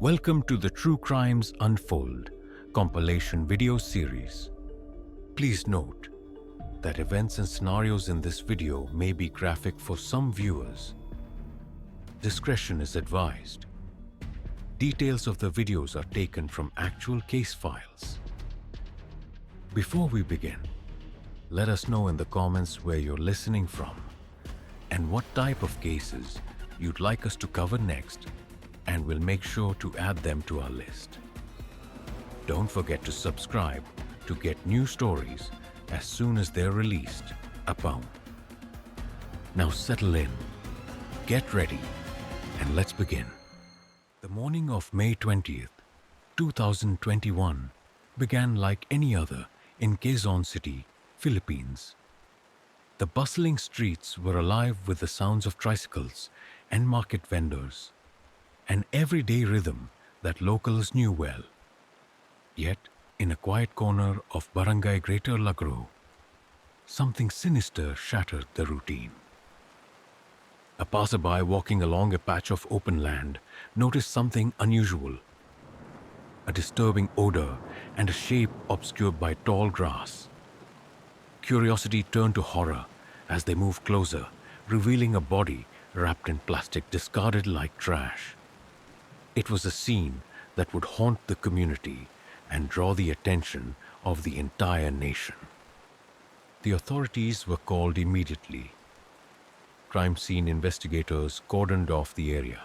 Welcome to the True Crimes Unfold compilation video series. Please note that events and scenarios in this video may be graphic for some viewers. Discretion is advised. Details of the videos are taken from actual case files. Before we begin, let us know in the comments where you're listening from and what type of cases you'd like us to cover next, and we'll make sure to add them to our list. Don't forget to subscribe to get new stories as soon as they're released. Upon. Now settle in, get ready, and let's begin. The morning of May 20th, 2021 began like any other in Quezon City, Philippines. The bustling streets were alive with the sounds of tricycles and market vendors, an everyday rhythm that locals knew well. Yet, in a quiet corner of Barangay Greater Lagro, something sinister shattered the routine. A passerby walking along a patch of open land noticed something unusual. A disturbing odor and a shape obscured by tall grass. Curiosity turned to horror as they moved closer, revealing a body wrapped in plastic discarded like trash. It was a scene that would haunt the community and draw the attention of the entire nation. The authorities were called immediately. Crime scene investigators cordoned off the area,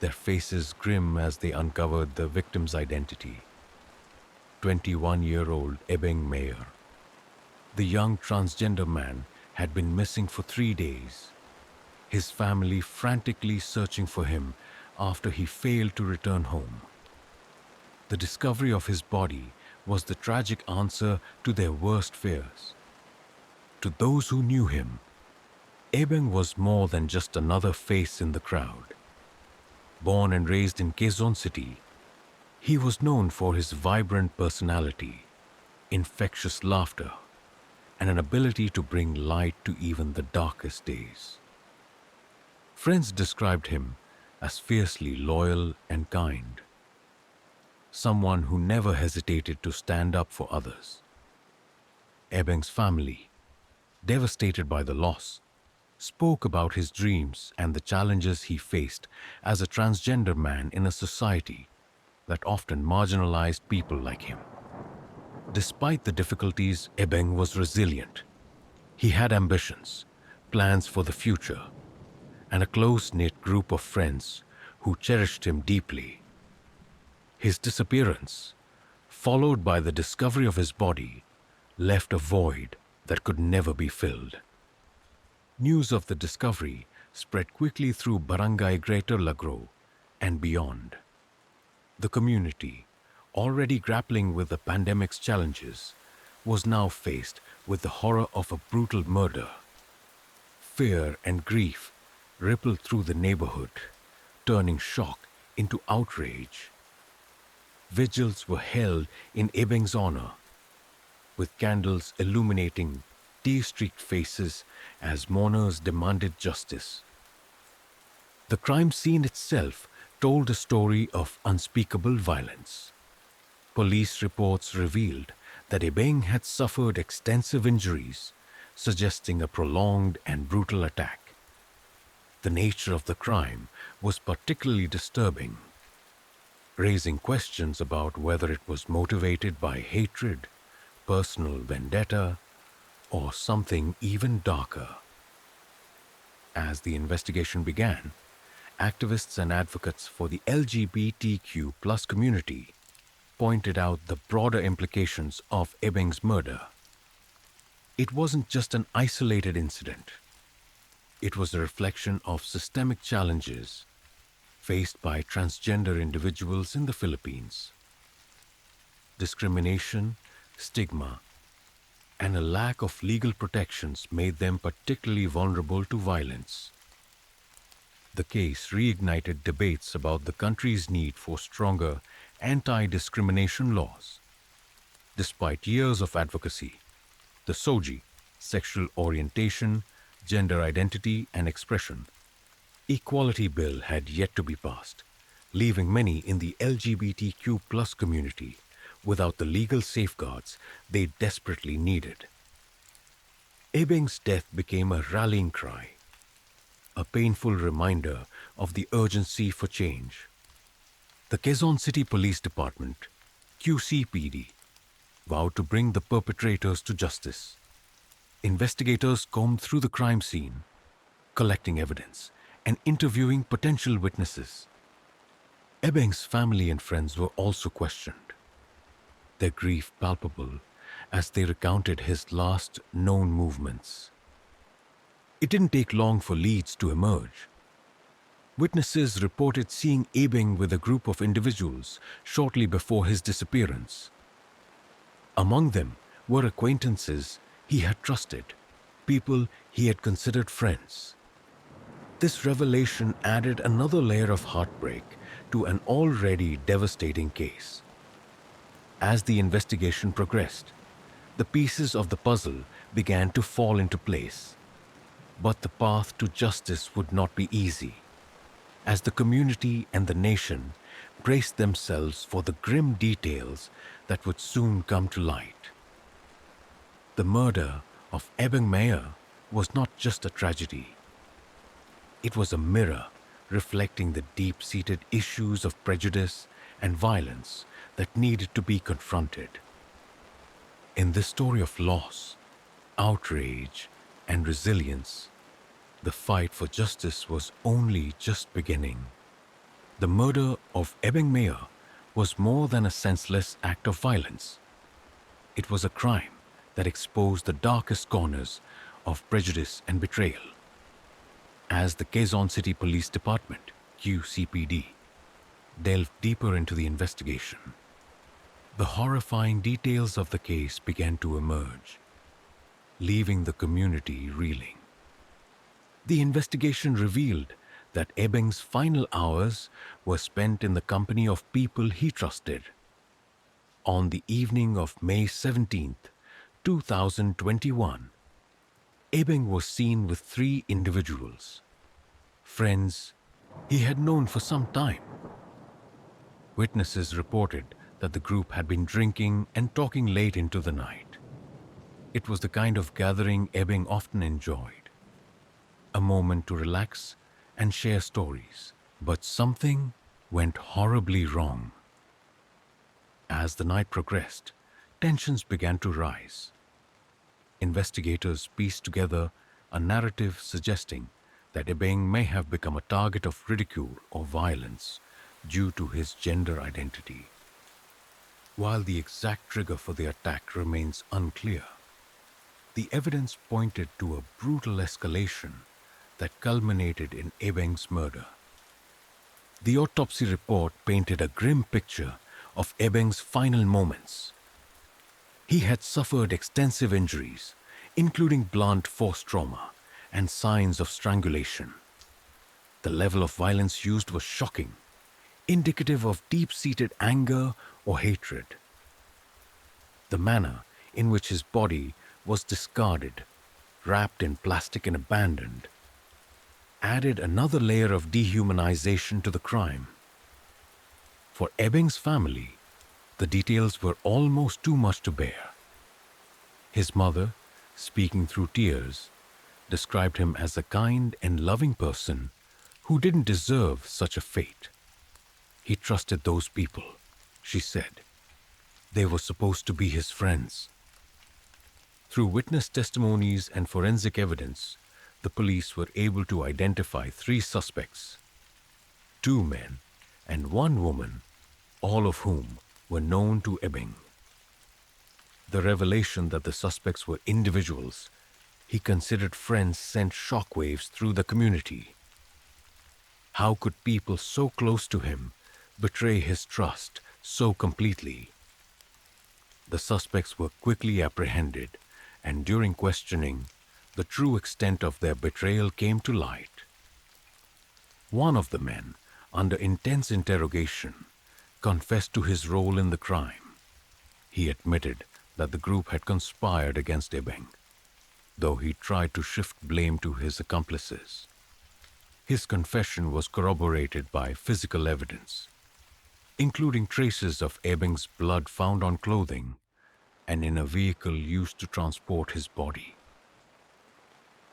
their faces grim as they uncovered the victim's identity. 21-year-old Ebeng Mayer. The young transgender man had been missing for 3 days, his family frantically searching for him after he failed to return home. The discovery of his body was the tragic answer to their worst fears. To those who knew him, Ebeng was more than just another face in the crowd. Born and raised in Quezon City, he was known for his vibrant personality, infectious laughter, and an ability to bring light to even the darkest days. Friends described him as fiercely loyal and kind, someone who never hesitated to stand up for others. Ebeng's family, devastated by the loss, spoke about his dreams and the challenges he faced as a transgender man in a society that often marginalized people like him. Despite the difficulties, Ebeng was resilient. He had ambitions, plans for the future, and a close-knit group of friends who cherished him deeply. His disappearance, followed by the discovery of his body, left a void that could never be filled. News of the discovery spread quickly through Barangay Greater Lagro and beyond. The community, already grappling with the pandemic's challenges, was now faced with the horror of a brutal murder. Fear and grief rippled through the neighborhood, turning shock into outrage. Vigils were held in Ebeng's honor, with candles illuminating tear-streaked faces as mourners demanded justice. The crime scene itself told a story of unspeakable violence. Police reports revealed that Ebeng had suffered extensive injuries, suggesting a prolonged and brutal attack. The nature of the crime was particularly disturbing, raising questions about whether it was motivated by hatred, personal vendetta, or something even darker. As the investigation began, activists and advocates for the LGBTQ+ community pointed out the broader implications of Ebeng's murder. It wasn't just an isolated incident. It was a reflection of systemic challenges faced by transgender individuals in the Philippines. Discrimination, stigma, and a lack of legal protections made them particularly vulnerable to violence. The case reignited debates about the country's need for stronger anti-discrimination laws. Despite years of advocacy, the SOGI, Sexual Orientation, Gender Identity and Expression, Equality Bill had yet to be passed, leaving many in the LGBTQ plus community without the legal safeguards they desperately needed. Ebing's death became a rallying cry, a painful reminder of the urgency for change. The Quezon City Police Department, QCPD, vowed to bring the perpetrators to justice. Investigators combed through the crime scene, collecting evidence and interviewing potential witnesses. Ebing's family and friends were also questioned, their grief palpable as they recounted his last known movements. It didn't take long for leads to emerge. Witnesses reported seeing Ebing with a group of individuals shortly before his disappearance. Among them were acquaintances he had trusted, people he had considered friends. This revelation added another layer of heartbreak to an already devastating case. As the investigation progressed, the pieces of the puzzle began to fall into place. But the path to justice would not be easy, as the community and the nation braced themselves for the grim details that would soon come to light. The murder of Ebing Mayer was not just a tragedy. It was a mirror reflecting the deep-seated issues of prejudice and violence that needed to be confronted. In this story of loss, outrage, and resilience, the fight for justice was only just beginning. The murder of Ebing Mayer was more than a senseless act of violence. It was a crime that exposed the darkest corners of prejudice and betrayal. As the Quezon City Police Department, QCPD, delved deeper into the investigation, the horrifying details of the case began to emerge, leaving the community reeling. The investigation revealed that Ebing's final hours were spent in the company of people he trusted. On the evening of May 17th, 2021, Ebing was seen with three individuals, friends he had known for some time. Witnesses reported that the group had been drinking and talking late into the night. It was the kind of gathering Ebing often enjoyed, a moment to relax and share stories. But something went horribly wrong. As the night progressed, tensions began to rise. Investigators pieced together a narrative suggesting that Ebing may have become a target of ridicule or violence due to his gender identity. While the exact trigger for the attack remains unclear, the evidence pointed to a brutal escalation that culminated in Ebing's murder. The autopsy report painted a grim picture of Ebing's final moments. He had suffered extensive injuries, including blunt force trauma and signs of strangulation. The level of violence used was shocking, indicative of deep-seated anger or hatred. The manner in which his body was discarded, wrapped in plastic and abandoned, added another layer of dehumanization to the crime. For Ebing's family, the details were almost too much to bear. His mother, speaking through tears, described him as a kind and loving person who didn't deserve such a fate. He trusted those people, she said. They were supposed to be his friends. Through witness testimonies and forensic evidence, the police were able to identify 3 suspects, 2 men and 1 woman, all of whom were known to Ebing. The revelation that the suspects were individuals he considered friends sent shockwaves through the community. How could people so close to him betray his trust so completely? The suspects were quickly apprehended, and during questioning, the true extent of their betrayal came to light. One of the men, under intense interrogation, confessed to his role in the crime. He admitted that the group had conspired against Ebing, though he tried to shift blame to his accomplices. His confession was corroborated by physical evidence. including traces of Ebing's blood found on clothing and in a vehicle used to transport his body.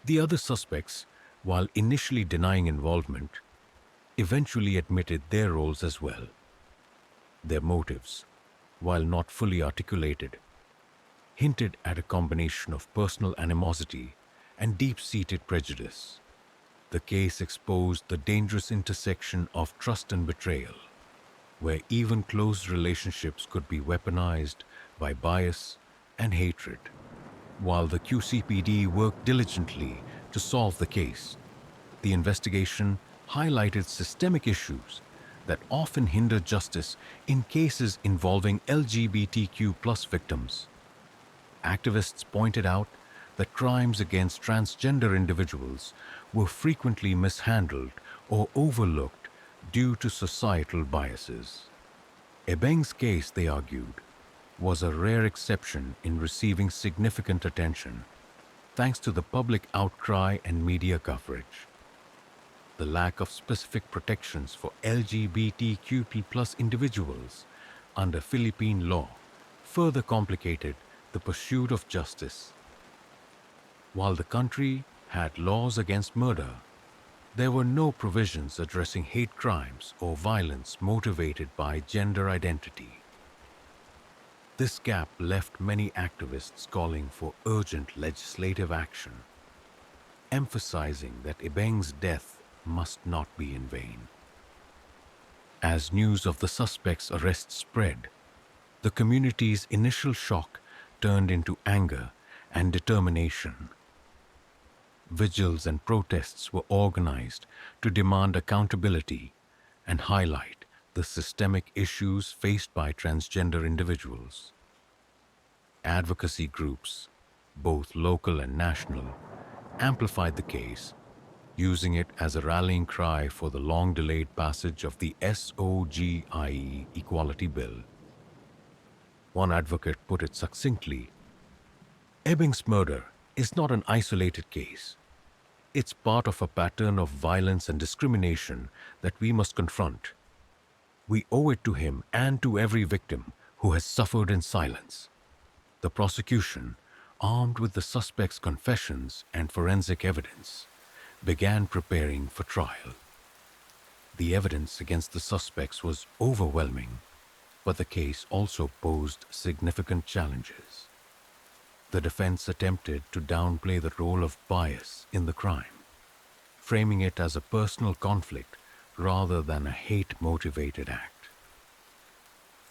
The other suspects, while initially denying involvement, eventually admitted their roles as well. Their motives, while not fully articulated, hinted at a combination of personal animosity and deep-seated prejudice. The case exposed the dangerous intersection of trust and betrayal, where even close relationships could be weaponized by bias and hatred. While the QCPD worked diligently to solve the case, the investigation highlighted systemic issues that often hinder justice in cases involving LGBTQ+ victims. Activists pointed out that crimes against transgender individuals were frequently mishandled or overlooked due to societal biases. Ebeng's case, they argued, was a rare exception in receiving significant attention thanks to the public outcry and media coverage. The lack of specific protections for LGBTQ+ individuals under Philippine law further complicated the pursuit of justice. While the country had laws against murder, there were no provisions addressing hate crimes or violence motivated by gender identity. This gap left many activists calling for urgent legislative action, emphasizing that Ebeng's death must not be in vain. As news of the suspect's arrest spread, the community's initial shock turned into anger and determination. Vigils and protests were organized to demand accountability and highlight the systemic issues faced by transgender individuals. Advocacy groups, both local and national, amplified the case, using it as a rallying cry for the long-delayed passage of the SOGIE Equality Bill. One advocate put it succinctly, "Ebing's murder is not an isolated case. It's part of a pattern of violence and discrimination that we must confront. We owe it to him and to every victim who has suffered in silence." The prosecution, armed with the suspect's confessions and forensic evidence, began preparing for trial. The evidence against the suspects was overwhelming, but the case also posed significant challenges. The defense attempted to downplay the role of bias in the crime, framing it as a personal conflict rather than a hate-motivated act.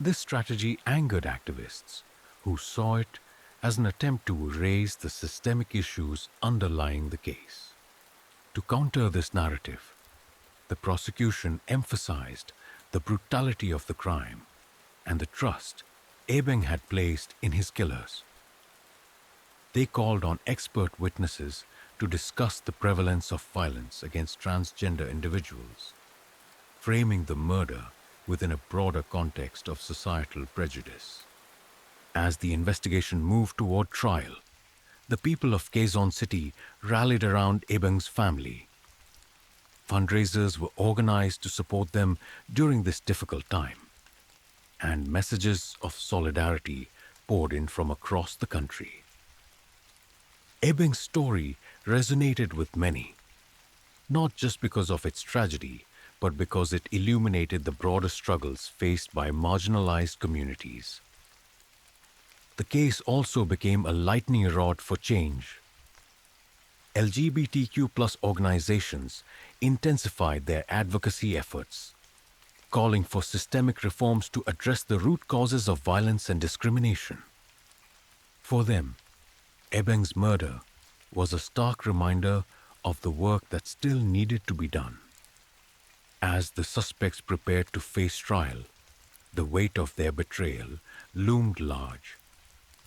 This strategy angered activists, who saw it as an attempt to erase the systemic issues underlying the case. To counter this narrative, the prosecution emphasized the brutality of the crime and the trust Ebeng had placed in his killers. They called on expert witnesses to discuss the prevalence of violence against transgender individuals, framing the murder within a broader context of societal prejudice. As the investigation moved toward trial, the people of Quezon City rallied around Ebeng's family. Fundraisers were organized to support them during this difficult time, and messages of solidarity poured in from across the country. Ebeng's story resonated with many, not just because of its tragedy, but because it illuminated the broader struggles faced by marginalized communities. The case also became a lightning rod for change. LGBTQ+ organizations intensified their advocacy efforts, calling for systemic reforms to address the root causes of violence and discrimination. For them, Ebeng's murder was a stark reminder of the work that still needed to be done. As the suspects prepared to face trial, the weight of their betrayal loomed large.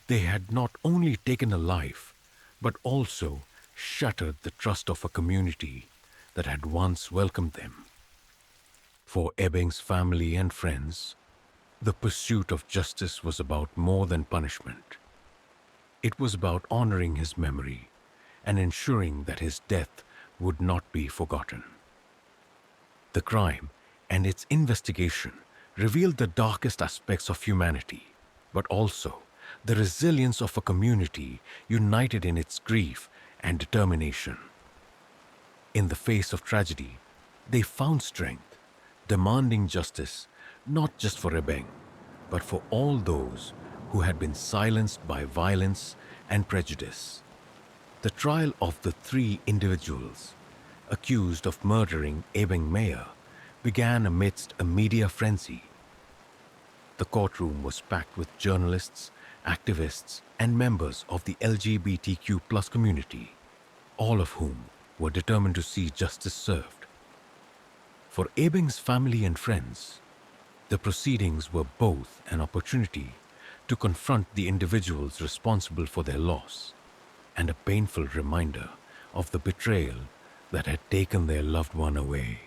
They had not only taken a life, but also shattered the trust of a community that had once welcomed them. For Ebeng's family and friends, the pursuit of justice was about more than punishment. It was about honoring his memory and ensuring that his death would not be forgotten. The crime and its investigation revealed the darkest aspects of humanity, but also the resilience of a community united in its grief and determination. In the face of tragedy, they found strength, demanding justice not just for Ebeng, but for all those who had been silenced by violence and prejudice. The trial of the three individuals accused of murdering Ebeng Mayer began amidst a media frenzy. The courtroom was packed with journalists, activists, and members of the LGBTQ+ community, all of whom were determined to see justice served. For Ebeng's family and friends, the proceedings were both an opportunity to confront the individuals responsible for their loss and a painful reminder of the betrayal that had taken their loved one away.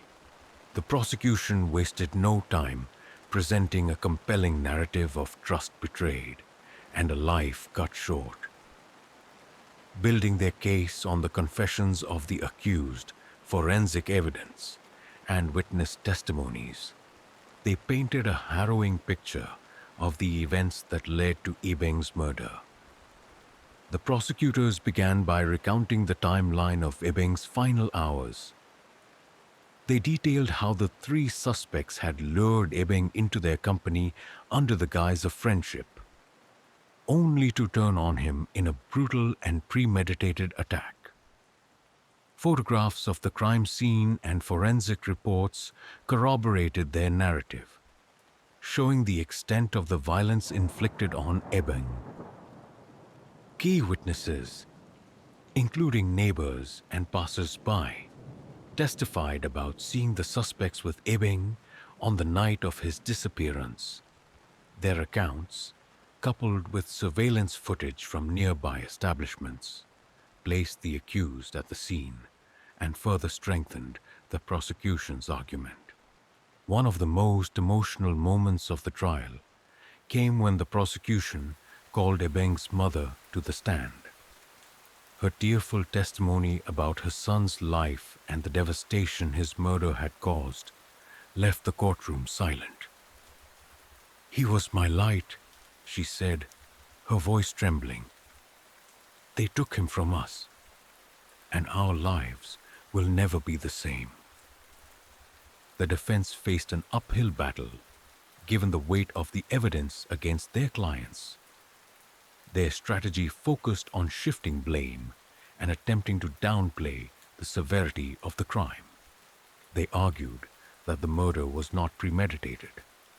The prosecution wasted no time presenting a compelling narrative of trust betrayed and a life cut short. Building their case on the confessions of the accused, forensic evidence, and witness testimonies, they painted a harrowing picture of the events that led to Ebeng's murder. The prosecutors began by recounting the timeline of Ebeng's final hours. They detailed how the three suspects had lured Ebeng into their company under the guise of friendship, only to turn on him in a brutal and premeditated attack. Photographs of the crime scene and forensic reports corroborated their narrative, showing the extent of the violence inflicted on Ebeng. Key witnesses, including neighbors and passers-by, testified about seeing the suspects with Ebeng on the night of his disappearance. Their accounts, coupled with surveillance footage from nearby establishments, placed the accused at the scene and further strengthened the prosecution's argument. One of the most emotional moments of the trial came when the prosecution called Ebeng's mother to the stand. Her tearful testimony about her son's life and the devastation his murder had caused left the courtroom silent. "He was my light," she said, her voice trembling. "They took him from us, and our lives will never be the same." The defense faced an uphill battle, given the weight of the evidence against their clients. Their strategy focused on shifting blame and attempting to downplay the severity of the crime. They argued that the murder was not premeditated,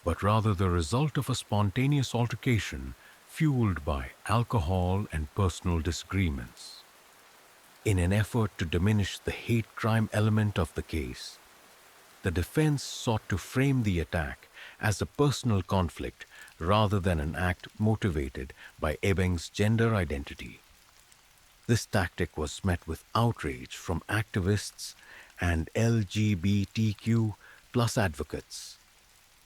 but rather the result of a spontaneous altercation fueled by alcohol and personal disagreements. In an effort to diminish the hate crime element of the case, the defense sought to frame the attack as a personal conflict rather than an act motivated by Ebeng's gender identity. This tactic was met with outrage from activists and LGBTQ+ advocates,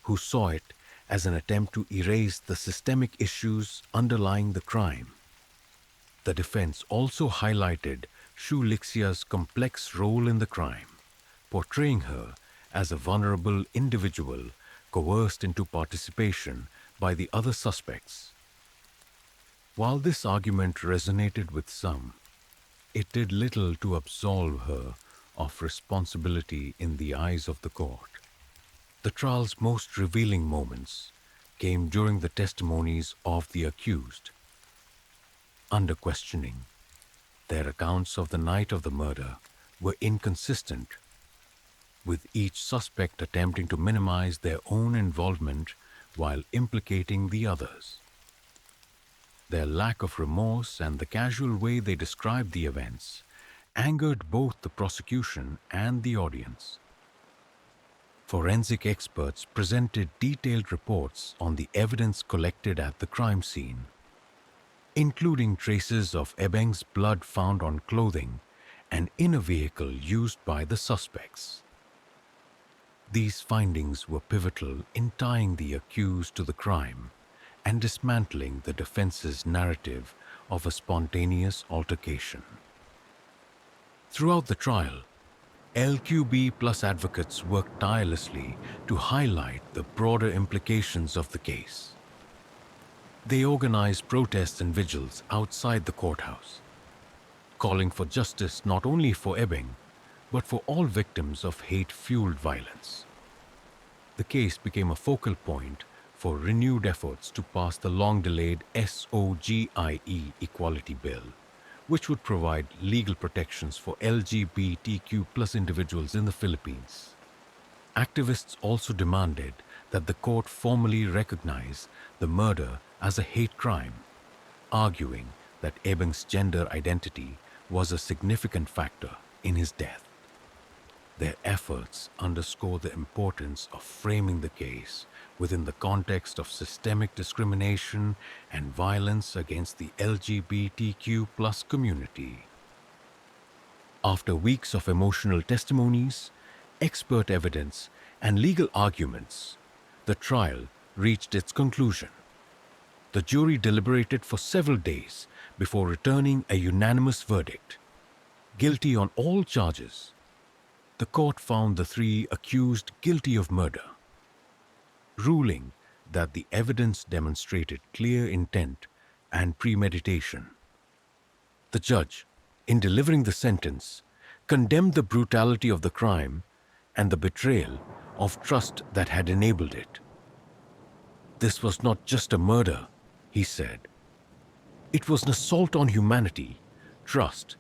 who saw it as an attempt to erase the systemic issues underlying the crime. The defense also highlighted Shu Lixia's complex role in the crime, portraying her as a vulnerable individual coerced into participation by the other suspects. While this argument resonated with some, it did little to absolve her of responsibility in the eyes of the court. The trial's most revealing moments came during the testimonies of the accused. Under questioning, their accounts of the night of the murder were inconsistent, with each suspect attempting to minimize their own involvement while implicating the others. Their lack of remorse and the casual way they described the events angered both the prosecution and the audience. Forensic experts presented detailed reports on the evidence collected at the crime scene, including traces of Ebeng's blood found on clothing and in a vehicle used by the suspects. These findings were pivotal in tying the accused to the crime and dismantling the defense's narrative of a spontaneous altercation. Throughout the trial, LQB plus advocates worked tirelessly to highlight the broader implications of the case. They organized protests and vigils outside the courthouse, calling for justice not only for Ebbing, but for all victims of hate-fueled violence. The case became a focal point for renewed efforts to pass the long-delayed SOGIE Equality Bill, which would provide legal protections for LGBTQ plus individuals in the Philippines. Activists also demanded that the court formally recognize the murder as a hate crime, arguing that Ebbing's gender identity was a significant factor in his death. Their efforts underscore the importance of framing the case within the context of systemic discrimination and violence against the LGBTQ plus community. After weeks of emotional testimonies, expert evidence, and legal arguments, the trial reached its conclusion. The jury deliberated for several days before returning a unanimous verdict: guilty on all charges. The court found the three accused guilty of murder, ruling that the evidence demonstrated clear intent and premeditation. The judge, in delivering the sentence, condemned the brutality of the crime and the betrayal of trust that had enabled it. This was not just a murder, he said. It was an assault on humanity, trust,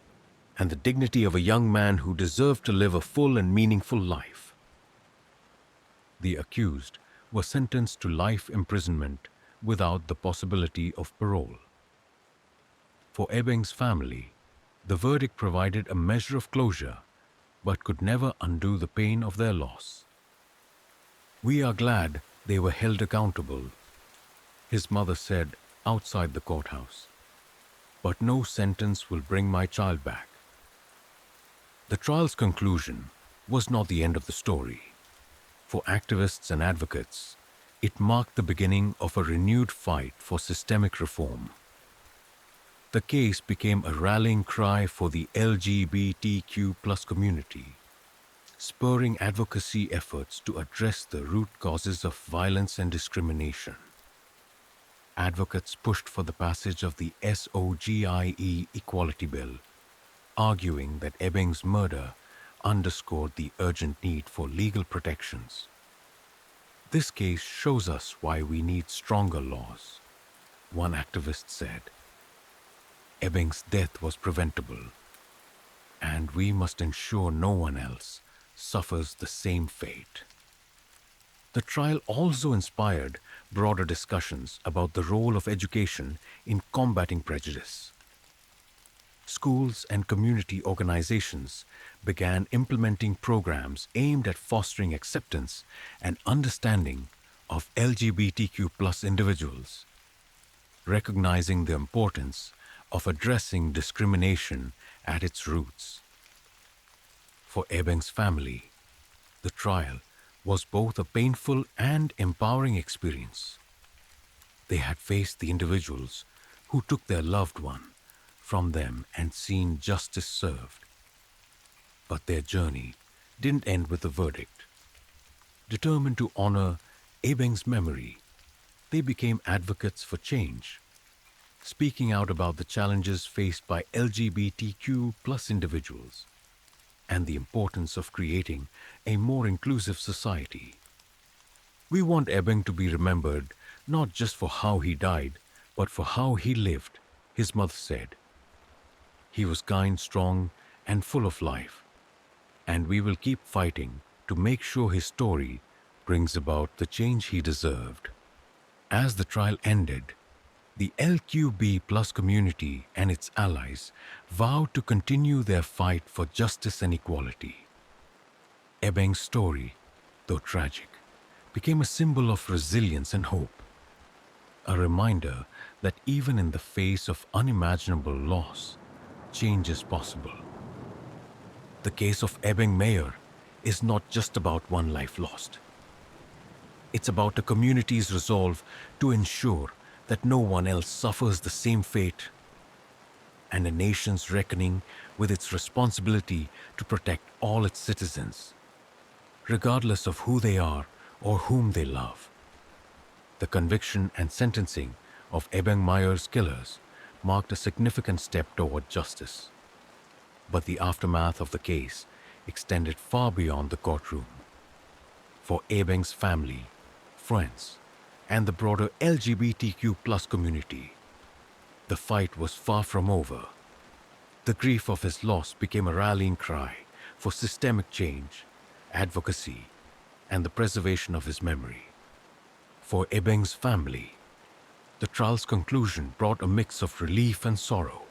and the dignity of a young man who deserved to live a full and meaningful life. The accused were sentenced to life imprisonment without the possibility of parole. For Ebbing's family, the verdict provided a measure of closure, but could never undo the pain of their loss. "We are glad they were held accountable," his mother said outside the courthouse. "But no sentence will bring my child back." The trial's conclusion was not the end of the story. For activists and advocates, it marked the beginning of a renewed fight for systemic reform. The case became a rallying cry for the LGBTQ plus community, spurring advocacy efforts to address the root causes of violence and discrimination. Advocates pushed for the passage of the SOGIE Equality Bill, arguing that Ebbing's murder underscored the urgent need for legal protections. "This case shows us why we need stronger laws," one activist said. "Ebbing's death was preventable, and we must ensure no one else suffers the same fate." The trial also inspired broader discussions about the role of education in combating prejudice. Schools and community organizations began implementing programs aimed at fostering acceptance and understanding of LGBTQ plus individuals, recognizing the importance of addressing discrimination at its roots. For Ebbing's family, the trial was both a painful and empowering experience. They had faced the individuals who took their loved one from them and seen justice served. But their journey didn't end with a verdict. Determined to honor Ebbing's memory, they became advocates for change, speaking out about the challenges faced by LGBTQ plus individuals and the importance of creating a more inclusive society. "We want Ebbing to be remembered not just for how he died, but for how he lived," his mother said. "He was kind, strong, and full of life, and we will keep fighting to make sure his story brings about the change he deserved." As the trial ended, the LQB plus community and its allies vowed to continue their fight for justice and equality. Ebbing's story, though tragic, became a symbol of resilience and hope, a reminder that even in the face of unimaginable loss, change is possible. The case of Ebbing Mayer is not just about one life lost. It's about a community's resolve to ensure that no one else suffers the same fate, and a nation's reckoning with its responsibility to protect all its citizens, regardless of who they are or whom they love. The conviction and sentencing of Ebeng Meyer's killers marked a significant step toward justice. But the aftermath of the case extended far beyond the courtroom. For Ebeng's family, friends, and the broader LGBTQ+ community, the fight was far from over. The grief of his loss became a rallying cry for systemic change, advocacy, and the preservation of his memory. For Ebeng's family, the trial's conclusion brought a mix of relief and sorrow.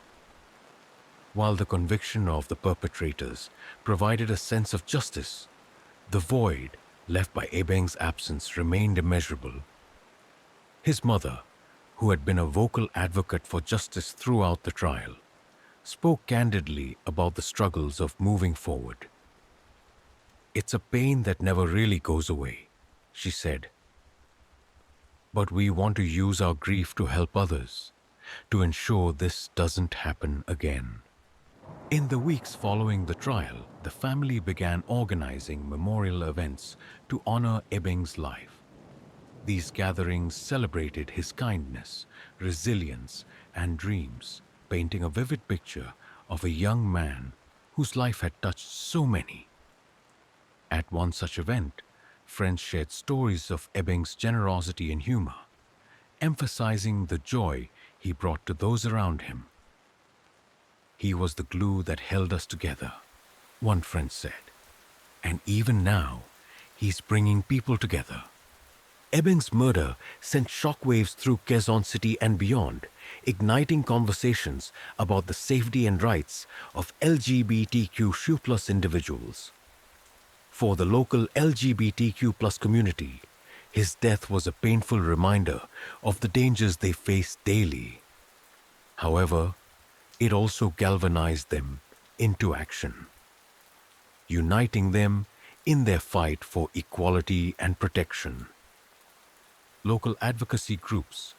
While the conviction of the perpetrators provided a sense of justice, the void left by Ebeng's absence remained immeasurable. His mother, who had been a vocal advocate for justice throughout the trial, spoke candidly about the struggles of moving forward. "It's a pain that never really goes away," she said. "But we want to use our grief to help others, to ensure this doesn't happen again." In the weeks following the trial, the family began organizing memorial events to honor Ebeng's life. These gatherings celebrated his kindness, resilience, and dreams, painting a vivid picture of a young man whose life had touched so many. At one such event, friends shared stories of Ebeng's generosity and humor, emphasizing the joy he brought to those around him. "He was the glue that held us together," one friend said. "And even now, he's bringing people together." Ebeng's murder sent shockwaves through Quezon City and beyond, igniting conversations about the safety and rights of LGBTQ+ individuals. For the local LGBTQ+ community, his death was a painful reminder of the dangers they face daily. However, it also galvanized them into action, uniting them in their fight for equality and protection. Local advocacy groups,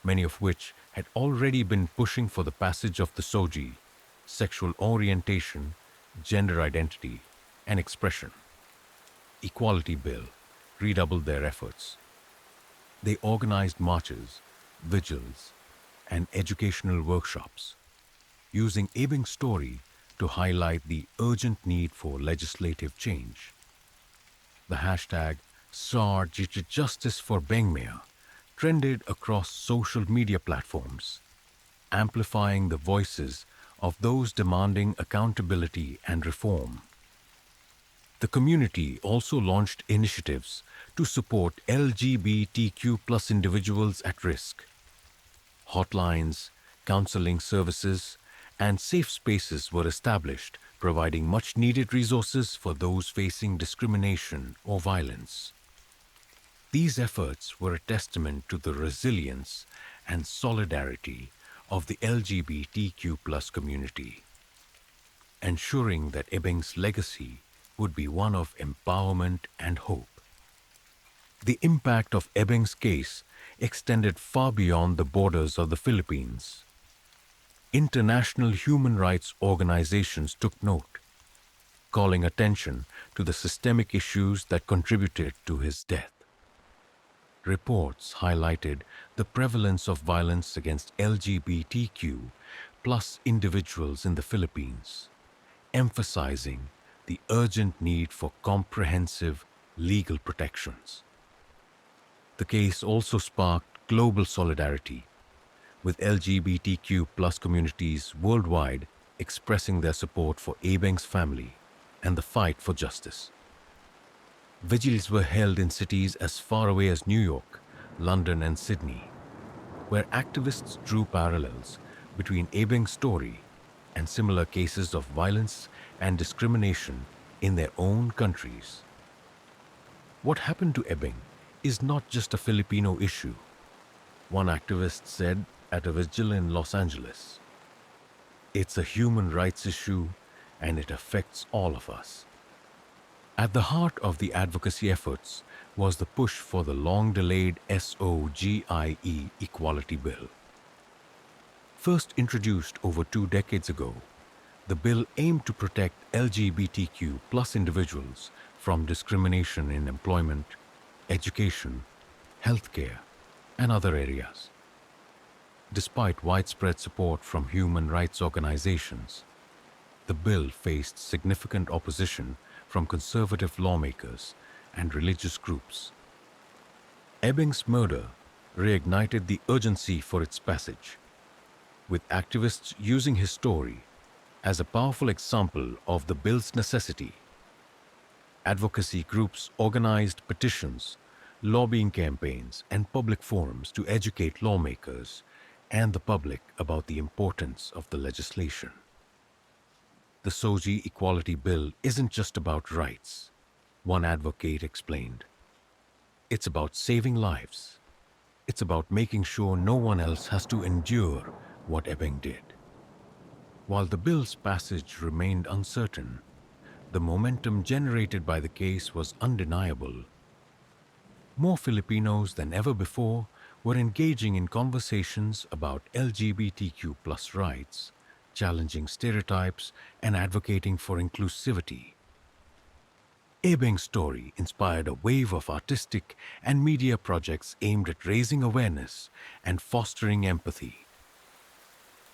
many of which had already been pushing for the passage of the SOGI, sexual orientation, gender identity, and expression, equality bill, redoubled their efforts. They organized marches, vigils, and educational workshops, using Ebeng's story to highlight the urgent need for legislative change. The hashtag #Justice for Bengmea trended across social media platforms, amplifying the voices of those demanding accountability and reform. The community also launched initiatives to support LGBTQ+ individuals at risk. Hotlines, counseling services, and safe spaces were established, providing much-needed resources for those facing discrimination or violence. These efforts were a testament to the resilience and solidarity of the LGBTQ+ community, ensuring that Ebeng's legacy would be one of empowerment and hope. The impact of Ebeng's case extended far beyond the borders of the Philippines. International human rights organizations took note, calling attention to the systemic issues that contributed to his death. Reports highlighted the prevalence of violence against LGBTQ+ individuals in the Philippines, emphasizing the urgent need for comprehensive legal protections. The case also sparked global solidarity, with LGBTQ+ communities worldwide expressing their support for Ebeng's family and the fight for justice. Vigils were held in cities as far away as New York, London, and Sydney, where activists drew parallels between Ebeng's story and similar cases of violence and discrimination in their own countries. What happened to Ebeng is not just a Filipino issue, one activist said at a vigil in Los Angeles. "It's a human rights issue, and it affects all of us." At the heart of the advocacy efforts was the push for the long-delayed SOGIE Equality Bill. First introduced over 2 decades ago, The bill aimed to protect LGBTQ plus individuals from discrimination in employment, education, healthcare, and other areas. Despite widespread support from human rights organizations, the bill faced significant opposition from conservative lawmakers and religious groups. Ebbing's murder reignited the urgency for its passage, with activists using his story as a powerful example of the bill's necessity. Advocacy groups organized petitions, lobbying campaigns, and public forums to educate lawmakers and the public about the importance of the legislation. The SOGI Equality Bill isn't just about rights, one advocate explained. It's about saving lives. It's about making sure no one else has to endure what Ebbing did. While the bill's passage remained uncertain, the momentum generated by the case was undeniable. More Filipinos than ever before were engaging in conversations about LGBTQ plus rights, challenging stereotypes, and advocating for inclusivity. Ebeng's story inspired a wave of artistic and media projects aimed at raising awareness and fostering empathy.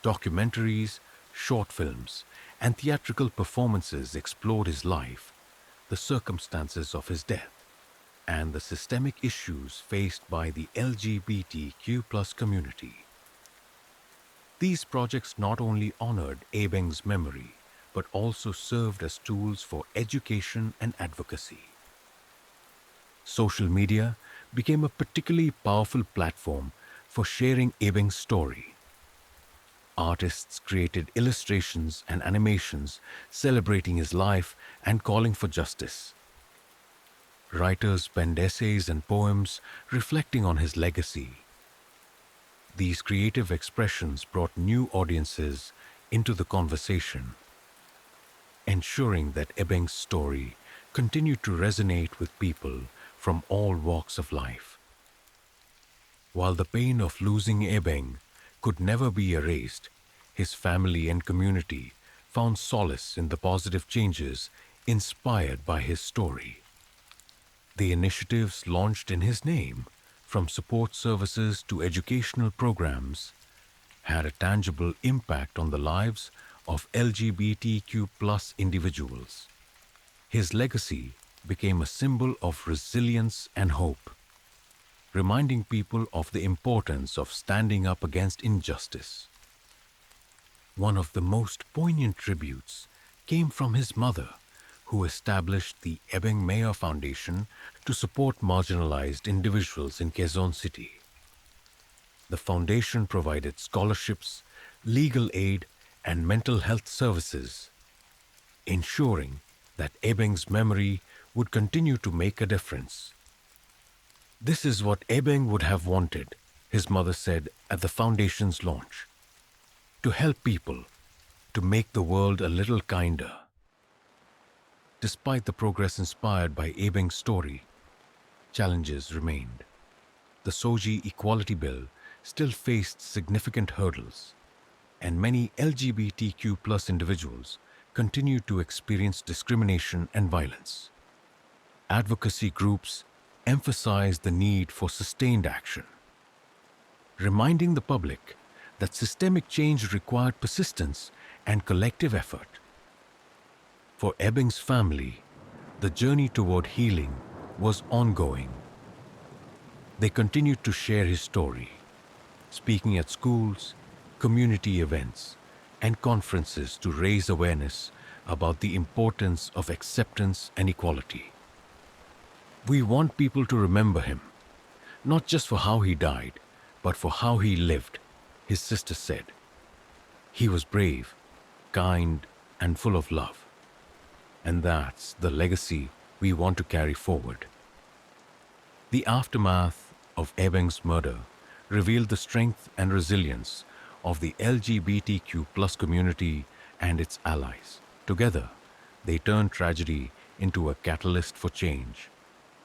Documentaries, short films, and theatrical performances explored his life, the circumstances of his death, and the systemic issues faced by the LGBTQ plus community. These projects not only honored Ebeng's memory, but also served as tools for education and advocacy. Social media became a particularly powerful platform for sharing Ebeng's story. Artists created illustrations and animations celebrating his life and calling for justice. Writers penned essays and poems reflecting on his legacy. These creative expressions brought new audiences into the conversation, ensuring that Ebeng's story continued to resonate with people from all walks of life. While the pain of losing Ebeng could never be erased, his family and community found solace in the positive changes inspired by his story. The initiatives launched in his name, from support services to educational programs, had a tangible impact on the lives of LGBTQ plus individuals. His legacy became a symbol of resilience and hope, reminding people of the importance of standing up against injustice. One of the most poignant tributes came from his mother, who established the Ebeng Mayor Foundation to support marginalized individuals in Quezon City. The foundation provided scholarships, legal aid, and mental health services, ensuring that Ebeng's memory would continue to make a difference. "This is what Ebeng would have wanted," his mother said at the foundation's launch. "To help people, to make the world a little kinder." Despite the progress inspired by Ebeng's story, challenges remained. The SOGI Equality Bill still faced significant hurdles, and many LGBTQ plus individuals continued to experience discrimination and violence. Advocacy groups emphasized the need for sustained action, reminding the public that systemic change required persistence and collective effort. For Ebeng's family, the journey toward healing was ongoing. They continued to share his story, speaking at schools, community events, and conferences to raise awareness about the importance of acceptance and equality. "We want people to remember him, not just for how he died, but for how he lived," his sister said. "He was brave, kind, and full of love. And that's the legacy we want to carry forward." The aftermath of Ebeng's murder revealed the strength and resilience of the LGBTQ plus community and its allies. Together, they turned tragedy into a catalyst for change,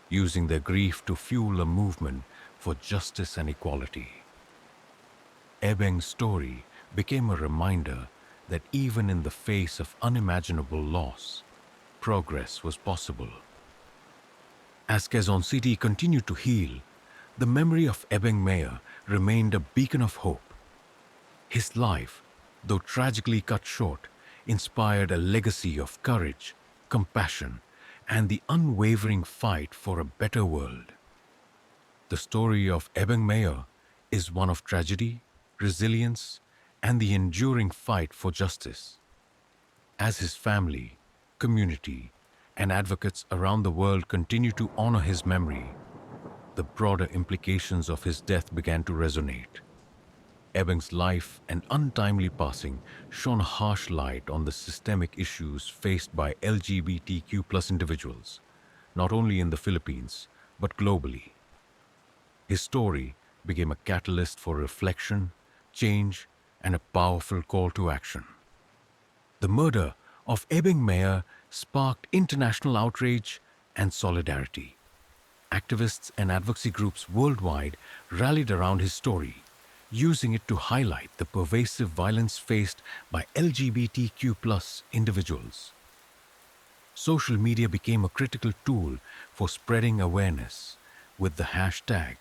using their grief to fuel a movement for justice and equality. Ebeng's story became a reminder that even in the face of unimaginable loss, progress was possible. As Quezon City continued to heal, the memory of Ebeng Mayer remained a beacon of hope. His life, though tragically cut short, inspired a legacy of courage, compassion, and the unwavering fight for a better world. The story of Ebeng Mayer is one of tragedy, resilience, and the enduring fight for justice. As his family, community, and advocates around the world continue to honor his memory, the broader implications of his death began to resonate. Ebeng's life and untimely passing shone a harsh light on the systemic issues faced by LGBTQ+ individuals, not only in the Philippines, but globally. His story became a catalyst for reflection, change, and a powerful call to action. The murder of Ebeng Mayer sparked international outrage and solidarity. Activists and advocacy groups worldwide rallied around his story, using it to highlight the pervasive violence faced by LGBTQ+ individuals. Social media became a critical tool for spreading awareness, with the hashtag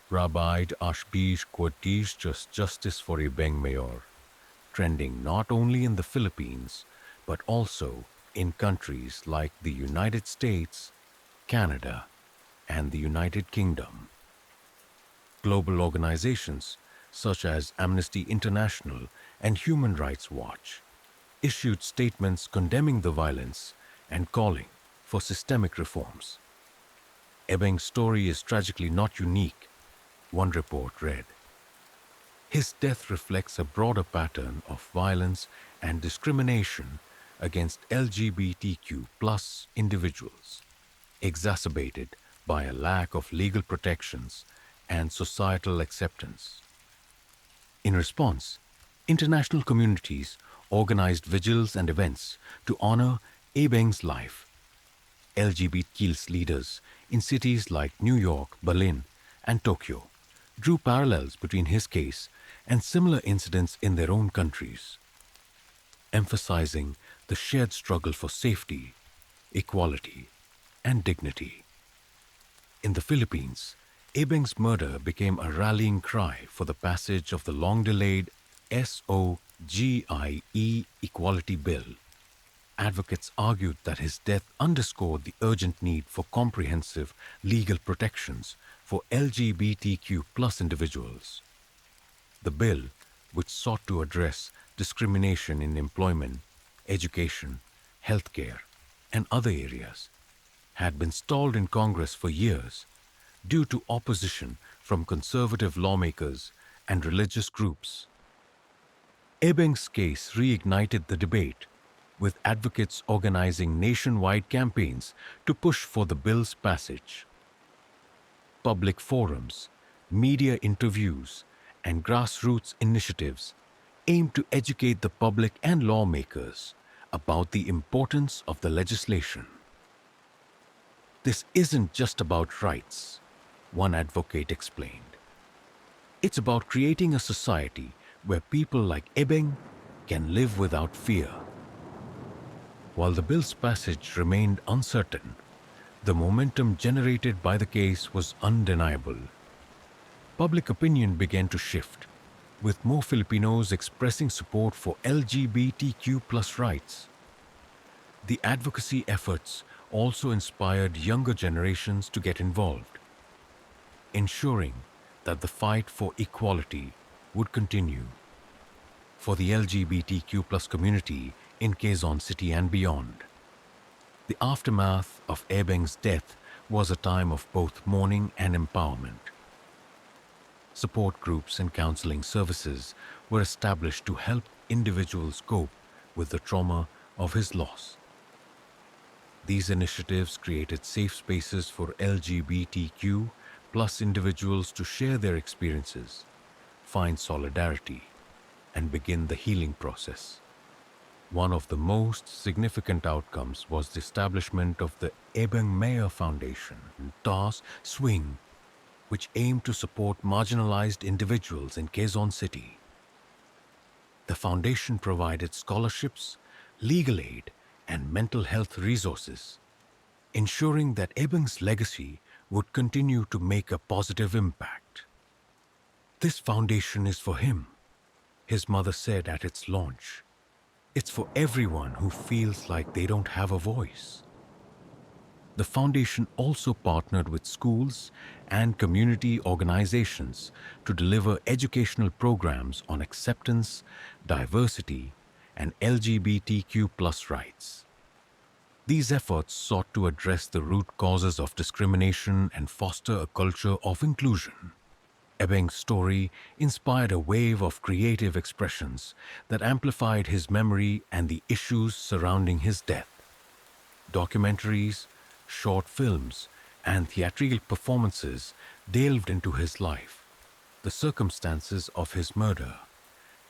Rabide Ashbish Quatish Just Justice for Ebeng Mayor trending not only in the Philippines, but also in countries like the United States, Canada, and the United Kingdom. Global organizations such as Amnesty International and Human Rights Watch issued statements condemning the violence and calling for systemic reforms. Ebeng's story is tragically not unique, one report read. His death reflects a broader pattern of violence and discrimination against LGBTQ plus individuals, exacerbated by a lack of legal protections and societal acceptance. In response, international communities organized vigils and events to honor Ebeng's life. LGBT leaders in cities like New York, Berlin, and Tokyo drew parallels between his case and similar incidents in their own countries, emphasizing the shared struggle for safety, equality, and dignity. In the Philippines, Ebeng's murder became a rallying cry for the passage of the long-delayed SOGIE Equality Bill. Advocates argued that his death underscored the urgent need for comprehensive legal protections for LGBTQ plus individuals. The bill, which sought to address discrimination in employment, education, healthcare, and other areas, had been stalled in Congress for years due to opposition from conservative lawmakers and religious groups. Ebeng's case reignited the debate, with advocates organizing nationwide campaigns to push for the bill's passage. Public forums, media interviews, and grassroots initiatives aim to educate the public and lawmakers about the importance of the legislation. This isn't just about rights, one advocate explained. It's about creating a society where people like Ebeng can live without fear. While the bill's passage remained uncertain, the momentum generated by the case was undeniable. Public opinion began to shift, with more Filipinos expressing support for LGBTQ plus rights. The advocacy efforts also inspired younger generations to get involved, ensuring that the fight for equality would continue. For the LGBTQ plus community in Quezon City and beyond, the aftermath of Ebeng's death was a time of both mourning and empowerment. Support groups and counseling services were established to help individuals cope with the trauma of his loss. These initiatives created safe spaces for LGBTQ plus individuals to share their experiences, find solidarity, and begin the healing process. One of the most significant outcomes was the establishment of the Ebeng Mayer Foundation, TAS Swing, which aimed to support marginalized individuals in Quezon City. The foundation provided scholarships, legal aid, and mental health resources, ensuring that Ebing's legacy would continue to make a positive impact. This foundation is for him, his mother said at its launch. It's for everyone who feels like they don't have a voice. The foundation also partnered with schools and community organizations to deliver educational programs on acceptance, diversity, and LGBTQ+ rights. These efforts sought to address the root causes of discrimination and foster a culture of inclusion. Ebeng's story inspired a wave of creative expressions that amplified his memory and the issues surrounding his death. Documentaries, short films, and theatrical performances delved into his life, the circumstances of his murder,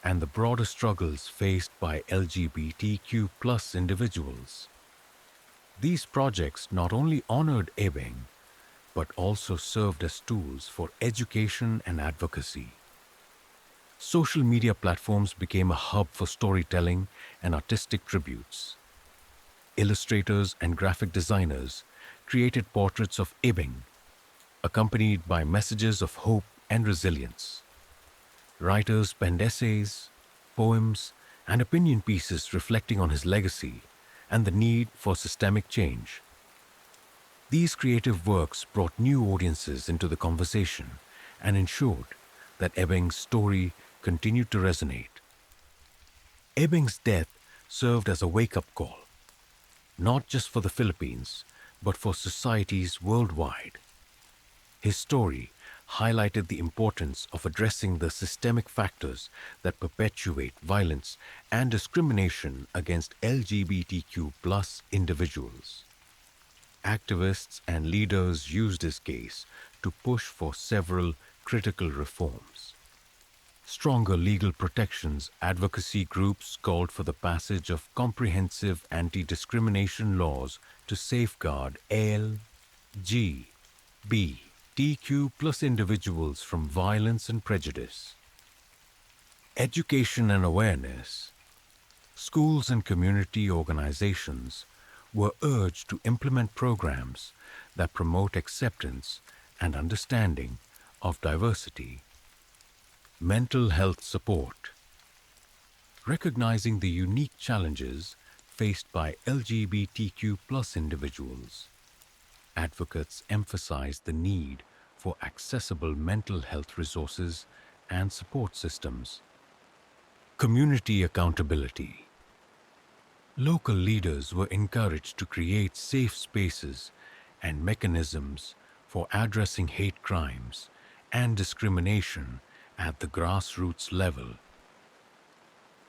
and the broader struggles faced by LGBTQ+ individuals. These projects not only honored Ebeng, but also served as tools for education and advocacy. Social media platforms became a hub for storytelling and artistic tributes. Illustrators and graphic designers created portraits of Ebeng, accompanied by messages of hope and resilience. Writers penned essays, poems, and opinion pieces reflecting on his legacy and the need for systemic change. These creative works brought new audiences into the conversation and ensured that Ebeng's story continued to resonate. Ebeng's death served as a wake-up call, not just for the Philippines, but for societies worldwide. His story highlighted the importance of addressing the systemic factors that perpetuate violence and discrimination against LGBTQ+ individuals. Activists and leaders used his case to push for several critical reforms. Stronger legal protections, advocacy groups called for the passage of comprehensive anti-discrimination laws to safeguard LGBTQ+ individuals from violence and prejudice. Education and awareness. Schools and community organizations were urged to implement programs that promote acceptance and understanding of diversity. Mental health support. Recognizing the unique challenges faced by LGBTQ+ individuals, advocates emphasized the need for accessible mental health resources and support systems. Community accountability. Local leaders were encouraged to create safe spaces and mechanisms for addressing hate crimes and discrimination at the grassroots level.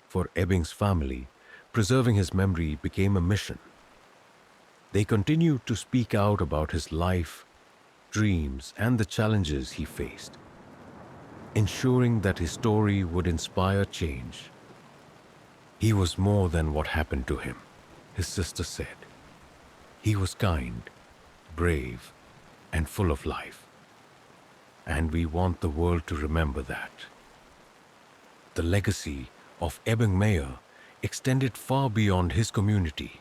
For Ebing's family, preserving his memory became a mission. They continued to speak out about his life, dreams, and the challenges he faced, ensuring that his story would inspire change. He was more than what happened to him, his sister said. He was kind, brave, and full of life. And we want the world to remember that. The legacy of Ebeng Mayer extended far beyond his community.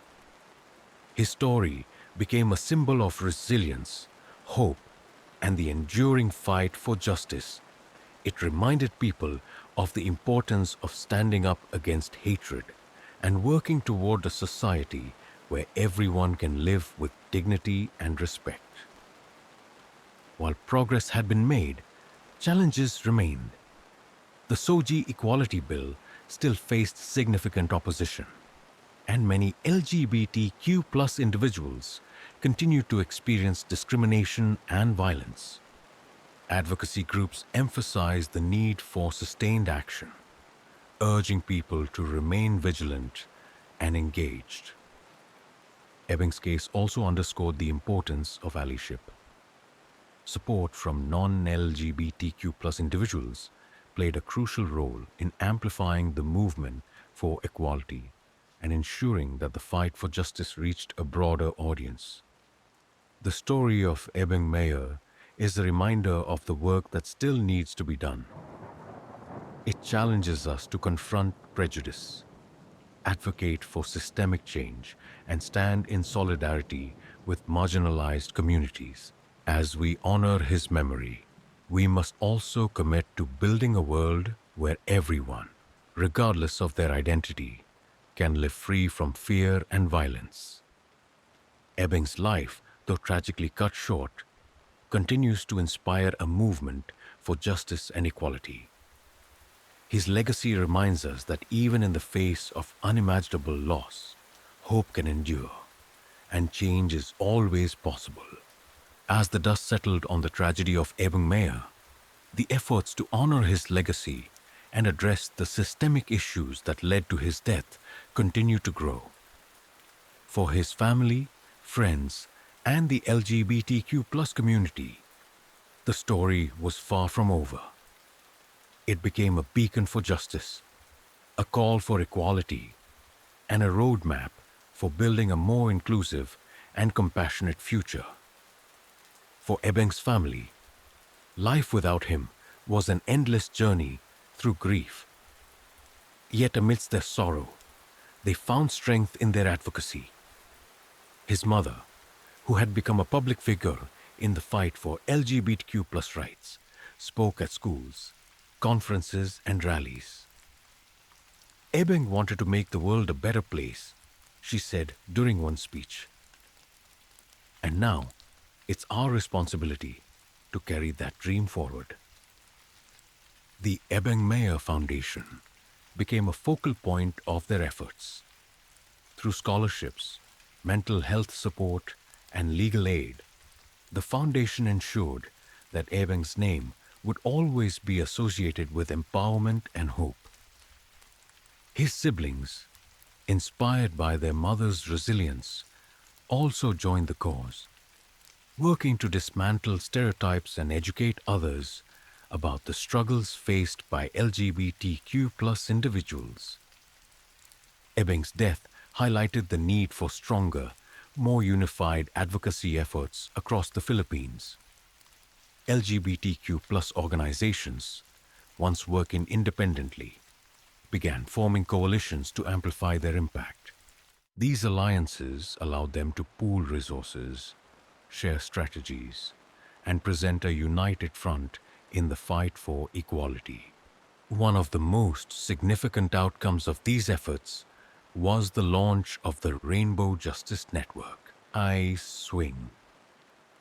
His story became a symbol of resilience, hope, and the enduring fight for justice. It reminded people of the importance of standing up against hatred and working toward a society where everyone can live with dignity and respect. While progress had been made, challenges remained. The Soji Equality Bill still faced significant opposition, and many LGBTQ+ individuals continued to experience discrimination and violence. Advocacy groups emphasized the need for sustained action, urging people to remain vigilant and engaged. Ebing's case also underscored the importance of allyship. Support from non-LGBTQ+ individuals played a crucial role in amplifying the movement for equality and ensuring that the fight for justice reached a broader audience. The story of Ebeng Mayer is a reminder of the work that still needs to be done. It challenges us to confront prejudice, advocate for systemic change, and stand in solidarity with marginalized communities. As we honor his memory, we must also commit to building a world where everyone, regardless of their identity, can live free from fear and violence. Ebbing's life, though tragically cut short, continues to inspire a movement for justice and equality. His legacy reminds us that even in the face of unimaginable loss, hope can endure, and change is always possible. As the dust settled on the tragedy of Ebung Mayer, the efforts to honor his legacy and address the systemic issues that led to his death continue to grow. For his family, friends, and the LGBTQ+ community, the story was far from over. It became a beacon for justice, a call for equality, and a roadmap for building a more inclusive and compassionate future. For Ebeng's family, life without him was an endless journey through grief. Yet amidst their sorrow, they found strength in their advocacy. His mother, who had become a public figure in the fight for LGBTQ+ rights, spoke at schools, conferences, and rallies. Ebeng wanted to make the world a better place, she said during one speech. And now, it's our responsibility to carry that dream forward. The Ebeng Mayer Foundation became a focal point of their efforts. Through scholarships, mental health support, and legal aid, the foundation ensured that Ebeng's name would always be associated with empowerment and hope. His siblings, inspired by their mother's resilience, also joined the cause, working to dismantle stereotypes and educate others about the struggles faced by LGBTQ+ individuals. Ebeng's death highlighted the need for stronger, more unified advocacy efforts across the Philippines. LGBTQ+ organizations, once working independently, began forming coalitions to amplify their impact. These alliances allowed them to pool resources, share strategies, and present a united front in the fight for equality. One of the most significant outcomes of these efforts was the launch of the Rainbow Justice Network, I Swing,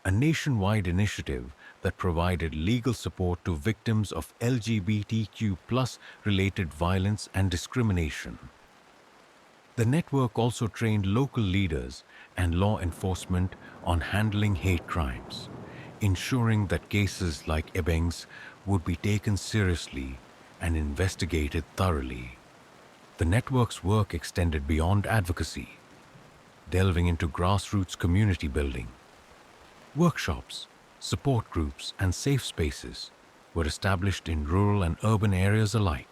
a nationwide initiative that provided legal support to victims of LGBTQ+ related violence and discrimination. The network also trained local leaders and law enforcement on handling hate crimes, ensuring that cases like Ebeng's would be taken seriously and investigated thoroughly. The network's work extended beyond advocacy, delving into grassroots community building. Workshops, support groups, and safe spaces were established in rural and urban areas alike,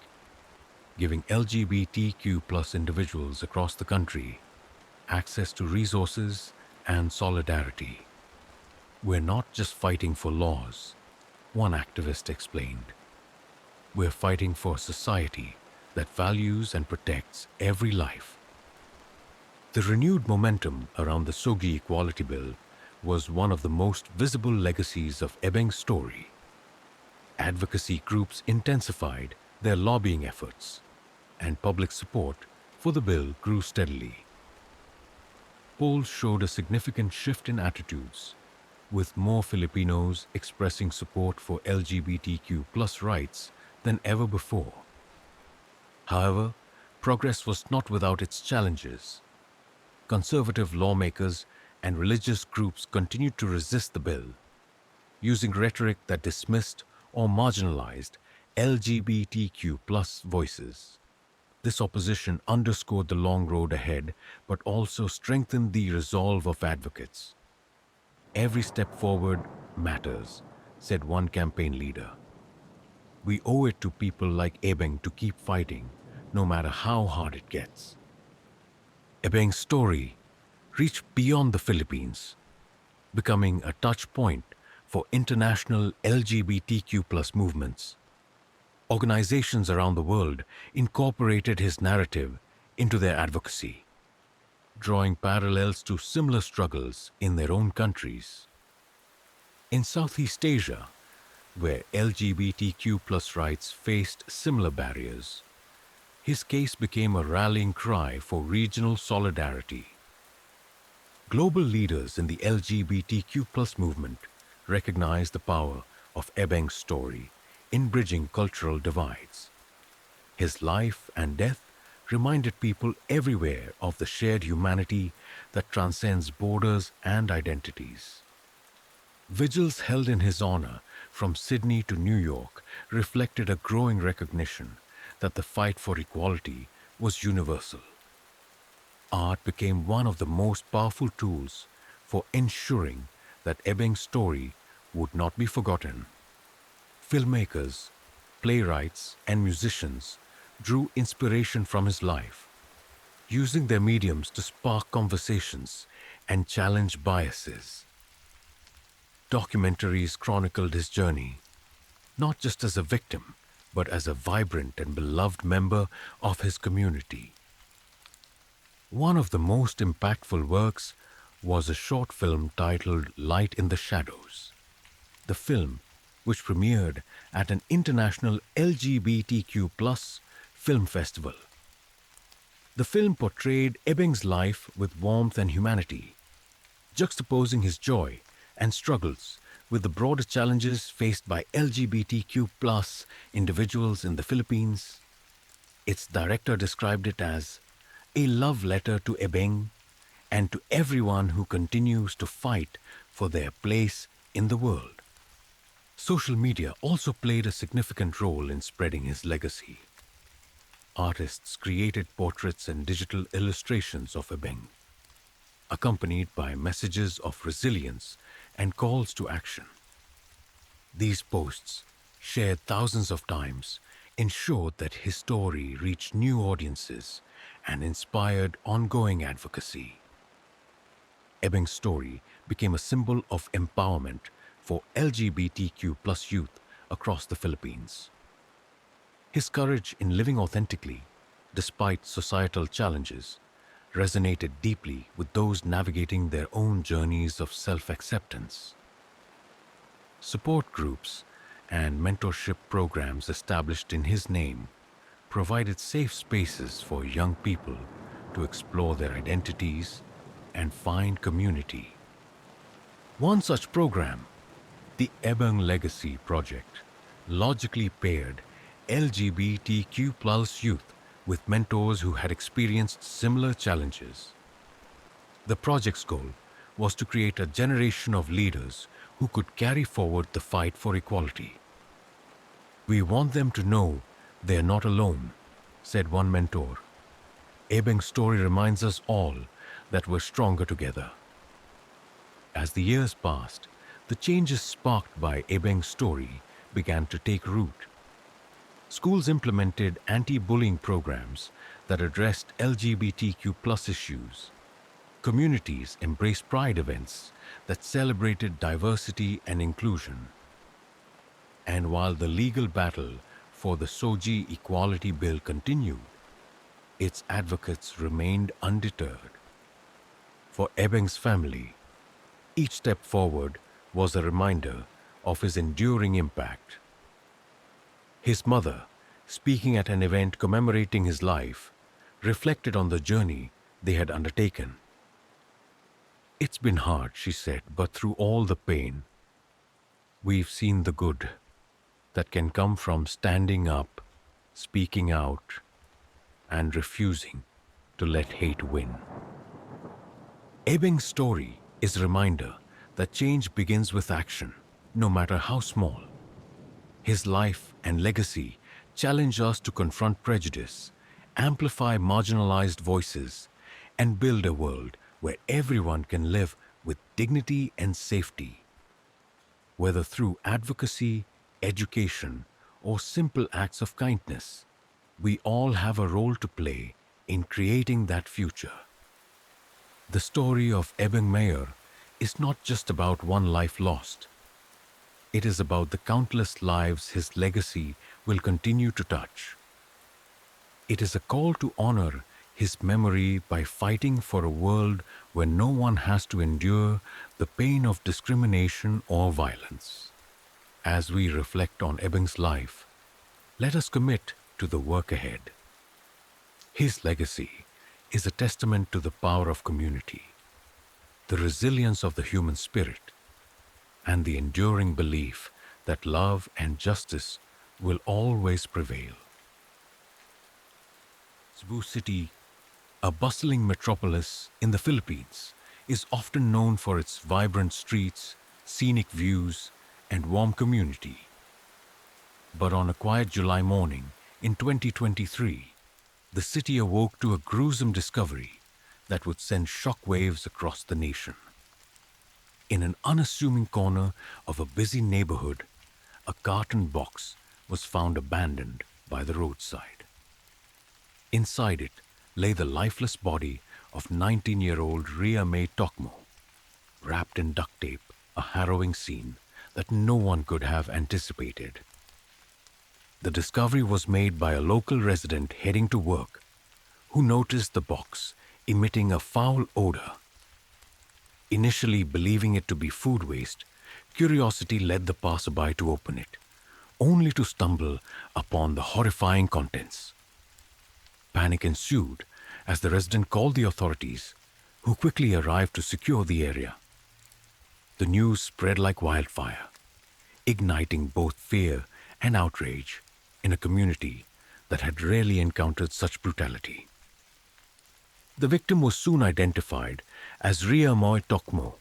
giving LGBTQ+ individuals across the country access to resources and solidarity. We're not just fighting for laws, one activist explained. We're fighting for a society that values and protects every life. The renewed momentum around the Sogi Equality Bill was one of the most visible legacies of Ebeng's story. Advocacy groups intensified their lobbying efforts, and public support for the bill grew steadily. Polls showed a significant shift in attitudes, with more Filipinos expressing support for LGBTQ+ rights than ever before. However, progress was not without its challenges. Conservative lawmakers and religious groups continued to resist the bill, using rhetoric that dismissed or marginalized LGBTQ+ voices. This opposition underscored the long road ahead, but also strengthened the resolve of advocates. Every step forward matters, said one campaign leader. We owe it to people like Ebeng to keep fighting, no matter how hard it gets. Ebeng's story reached beyond the Philippines, becoming a touch point for international LGBTQ+ movements. Organizations around the world incorporated his narrative into their advocacy, drawing parallels to similar struggles in their own countries. In Southeast Asia, where LGBTQ+ rights faced similar barriers, his case became a rallying cry for regional solidarity. Global leaders in the LGBTQ+ movement recognized the power of Ebeng's story in bridging cultural divides. His life and death reminded people everywhere of the shared humanity that transcends borders and identities. Vigils held in his honor from Sydney to New York reflected a growing recognition that the fight for equality was universal. Art became one of the most powerful tools for ensuring that Ebeng's story would not be forgotten. Filmmakers, playwrights, and musicians drew inspiration from his life, using their mediums to spark conversations and challenge biases. Documentaries chronicled his journey, not just as a victim, but as a vibrant and beloved member of his community. One of the most impactful works was a short film titled Light in the Shadows. The film, which premiered at an international LGBTQ+ film festival. The film portrayed Ebeng's life with warmth and humanity, juxtaposing his joy and struggles with the broader challenges faced by LGBTQ+ individuals in the Philippines. Its director described it as a love letter to Ebeng and to everyone who continues to fight for their place in the world. Social media also played a significant role in spreading his legacy. Artists created portraits and digital illustrations of Ebeng, accompanied by messages of resilience and calls to action. These posts, shared thousands of times, ensured that his story reached new audiences and inspired ongoing advocacy. Ebeng's story became a symbol of empowerment for LGBTQ+ youth across the Philippines. His courage in living authentically, despite societal challenges, resonated deeply with those navigating their own journeys of self-acceptance. Support groups and mentorship programs established in his name provided safe spaces for young people to explore their identities and find community. One such program, the Ebeng Legacy Project, logically paired LGBTQ+ youth with mentors who had experienced similar challenges. The project's goal was to create a generation of leaders who could carry forward the fight for equality. "We want them to know they are not alone," said one mentor. "Ebeng's story reminds us all that we're stronger together." As the years passed, the changes sparked by Ebeng's story began to take root. Schools implemented anti-bullying programs that addressed LGBTQ+ issues. Communities embraced pride events that celebrated diversity and inclusion. And while the legal battle for the SOGI Equality Bill continued, its advocates remained undeterred. For Ebeng's family, each step forward was a reminder of his enduring impact. His mother, speaking at an event commemorating his life, reflected on the journey they had undertaken. "It's been hard," she said, "but through all the pain, we've seen the good that can come from standing up, speaking out, and refusing to let hate win." Ebeng's story is a reminder that change begins with action, no matter how small. His life and legacy challenge us to confront prejudice, amplify marginalized voices, and build a world where everyone can live with dignity and safety. Whether through advocacy, education, or simple acts of kindness, we all have a role to play in creating that future. The story of Ebeng Mayer is not just about one life lost. It is about the countless lives his legacy will continue to touch. It is a call to honor his memory by fighting for a world where no one has to endure the pain of discrimination or violence. As we reflect on Ebbing's life, let us commit to the work ahead. His legacy is a testament to the power of community, the resilience of the human spirit, and the enduring belief that love and justice will always prevail. Cebu City, a bustling metropolis in the Philippines, is often known for its vibrant streets, scenic views, and warm community. But on a quiet July morning in 2023, the city awoke to a gruesome discovery that would send shockwaves across the nation. In an unassuming corner of a busy neighborhood, a carton box was found abandoned by the roadside. Inside it lay the lifeless body of 19-year-old Ria May Tokmo, wrapped in duct tape, a harrowing scene that no one could have anticipated. The discovery was made by a local resident heading to work, who noticed the box emitting a foul odor. Initially believing it to be food waste, curiosity led the passerby to open it, only to stumble upon the horrifying contents. Panic ensued as the resident called the authorities, who quickly arrived to secure the area. The news spread like wildfire, igniting both fear and outrage in a community that had rarely encountered such brutality. The victim was soon identified as Ria Moy Tokmo,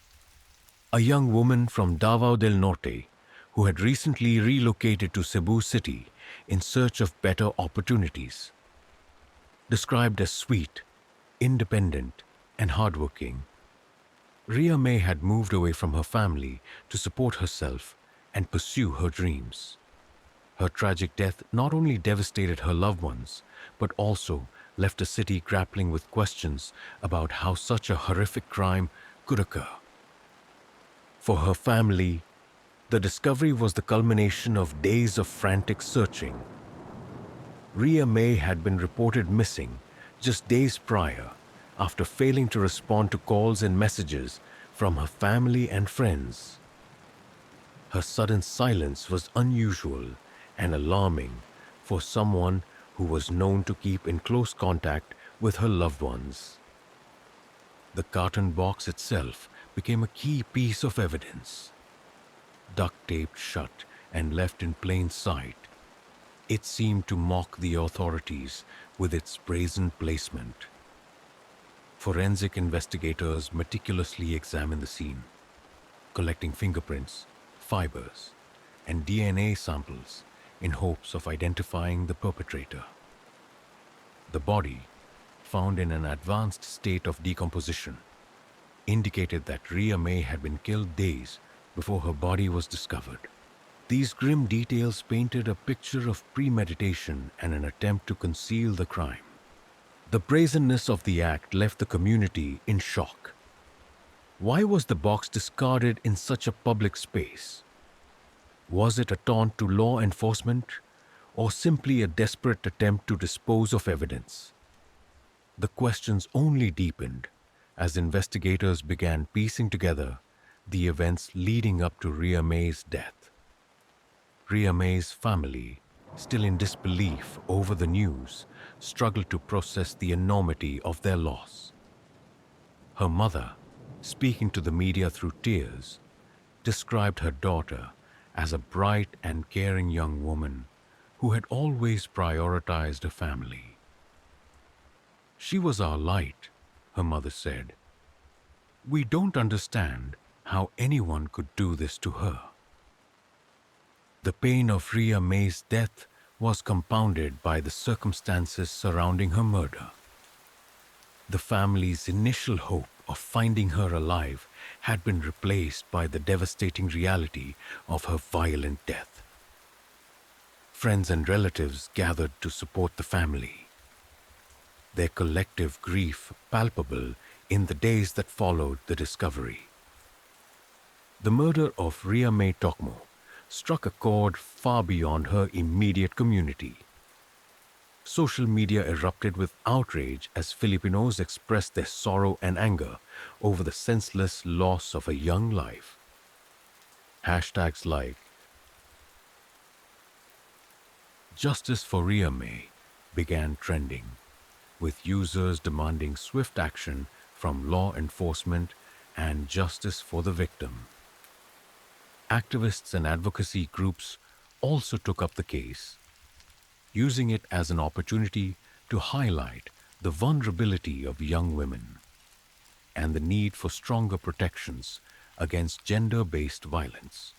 a young woman from Davao del Norte who had recently relocated to Cebu City in search of better opportunities. Described as sweet, independent, and hardworking, Ria May had moved away from her family to support herself and pursue her dreams. Her tragic death not only devastated her loved ones, but also left the city grappling with questions about how such a horrific crime could occur. For her family, the discovery was the culmination of days of frantic searching. Ria May had been reported missing just days prior after failing to respond to calls and messages from her family and friends. Her sudden silence was unusual and alarming for someone who was known to keep in close contact with her loved ones. The carton box itself became a key piece of evidence. Duct-taped shut and left in plain sight, it seemed to mock the authorities with its brazen placement. Forensic investigators meticulously examined the scene, collecting fingerprints, fibers, and DNA samples in hopes of identifying the perpetrator. The body, found in an advanced state of decomposition, indicated that Ria May had been killed days before her body was discovered. These grim details painted a picture of premeditation and an attempt to conceal the crime. The brazenness of the act left the community in shock. Why was the box discarded in such a public space? Was it a taunt to law enforcement, or simply a desperate attempt to dispose of evidence? The questions only deepened as investigators began piecing together the events leading up to Ria May's death. Ria May's family, still in disbelief over the news, struggled to process the enormity of their loss. Her mother, speaking to the media through tears, described her daughter as a bright and caring young woman who had always prioritized her family. "She was our light," her mother said. "We don't understand how anyone could do this to her." The pain of Ria May's death was compounded by the circumstances surrounding her murder. The family's initial hope of finding her alive had been replaced by the devastating reality of her violent death. Friends and relatives gathered to support the family, their collective grief palpable in the days that followed the discovery. The murder of Ria May Tokmo struck a chord far beyond her immediate community. Social media erupted with outrage as Filipinos expressed their sorrow and anger over the senseless loss of a young life. Hashtags like Justice for Ria May began trending, with users demanding swift action from law enforcement and justice for the victim. Activists and advocacy groups also took up the case, using it as an opportunity to highlight the vulnerability of young women and the need for stronger protections against gender-based violence.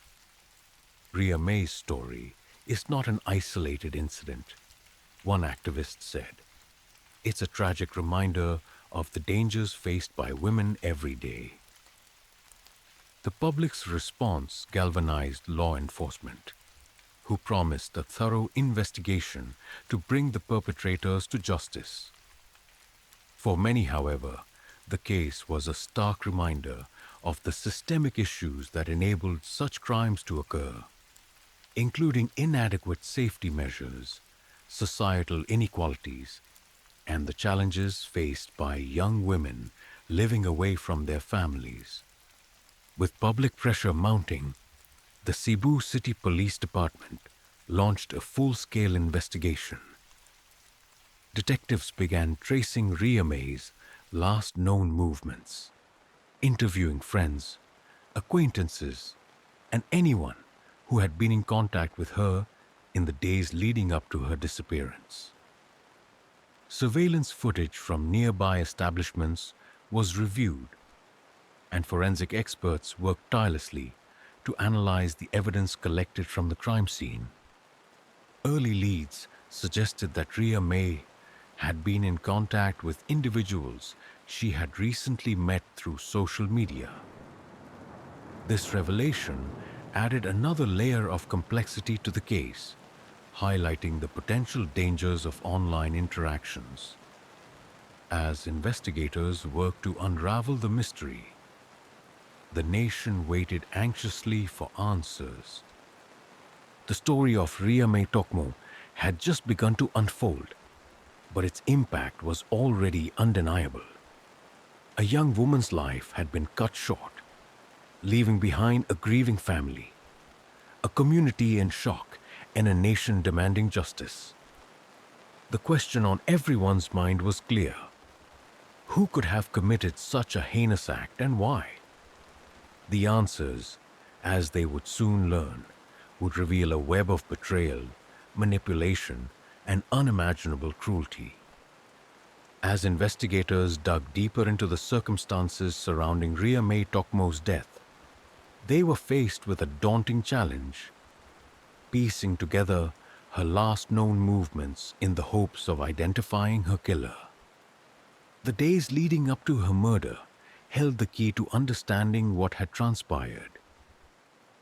Ria May's story is not an isolated incident, one activist said. It's a tragic reminder of the dangers faced by women every day. The public's response galvanized law enforcement, who promised a thorough investigation to bring the perpetrators to justice. For many, however, the case was a stark reminder of the systemic issues that enabled such crimes to occur, including inadequate safety measures, societal inequalities, and the challenges faced by young women living away from their families. With public pressure mounting, the Cebu City Police Department launched a full-scale investigation. Detectives began tracing Ria May's last known movements, interviewing friends, acquaintances, and anyone who had been in contact with her in the days leading up to her disappearance. Surveillance footage from nearby establishments was reviewed, and forensic experts worked tirelessly to analyze the evidence collected from the crime scene. Early leads suggested that Ria May had been in contact with individuals she had recently met through social media. This revelation added another layer of complexity to the case, highlighting the potential dangers of online interactions. As investigators worked to unravel the mystery, the nation waited anxiously for answers. The story of Ria May Tokmo had just begun to unfold, but its impact was already undeniable. A young woman's life had been cut short, leaving behind a grieving family, a community in shock, and a nation demanding justice. The question on everyone's mind was clear. Who could have committed such a heinous act and why? The answers, as they would soon learn, would reveal a web of betrayal, manipulation, and unimaginable cruelty. As investigators dug deeper into the circumstances surrounding Ria May Tokmo's death, they were faced with a daunting challenge: piecing together her last known movements in the hopes of identifying her killer. The days leading up to her murder held the key to understanding what had transpired.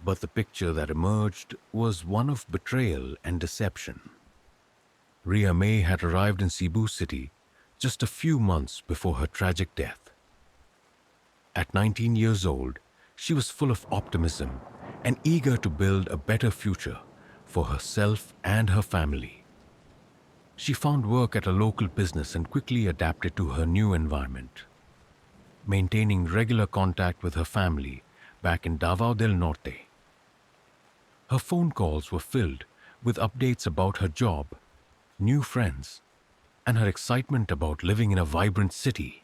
But the picture that emerged was one of betrayal and deception. Ria May had arrived in Cebu City just a few months before her tragic death. At 19 years old, she was full of optimism and eager to build a better future for herself and her family. She found work at a local business and quickly adapted to her new environment, maintaining regular contact with her family back in Davao del Norte. Her phone calls were filled with updates about her job, new friends, and her excitement about living in a vibrant city.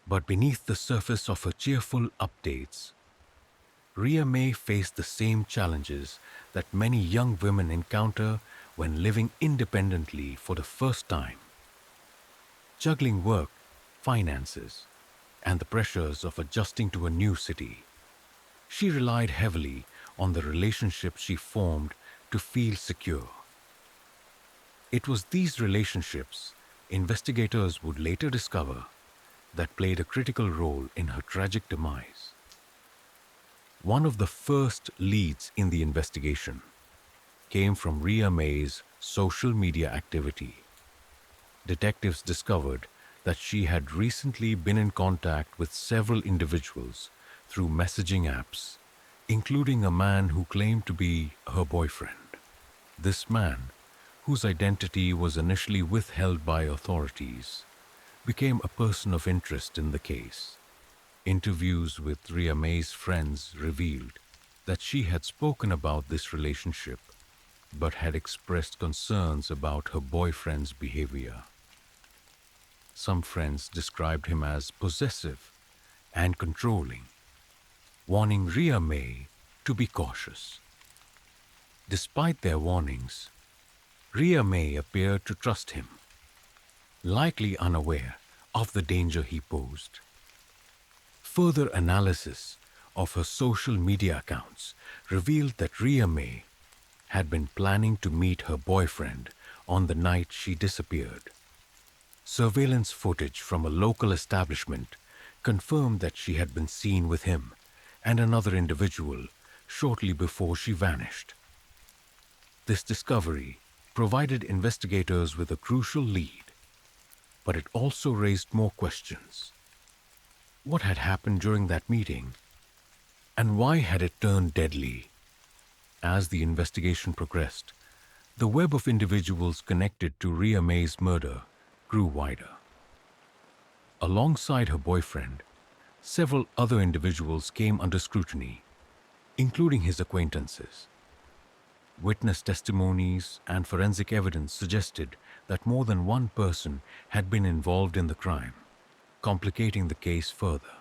But beneath the surface of her cheerful updates, Ria May faced the same challenges that many young women encounter when living independently for the first time. Juggling work, finances, and the pressures of adjusting to a new city. She relied heavily on the relationships she formed to feel secure. It was these relationships, investigators would later discover, that played a critical role in her tragic demise. One of the first leads in the investigation came from Ria May's social media activity. Detectives discovered that she had recently been in contact with several individuals through messaging apps, including a man who claimed to be her boyfriend. This man, whose identity was initially withheld by authorities, became a person of interest in the case. Interviews with Ria May's friends revealed that she had spoken about this relationship but had expressed concerns about her boyfriend's behavior. Some friends described him as possessive and controlling, warning Ria May to be cautious. Despite their warnings, Ria May appeared to trust him, likely unaware of the danger he posed. Further analysis of her social media accounts revealed that Ria May had been planning to meet her boyfriend on the night she disappeared. Surveillance footage from a local establishment confirmed that she had been seen with him and another individual shortly before she vanished. This discovery provided investigators with a crucial lead, but it also raised more questions. What had happened during that meeting, and why had it turned deadly? As the investigation progressed, the web of individuals connected to Ria May's murder grew wider. Alongside her boyfriend, several other individuals came under scrutiny, including his acquaintances. Witness testimonies and forensic evidence suggested that more than one person had been involved in the crime, complicating the case further.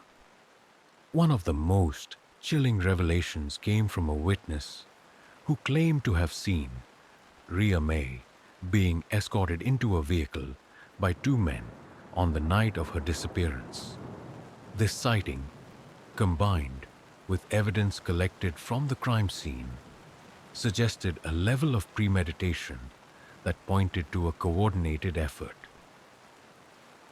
One of the most chilling revelations came from a witness who claimed to have seen Ria May being escorted into a vehicle by two men on the night of her disappearance. This sighting, combined with evidence collected from the crime scene, suggested a level of premeditation that pointed to a coordinated effort.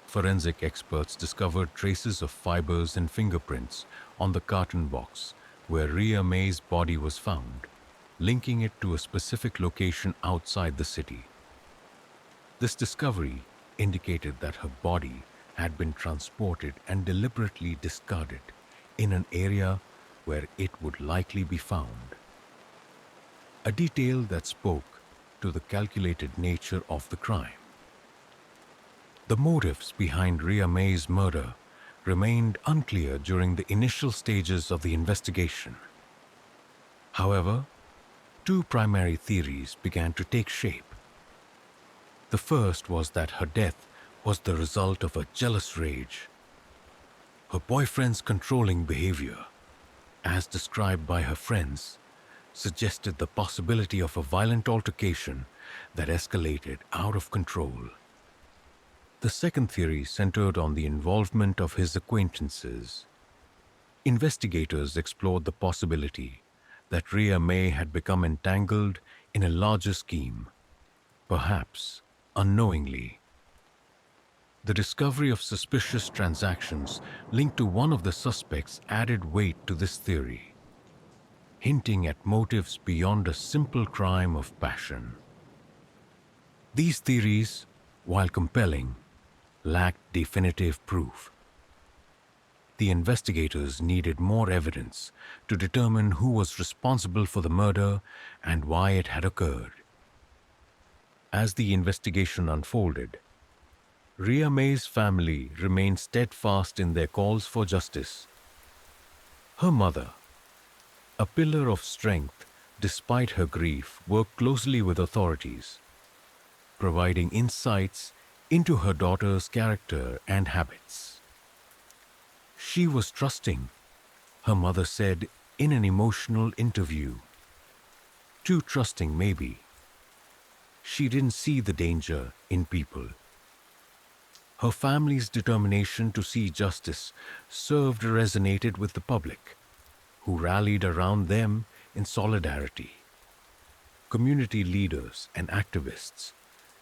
Forensic experts discovered traces of fibers and fingerprints on the carton box where Ria May's body was found, linking it to a specific location outside the city. This discovery indicated that her body had been transported and deliberately discarded in an area where it would likely be found. A detail that spoke to the calculated nature of the crime. The motives behind Ria May's murder remained unclear during the initial stages of the investigation. However, two primary theories began to take shape. The first was that her death was the result of a jealous rage. Her boyfriend's controlling behavior, as described by her friends, suggested the possibility of a violent altercation that escalated out of control. The second theory centered on the involvement of his acquaintances. Investigators explored the possibility that Ria May had become entangled in a larger scheme, perhaps unknowingly. The discovery of suspicious transactions linked to one of the suspects added weight to this theory, hinting at motives beyond a simple crime of passion. These theories, while compelling, lacked definitive proof. The investigators needed more evidence to determine who was responsible for the murder and why it had occurred. As the investigation unfolded, Ria May's family remained steadfast in their calls for justice. Her mother, a pillar of strength despite her grief, worked closely with authorities, providing insights into her daughter's character and habits. She was trusting, her mother said in an emotional interview. Too trusting, maybe. She didn't see the danger in people. Her family's determination to see justice served resonated with the public, who rallied around them in solidarity. Community leaders and activists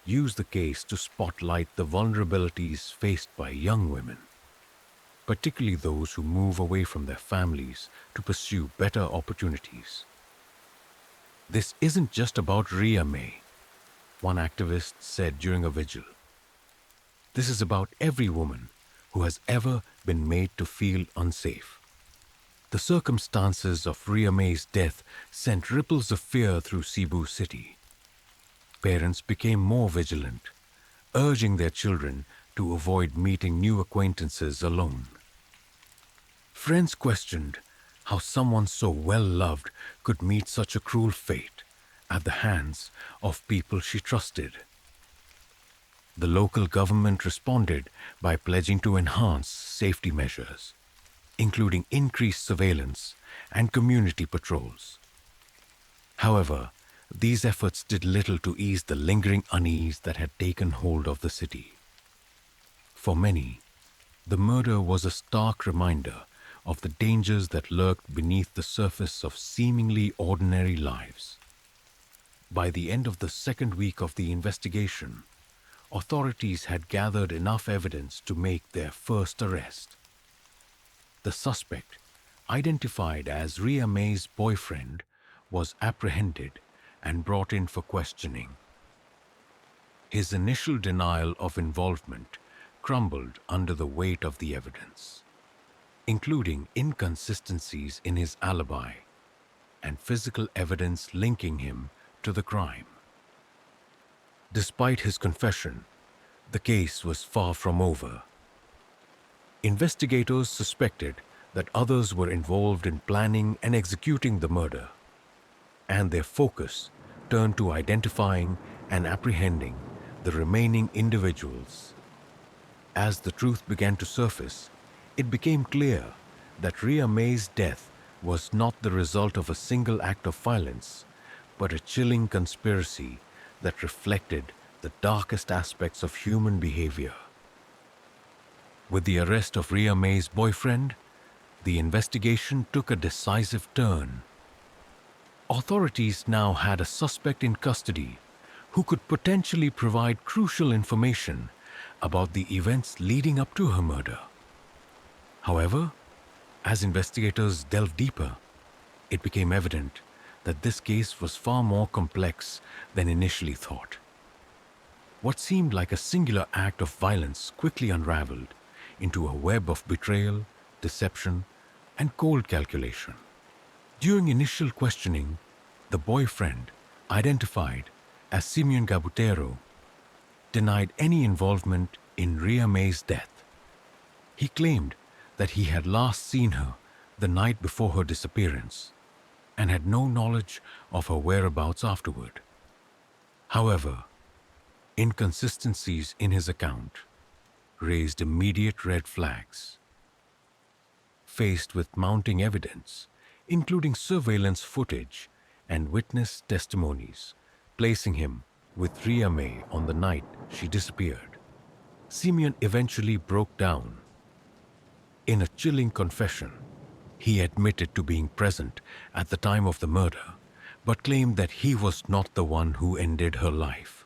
used the case to spotlight the vulnerabilities faced by young women, particularly those who move away from their families to pursue better opportunities. This isn't just about Ria May, one activist said during a vigil. This is about every woman who has ever been made to feel unsafe. The circumstances of Ria May's death sent ripples of fear through Cebu City. Parents became more vigilant, urging their children to avoid meeting new acquaintances alone. Friends questioned how someone so well loved could meet such a cruel fate at the hands of people she trusted. The local government responded by pledging to enhance safety measures, including increased surveillance and community patrols. However, these efforts did little to ease the lingering unease that had taken hold of the city. For many, the murder was a stark reminder of the dangers that lurked beneath the surface of seemingly ordinary lives. By the end of the second week of the investigation, authorities had gathered enough evidence to make their first arrest. The suspect, identified as Ria May's boyfriend, was apprehended and brought in for questioning. His initial denial of involvement crumbled under the weight of the evidence, including inconsistencies in his alibi and physical evidence linking him to the crime. Despite his confession, the case was far from over. Investigators suspected that others were involved in planning and executing the murder, and their focus turned to identifying and apprehending the remaining individuals. As the truth began to surface, it became clear that Ria May's death was not the result of a single act of violence, but a chilling conspiracy that reflected the darkest aspects of human behavior. With the arrest of Ria May's boyfriend, the investigation took a decisive turn. Authorities now had a suspect in custody who could potentially provide crucial information about the events leading up to her murder. However, as investigators delved deeper, it became evident that this case was far more complex than initially thought. What seemed like a singular act of violence quickly unraveled into a web of betrayal, deception, and cold calculation. During initial questioning, the boyfriend, identified as Simeon Gabutero, denied any involvement in Ria May's death. He claimed that he had last seen her the night before her disappearance and had no knowledge of her whereabouts afterward. However, inconsistencies in his account raised immediate red flags. Faced with mounting evidence, including surveillance footage and witness testimonies, placing him with Ria May on the night she disappeared, Simeon eventually broke down. In a chilling confession, he admitted to being present at the time of the murder, but claimed that he was not the one who ended her life.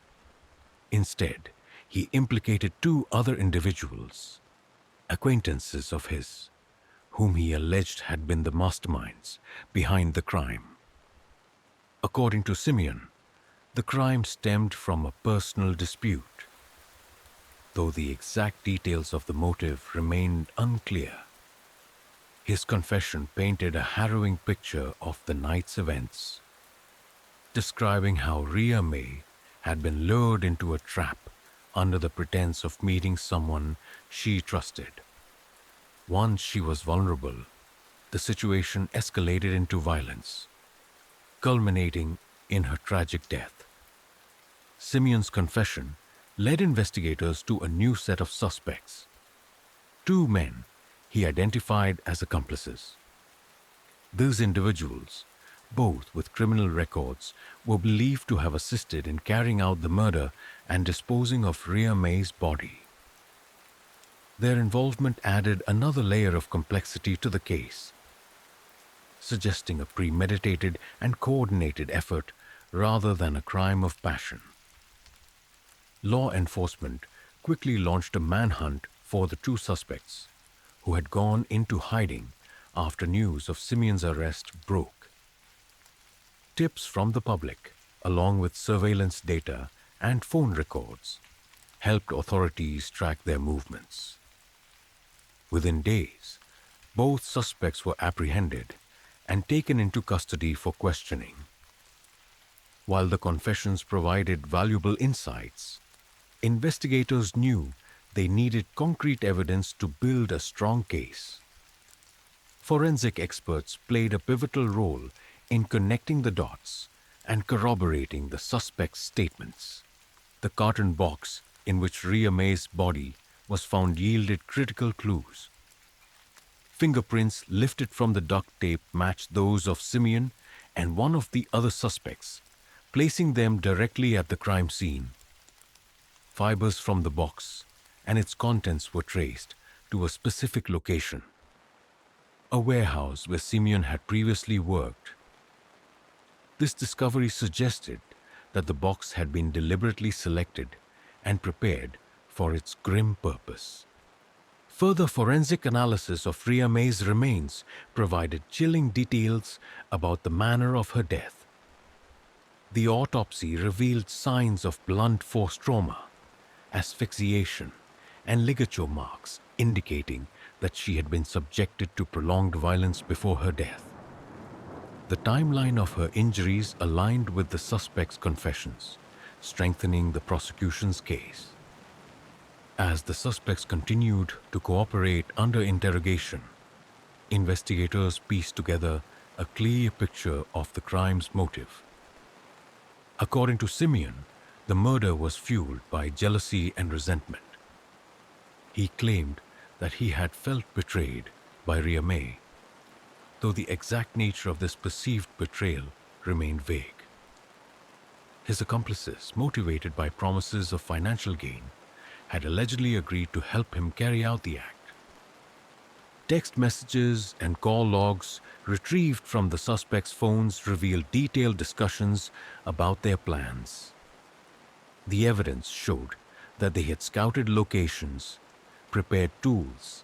Instead, he implicated two other individuals, acquaintances of his, whom he alleged had been the masterminds behind the crime. According to Simeon, the crime stemmed from a personal dispute, though the exact details of the motive remained unclear. His confession painted a harrowing picture of the night's events, describing how Ria May had been lured into a trap under the pretense of meeting someone she trusted. Once she was vulnerable, the situation escalated into violence, culminating in her tragic death. Simeon's confession led investigators to a new set of suspects. Two men he identified as accomplices. These individuals, both with criminal records, were believed to have assisted in carrying out the murder and disposing of Ria May's body. Their involvement added another layer of complexity to the case, suggesting a premeditated and coordinated effort rather than a crime of passion. Law enforcement quickly launched a manhunt for the two suspects, who had gone into hiding after news of Simeon's arrest broke. Tips from the public, along with surveillance data and phone records, helped authorities track their movements. Within days, Both suspects were apprehended and taken into custody for questioning. While the confessions provided valuable insights, investigators knew they needed concrete evidence to build a strong case. Forensic experts played a pivotal role in connecting the dots and corroborating the suspect's statements. The carton box in which Ria May's body was found yielded critical clues. Fingerprints lifted from the duct tape matched those of Simeon and one of the other suspects, placing them directly at the crime scene. Fibers from the box and its contents were traced to a specific location, a warehouse where Simeon had previously worked. This discovery suggested that the box had been deliberately selected and prepared for its grim purpose. Further forensic analysis of Ria May's remains provided chilling details about the manner of her death. The autopsy revealed signs of blunt force trauma, asphyxiation, and ligature marks indicating that she had been subjected to prolonged violence before her death. The timeline of her injuries aligned with the suspect's confessions, strengthening the prosecution's case. As the suspects continued to cooperate under interrogation, investigators pieced together a clear picture of the crime's motive. According to Simeon, the murder was fueled by jealousy and resentment. He claimed that he had felt betrayed by Ria May, though the exact nature of this perceived betrayal remained vague. His accomplices, motivated by promises of financial gain, had allegedly agreed to help him carry out the act. Text messages and call logs retrieved from the suspects' phones revealed detailed discussions about their plans. The evidence showed that they had scouted locations, prepared tools,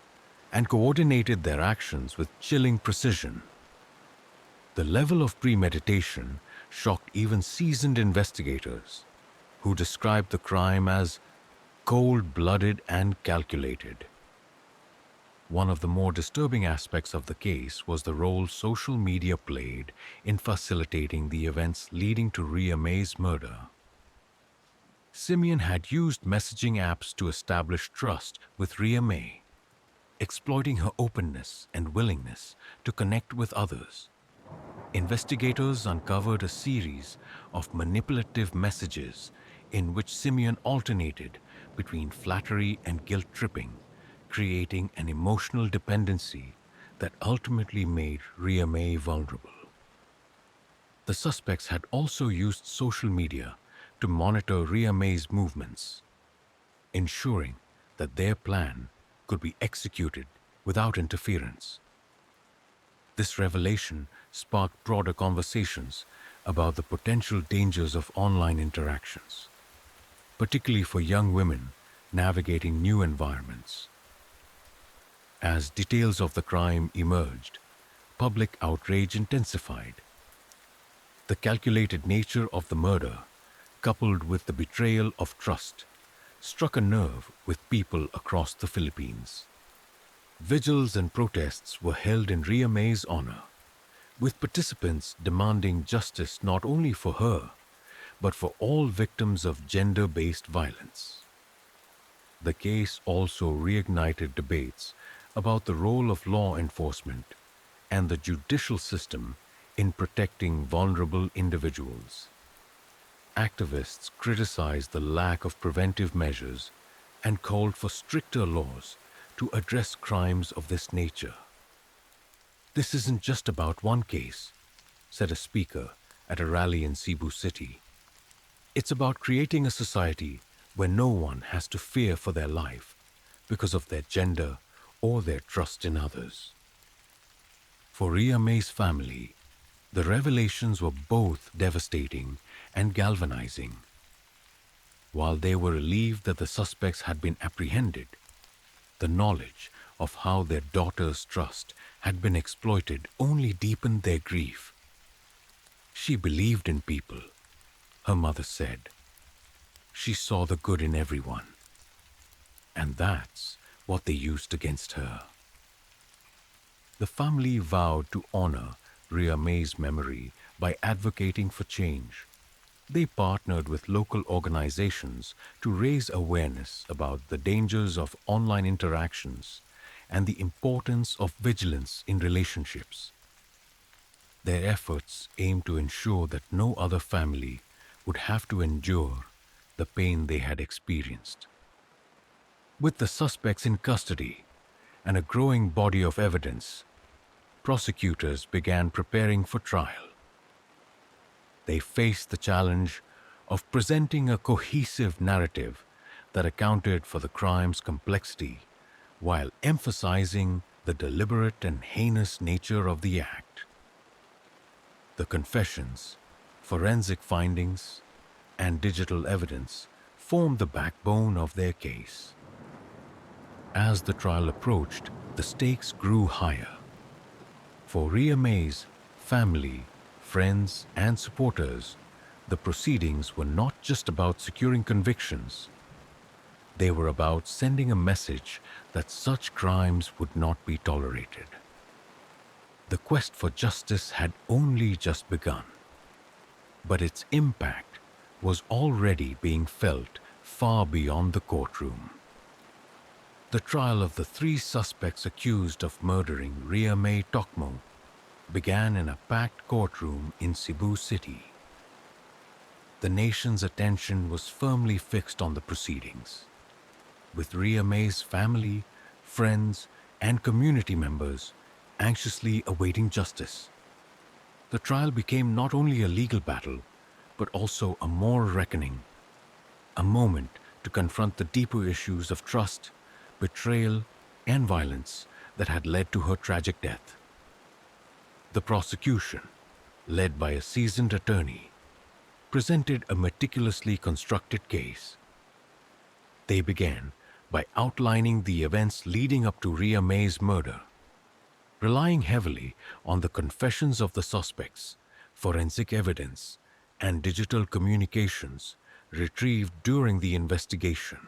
and coordinated their actions with chilling precision. The level of premeditation shocked even seasoned investigators, who described the crime as cold-blooded and calculated. One of the more disturbing aspects of the case was the role social media played in facilitating the events leading to Ria May's murder. Simeon had used messaging apps to establish trust with Ria May, exploiting her openness and willingness to connect with others. Investigators uncovered a series of manipulative messages in which Simeon alternated between flattery and guilt-tripping, creating an emotional dependency that ultimately made Ria May vulnerable. The suspects had also used social media to monitor Ria May's movements, ensuring that their plan could be executed without interference. This revelation sparked broader conversations about the potential dangers of online interactions, particularly for young women navigating new environments. As details of the crime emerged, public outrage intensified. The calculated nature of the murder, coupled with the betrayal of trust, struck a nerve with people across the Philippines. Vigils and protests were held in Ria May's honor, with participants demanding justice not only for her, but for all victims of gender-based violence. The case also reignited debates about the role of law enforcement and the judicial system in protecting vulnerable individuals. Activists criticized the lack of preventive measures and called for stricter laws to address crimes of this nature. "This isn't just about one case," said a speaker at a rally in Cebu City. "It's about creating a society where no one has to fear for their life because of their gender or their trust in others." For Ria May's family, the revelations were both devastating and galvanizing. While they were relieved that the suspects had been apprehended, the knowledge of how their daughter's trust had been exploited only deepened their grief. "She believed in people," her mother said. "She saw the good in everyone. And that's what they used against her." The family vowed to honor Ria May's memory by advocating for change. They partnered with local organizations to raise awareness about the dangers of online interactions and the importance of vigilance in relationships. Their efforts aimed to ensure that no other family would have to endure the pain they had experienced. With the suspects in custody and a growing body of evidence, prosecutors began preparing for trial. They faced the challenge of presenting a cohesive narrative that accounted for the crime's complexity while emphasizing the deliberate and heinous nature of the act. The confessions, forensic findings, and digital evidence formed the backbone of their case. As the trial approached, the stakes grew higher. For Ria May's family, friends, and supporters, the proceedings were not just about securing convictions. They were about sending a message that such crimes would not be tolerated. The quest for justice had only just begun, but its impact was already being felt far beyond the courtroom. The trial of the three suspects accused of murdering Ria May Tokmo began in a packed courtroom in Cebu City. The nation's attention was firmly fixed on the proceedings, with Ria May's family, friends, and community members anxiously awaiting justice. The trial became not only a legal battle, but also a moral reckoning, a moment to confront the deeper issues of trust, betrayal, and violence that had led to her tragic death. The prosecution, led by a seasoned attorney, presented a meticulously constructed case. They began by outlining the events leading up to Ria May's murder, relying heavily on the confessions of the suspects, forensic evidence, and digital communications retrieved during the investigation.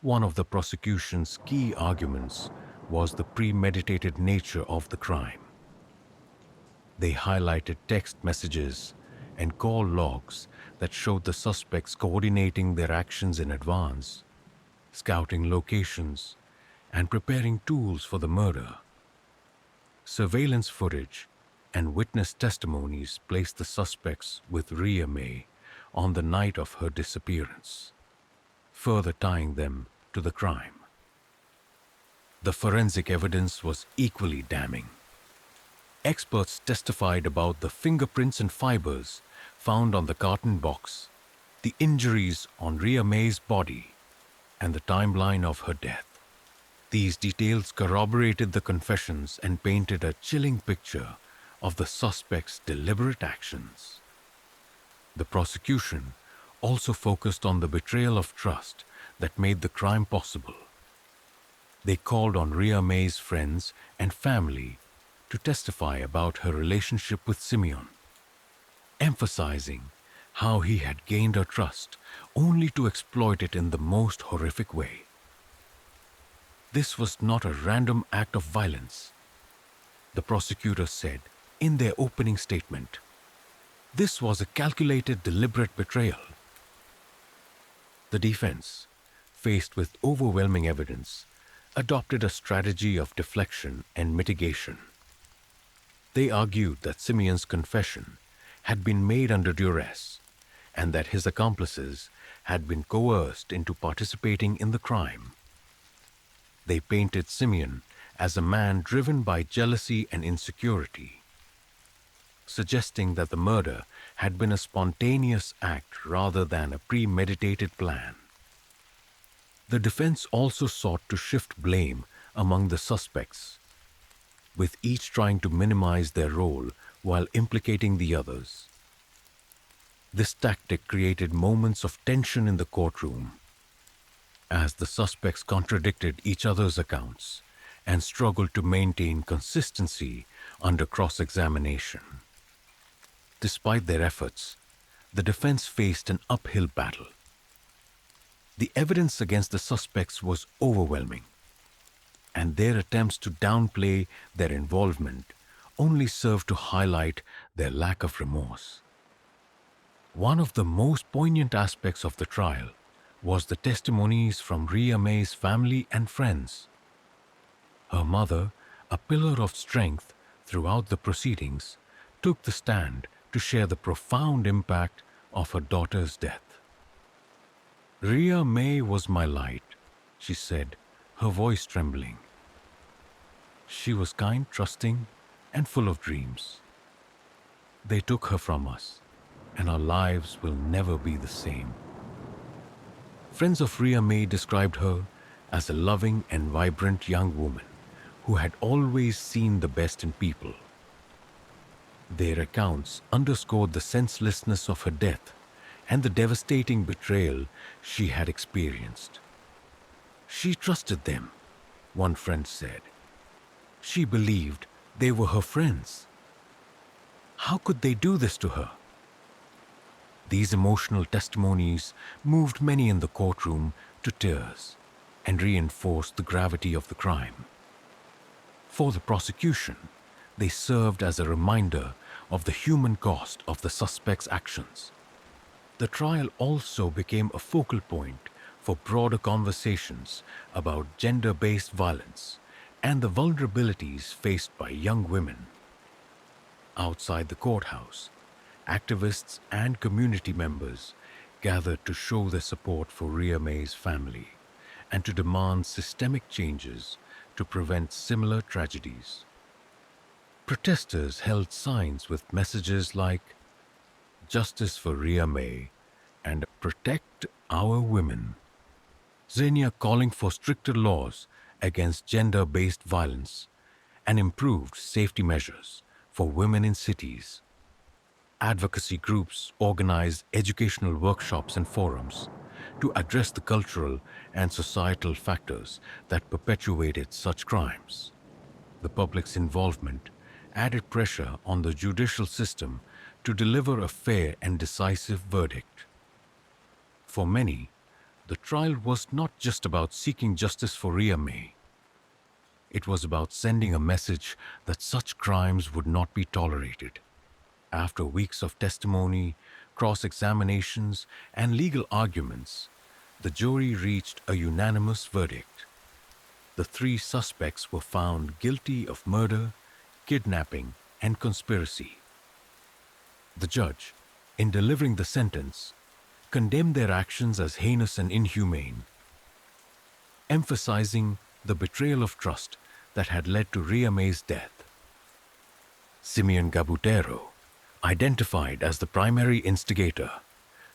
One of the prosecution's key arguments was the premeditated nature of the crime. They highlighted text messages and call logs that showed the suspects coordinating their actions in advance, scouting locations, and preparing tools for the murder. Surveillance footage and witness testimonies placed the suspects with Ria May on the night of her disappearance, further tying them to the crime. The forensic evidence was equally damning. Experts testified about the fingerprints and fibers found on the carton box, the injuries on Ria May's body, and the timeline of her death. These details corroborated the confessions and painted a chilling picture of the suspect's deliberate actions. The prosecution also focused on the betrayal of trust that made the crime possible. They called on Ria May's friends and family to testify about her relationship with Simeon, emphasizing how he had gained her trust only to exploit it in the most horrific way. This was not a random act of violence, the prosecutors said in their opening statement. This was a calculated, deliberate betrayal. The defense, faced with overwhelming evidence, adopted a strategy of deflection and mitigation. They argued that Simeon's confession had been made under duress and that his accomplices had been coerced into participating in the crime. They painted Simeon as a man driven by jealousy and insecurity, suggesting that the murder had been a spontaneous act rather than a premeditated plan. The defense also sought to shift blame among the suspects, with each trying to minimize their role while implicating the others. This tactic created moments of tension in the courtroom, as the suspects contradicted each other's accounts and struggled to maintain consistency under cross-examination. Despite their efforts, the defense faced an uphill battle. The evidence against the suspects was overwhelming, and their attempts to downplay their involvement only served to highlight their lack of remorse. One of the most poignant aspects of the trial was the testimonies from Ria May's family and friends. Her mother, a pillar of strength throughout the proceedings, took the stand to share the profound impact of her daughter's death. Ria May was my light, she said, her voice trembling. She was kind, trusting, and full of dreams. They took her from us, and our lives will never be the same. Friends of Ria May described her as a loving and vibrant young woman who had always seen the best in people. Their accounts underscored the senselessness of her death and the devastating betrayal she had experienced. She trusted them, one friend said. She believed they were her friends. How could they do this to her? These emotional testimonies moved many in the courtroom to tears and reinforced the gravity of the crime. For the prosecution, they served as a reminder of the human cost of the suspect's actions. The trial also became a focal point for broader conversations about gender-based violence and the vulnerabilities faced by young women. Outside the courthouse, activists and community members gathered to show their support for Ria May's family and to demand systemic changes to prevent similar tragedies. Protesters held signs with messages like "Justice for Ria May" and "Protect our women." Xenia calling for stricter laws against gender-based violence and improved safety measures for women in cities. Advocacy groups organized educational workshops and forums to address the cultural and societal factors that perpetuated such crimes. The public's involvement added pressure on the judicial system to deliver a fair and decisive verdict. For many, the trial was not just about seeking justice for Ria May. It was about sending a message that such crimes would not be tolerated. After weeks of testimony, cross-examinations, and legal arguments, the jury reached a unanimous verdict. The three suspects were found guilty of murder, kidnapping, and conspiracy. The judge, in delivering the sentence, condemned their actions as heinous and inhumane, emphasizing the betrayal of trust that had led to Ria May's death. Simeon Gabutero, identified as the primary instigator,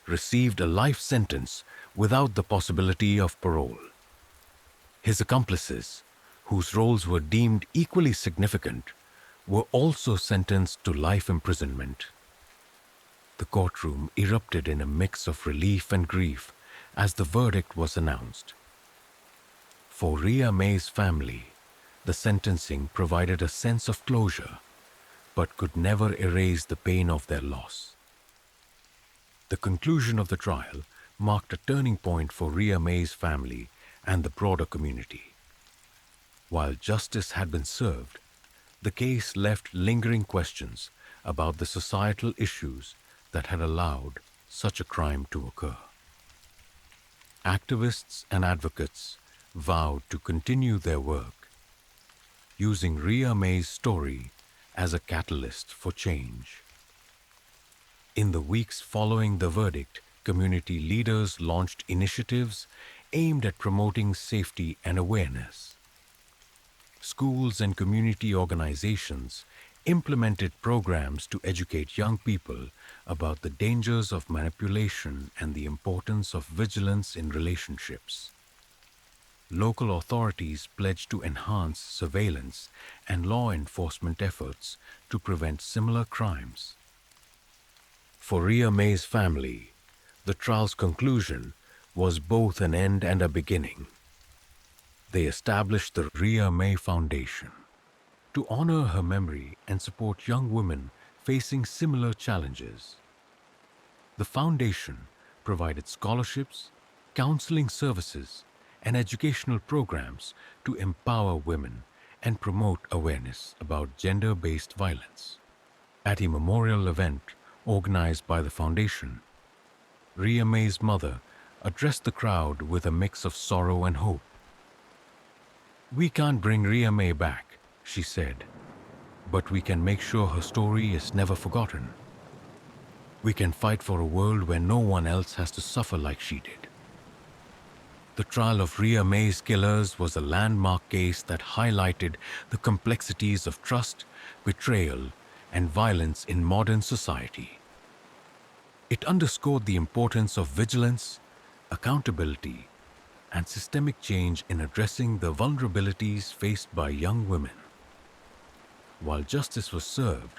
received a life sentence without the possibility of parole. His accomplices, whose roles were deemed equally significant, were also sentenced to life imprisonment. The courtroom erupted in a mix of relief and grief as the verdict was announced. For Ria May's family, the sentencing provided a sense of closure, but could never erase the pain of their loss. The conclusion of the trial marked a turning point for Ria May's family and the broader community. While justice had been served, the case left lingering questions about the societal issues that had allowed such a crime to occur. Activists and advocates vowed to continue their work, using Ria May's story as a catalyst for change. In the weeks following the verdict, community leaders launched initiatives aimed at promoting safety and awareness. Schools and community organizations implemented programs to educate young people about the dangers of manipulation and the importance of vigilance in relationships. Local authorities pledged to enhance surveillance and law enforcement efforts to prevent similar crimes. For Ria May's family, the trial's conclusion was both an end and a beginning. They established the Ria May Foundation to honor her memory and support young women facing similar challenges. The foundation provided scholarships, counseling services, and educational programs to empower women and promote awareness about gender-based violence. At a memorial event organized by the foundation, Ria May's mother addressed the crowd with a mix of sorrow and hope. "We can't bring Ria May back," she said, "but we can make sure her story is never forgotten. We can fight for a world where no one else has to suffer like she did." The trial of Ria May's killers was a landmark case that highlighted the complexities of trust, betrayal, and violence in modern society. It underscored the importance of vigilance, accountability, and systemic change in addressing the vulnerabilities faced by young women. While justice was served,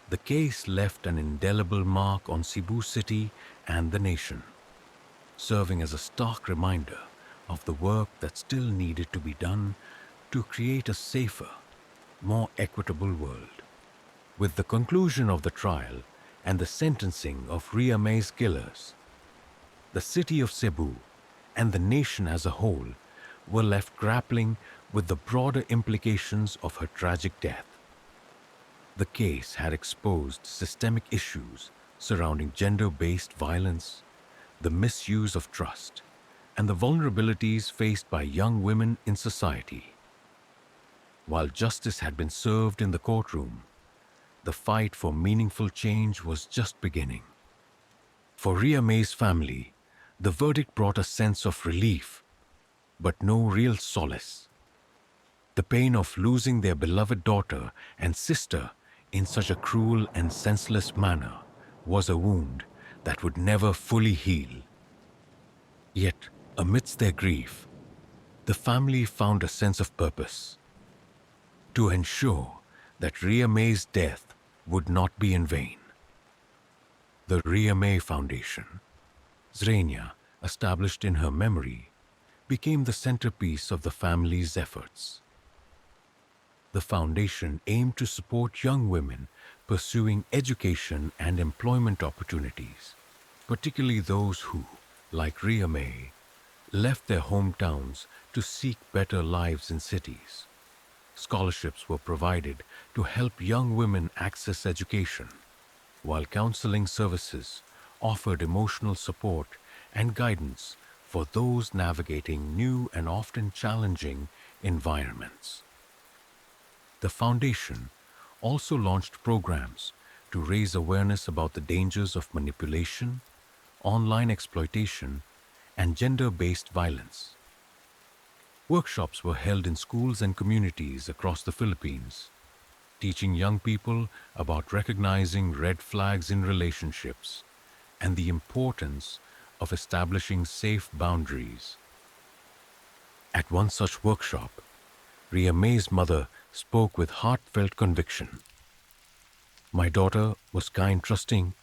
the case left an indelible mark on Cebu City and the nation, serving as a stark reminder of the work that still needed to be done to create a safer, more equitable world. With the conclusion of the trial and the sentencing of Ria May's killers, the city of Cebu and the nation as a whole were left grappling with the broader implications of her tragic death. The case had exposed systemic issues surrounding gender-based violence, the misuse of trust, and the vulnerabilities faced by young women in society. While justice had been served in the courtroom, the fight for meaningful change was just beginning. For Ria May's family, the verdict brought a sense of relief, but no real solace. The pain of losing their beloved daughter and sister in such a cruel and senseless manner was a wound that would never fully heal. Yet, amidst their grief, the family found a sense of purpose: to ensure that Ria May's death would not be in vain. The Ria May Foundation, Zrenia, established in her memory, became the centerpiece of the family's efforts. The foundation aimed to support young women pursuing education and employment opportunities, particularly those who, like Ria May, left their hometowns to seek better lives in cities. Scholarships were provided to help young women access education, while counseling services offered emotional support and guidance for those navigating new and often challenging environments. The foundation also launched programs to raise awareness about the dangers of manipulation, online exploitation, and gender-based violence. Workshops were held in schools and communities across the Philippines, teaching young people about recognizing red flags in relationships and the importance of establishing safe boundaries. At one such workshop, Ria May's mother spoke with heartfelt conviction. "My daughter was kind, trusting,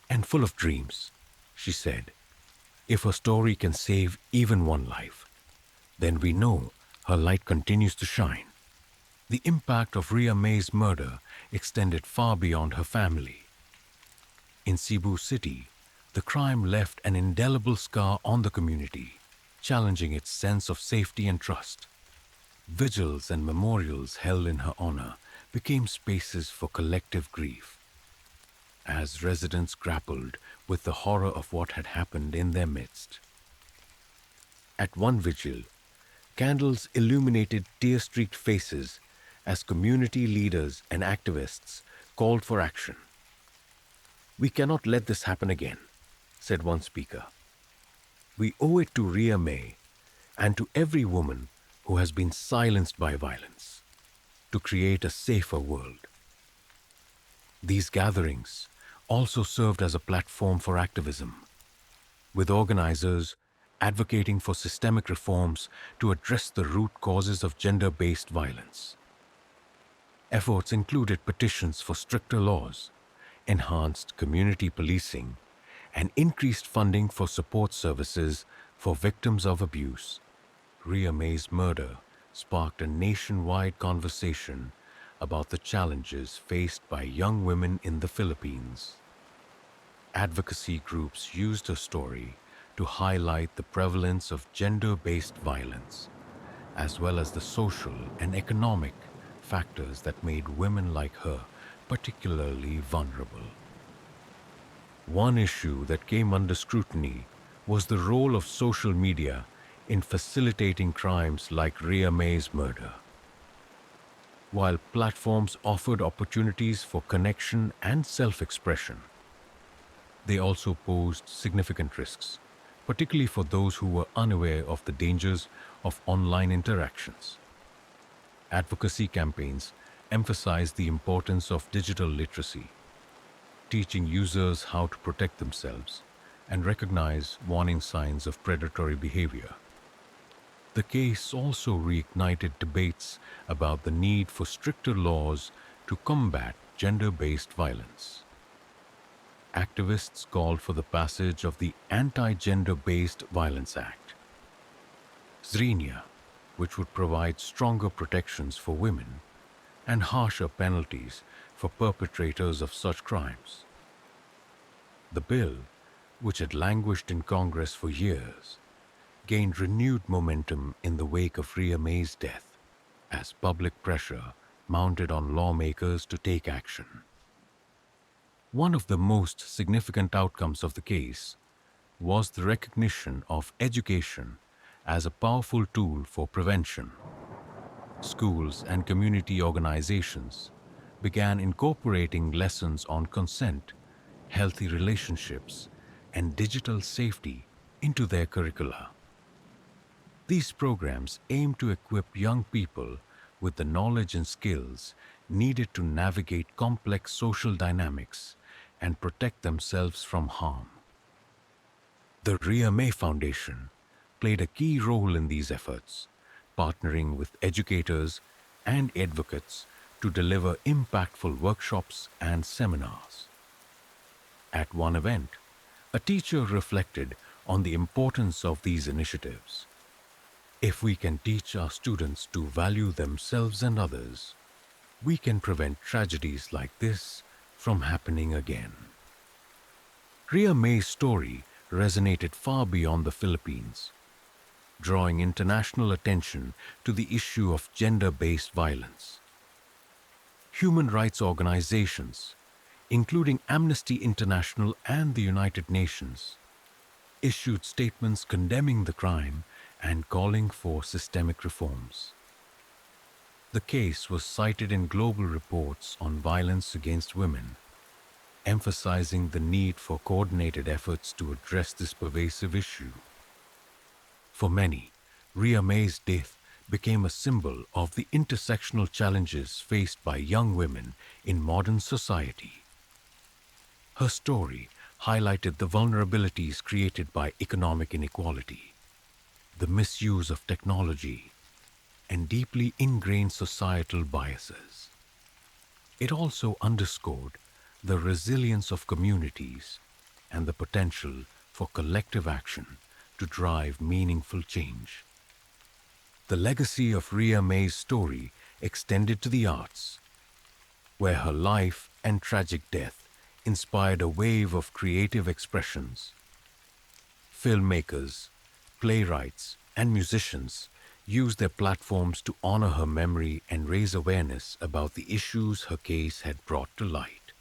and full of dreams," she said. "If her story can save even one life, then we know her light continues to shine." The impact of Ria May's murder extended far beyond her family. In Cebu City, the crime left an indelible scar on the community, challenging its sense of safety and trust. Vigils and memorials held in her honor became spaces for collective grief, as residents grappled with the horror of what had happened in their midst. At one vigil, candles illuminated tear-streaked faces as community leaders and activists called for action. "We cannot let this happen again," said one speaker. "We owe it to Ria May and to every woman who has been silenced by violence to create a safer world." These gatherings also served as a platform for activism, with organizers advocating for systemic reforms to address the root causes of gender-based violence. Efforts included petitions for stricter laws, enhanced community policing, and increased funding for support services for victims of abuse. Ria May's murder sparked a nationwide conversation about the challenges faced by young women in the Philippines. Advocacy groups used her story to highlight the prevalence of gender-based violence, as well as the social and economic factors that made women like her particularly vulnerable. One issue that came under scrutiny was the role of social media in facilitating crimes like Ria May's murder. While platforms offered opportunities for connection and self-expression, they also posed significant risks, particularly for those who were unaware of the dangers of online interactions. Advocacy campaigns emphasized the importance of digital literacy, teaching users how to protect themselves and recognize warning signs of predatory behavior. The case also reignited debates about the need for stricter laws to combat gender-based violence. Activists called for the passage of the Anti-Gender-Based Violence Act, Zrenia, which would provide stronger protections for women and harsher penalties for perpetrators of such crimes. The bill, which had languished in Congress for years, gained renewed momentum in the wake of Ria May's death as public pressure mounted on lawmakers to take action. One of the most significant outcomes of the case was the recognition of education as a powerful tool for prevention. Schools and community organizations began incorporating lessons on consent, healthy relationships, and digital safety into their curricula. These programs aim to equip young people with the knowledge and skills needed to navigate complex social dynamics and protect themselves from harm. The Ria May Foundation played a key role in these efforts, partnering with educators and advocates to deliver impactful workshops and seminars. At one event, a teacher reflected on the importance of these initiatives. If we can teach our students to value themselves and others, we can prevent tragedies like this from happening again. Ria May's story resonated far beyond the Philippines, drawing international attention to the issue of gender-based violence. Human rights organizations, including Amnesty International and the United Nations, issued statements condemning the crime and calling for systemic reforms. The case was cited in global reports on violence against women, emphasizing the need for coordinated efforts to address this pervasive issue. For many, Ria May's death became a symbol of the intersectional challenges faced by young women in modern society. Her story highlighted the vulnerabilities created by economic inequality, the misuse of technology, and deeply ingrained societal biases. It also underscored the resilience of communities and the potential for collective action to drive meaningful change. The legacy of Ria May's story extended to the arts, where her life and tragic death inspired a wave of creative expressions. Filmmakers, playwrights, and musicians used their platforms to honor her memory and raise awareness about the issues her case had brought to light.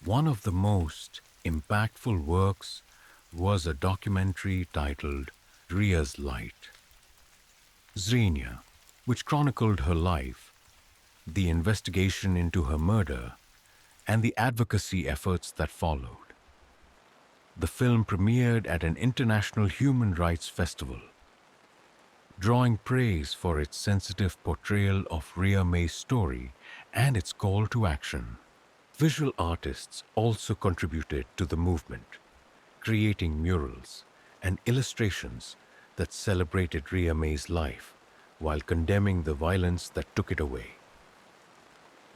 One of the most impactful works was a documentary titled Ria's Light, Zrenia, which chronicled her life, the investigation into her murder, and the advocacy efforts that followed. The film premiered at an international human rights festival, drawing praise for its sensitive portrayal of Ria May's story and its call to action. Visual artists also contributed to the movement, creating murals and illustrations that celebrated Ria May's life while condemning the violence that took it away.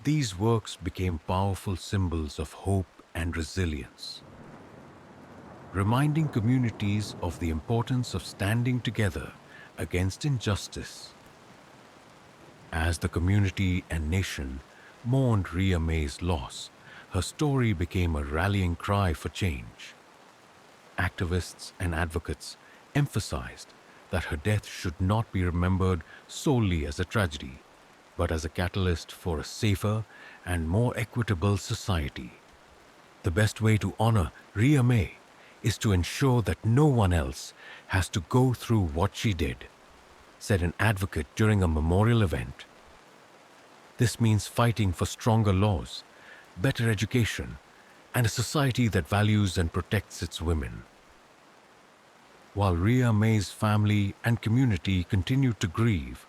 These works became powerful symbols of hope and resilience, reminding communities of the importance of standing together against injustice. As the community and nation mourned Ria May's loss, her story became a rallying cry for change. activists, and advocates emphasized that her death should not be remembered solely as a tragedy, but as a catalyst for a safer and more equitable society. The best way to honor Ria May is to ensure that no one else has to go through what she did, said an advocate during a memorial event. This means fighting for stronger laws, better education, and a society that values and protects its women. While Ria May's family and community continued to grieve,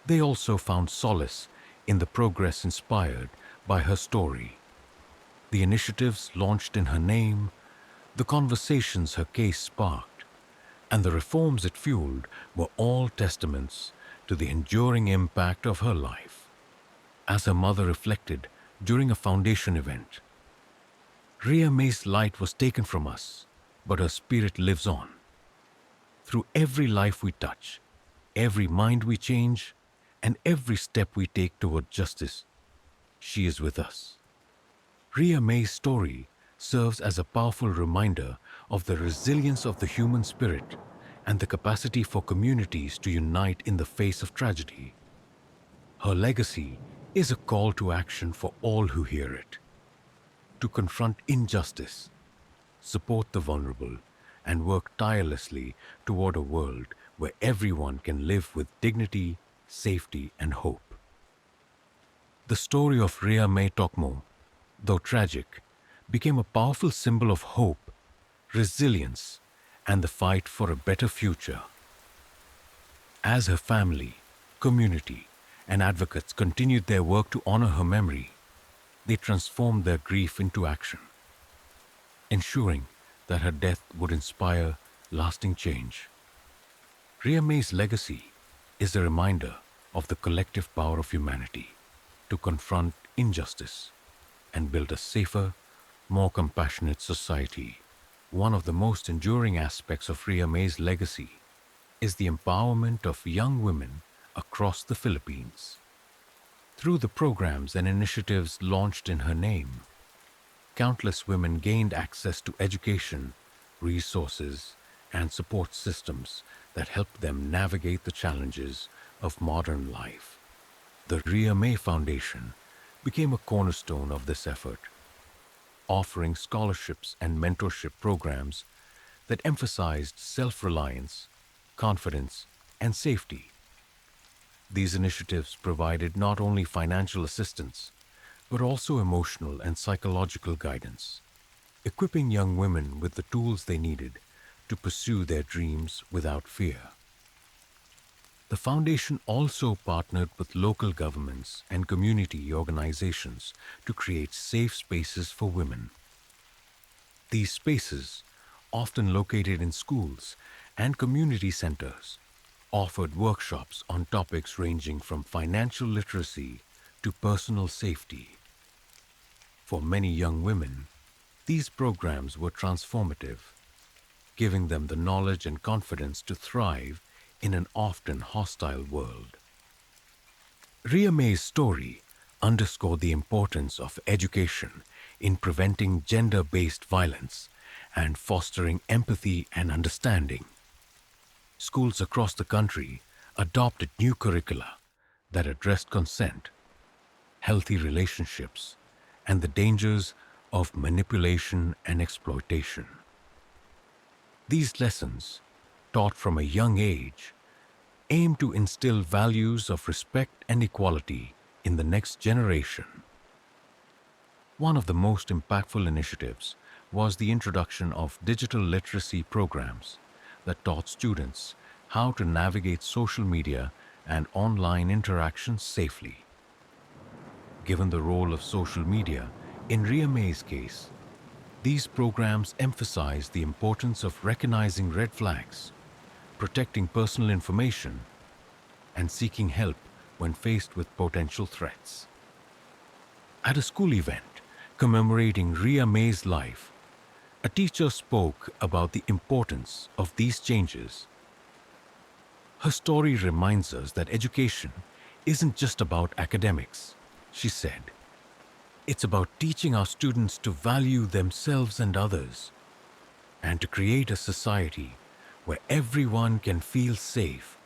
they also found solace in the progress inspired by her story. The initiatives launched in her name, the conversations her case sparked, and the reforms it fueled were all testaments to the enduring impact of her life. As her mother reflected during a foundation event, Ria May's light was taken from us, but her spirit lives on. Through every life we touch, every mind we change, and every step we take toward justice, she is with us. Ria May's story serves as a powerful reminder of the resilience of the human spirit and the capacity for communities to unite in the face of tragedy. Her legacy is a call to action for all who hear it, to confront injustice, support the vulnerable, and work tirelessly toward a world where everyone can live with dignity, safety, and hope. The story of Ria May Tokmo, though tragic, became a powerful symbol of hope, resilience, and the fight for a better future. As her family, community, and advocates continued their work to honor her memory, they transformed their grief into action, ensuring that her death would inspire lasting change. Ria May's legacy is a reminder of the collective power of humanity to confront injustice and build a safer, more compassionate society. One of the most enduring aspects of Ria May's legacy is the empowerment of young women across the Philippines. Through the programs and initiatives launched in her name, countless women gained access to education, resources, and support systems that helped them navigate the challenges of modern life. The Ria May Foundation became a cornerstone of this effort, offering scholarships and mentorship programs that emphasized self-reliance, confidence, and safety. These initiatives provided not only financial assistance, but also emotional and psychological guidance, equipping young women with the tools they needed to pursue their dreams without fear. The foundation also partnered with local governments and community organizations to create safe spaces for women. These spaces, often located in schools and community centers, offered workshops on topics ranging from financial literacy to personal safety. For many young women, these programs were transformative, giving them the knowledge and confidence to thrive in an often hostile world. Ria May's story underscored the importance of education in preventing gender-based violence and fostering empathy and understanding. Schools across the country adopted new curricula that addressed consent, healthy relationships, and the dangers of manipulation and exploitation. These lessons, taught from a young age, aim to instill values of respect and equality in the next generation. One of the most impactful initiatives was the introduction of digital literacy programs that taught students how to navigate social media and online interactions safely. Given the role of social media in Ria May's case, these programs emphasize the importance of recognizing red flags, protecting personal information, and seeking help when faced with potential threats. At a school event commemorating Ria May's life, a teacher spoke about the importance of these changes. Her story reminds us that education isn't just about academics, she said. It's about teaching our students to value themselves and others. and to create a society where everyone can feel safe.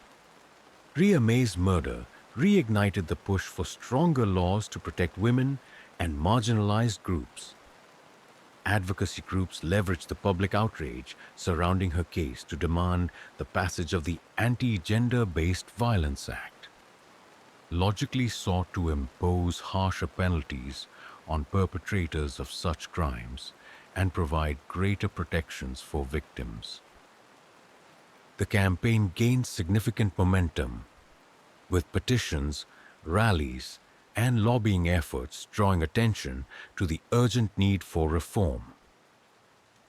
Ria May's murder reignited the push for stronger laws to protect women and marginalized groups. Advocacy groups leveraged the public outrage surrounding her case to demand the passage of the Anti-Gender Based Violence Act, logically sought to impose harsher penalties on perpetrators of such crimes and provide greater protections for victims. The campaign gained significant momentum, with petitions, rallies, and lobbying efforts drawing attention to the urgent need for reform.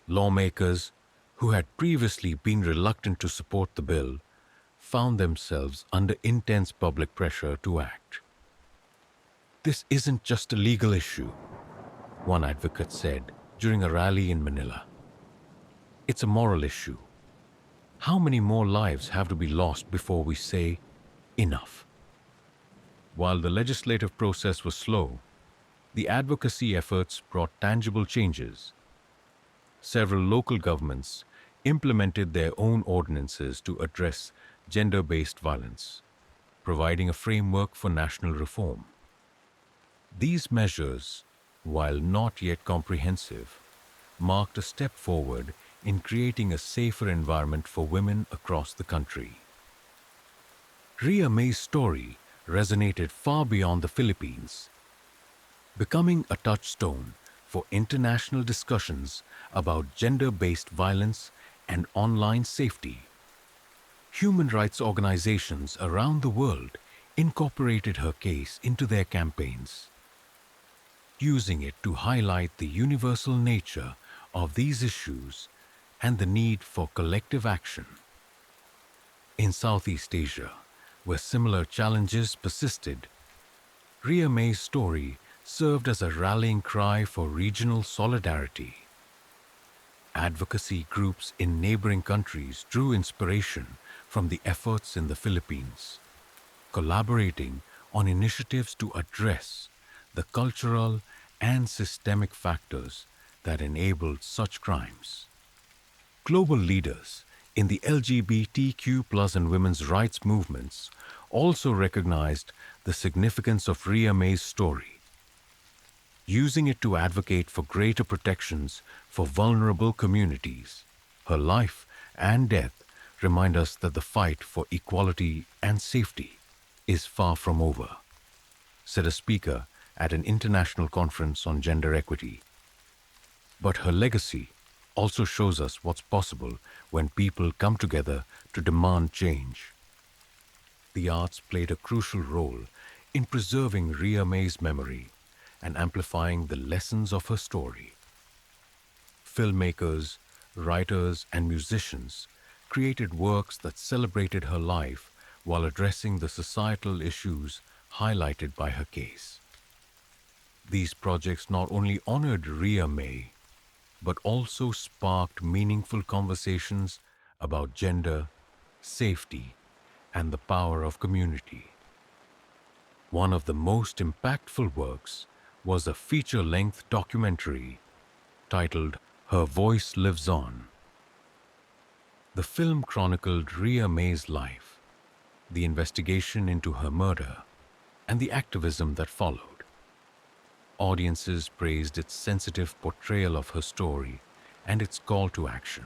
Lawmakers, who had previously been reluctant to support the bill, found themselves under intense public pressure to act. "This isn't just a legal issue," one advocate said during a rally in Manila. "It's a moral issue. How many more lives have to be lost before we say enough?" While the legislative process was slow, the advocacy efforts brought tangible changes. Several local governments implemented their own ordinances to address gender-based violence, providing a framework for national reform. These measures, while not yet comprehensive, marked a step forward in creating a safer environment for women across the country. Ria May's story resonated far beyond the Philippines, becoming a touchstone for international discussions about gender-based violence and online safety. Human rights organizations around the world incorporated her case into their campaigns, using it to highlight the universal nature of these issues and the need for collective action. In Southeast Asia, where similar challenges persisted, Ria May's story served as a rallying cry for regional solidarity. Advocacy groups in neighboring countries drew inspiration from the efforts in the Philippines, collaborating on initiatives to address the cultural and systemic factors that enabled such crimes. Global leaders in the LGBTQ+ and women's rights movements also recognized the significance of Ria May's story, using it to advocate for greater protections for vulnerable communities. Her life and death remind us that the fight for equality and safety is far from over, said a speaker at an international conference on gender equity. But her legacy also shows us what's possible when people come together to demand change. The arts played a crucial role in preserving Ria May's memory and amplifying the lessons of her story. Filmmakers, writers, and musicians created works that celebrated her life while addressing the societal issues highlighted by her case. These projects not only honored Ria May, but also sparked meaningful conversations about gender, safety, and the power of community. One of the most impactful works was a feature-length documentary titled Her Voice Lives On. The film chronicled Ria May's life, the investigation into her murder, and the activism that followed. Audiences praised its sensitive portrayal of her story and its call to action,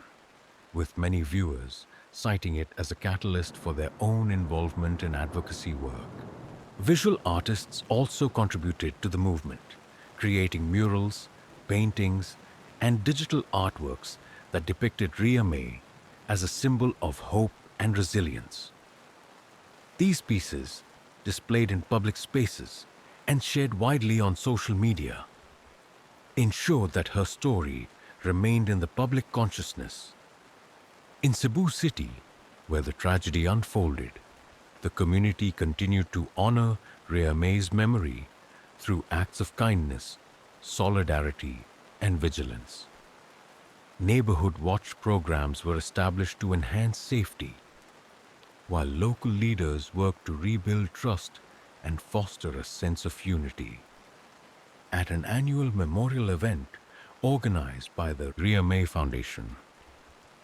with many viewers citing it as a catalyst for their own involvement in advocacy work. Visual artists also contributed to the movement, creating murals, paintings, and digital artworks that depicted Ria May as a symbol of hope and resilience. These pieces, displayed in public spaces and shared widely on social media, ensured that her story remained in the public consciousness. In Cebu City, where the tragedy unfolded, the community continued to honor Ria May's memory through acts of kindness, solidarity, and vigilance. Neighborhood watch programs were established to enhance safety, while local leaders worked to rebuild trust and foster a sense of unity. At an annual memorial event organized by the Ria May Foundation,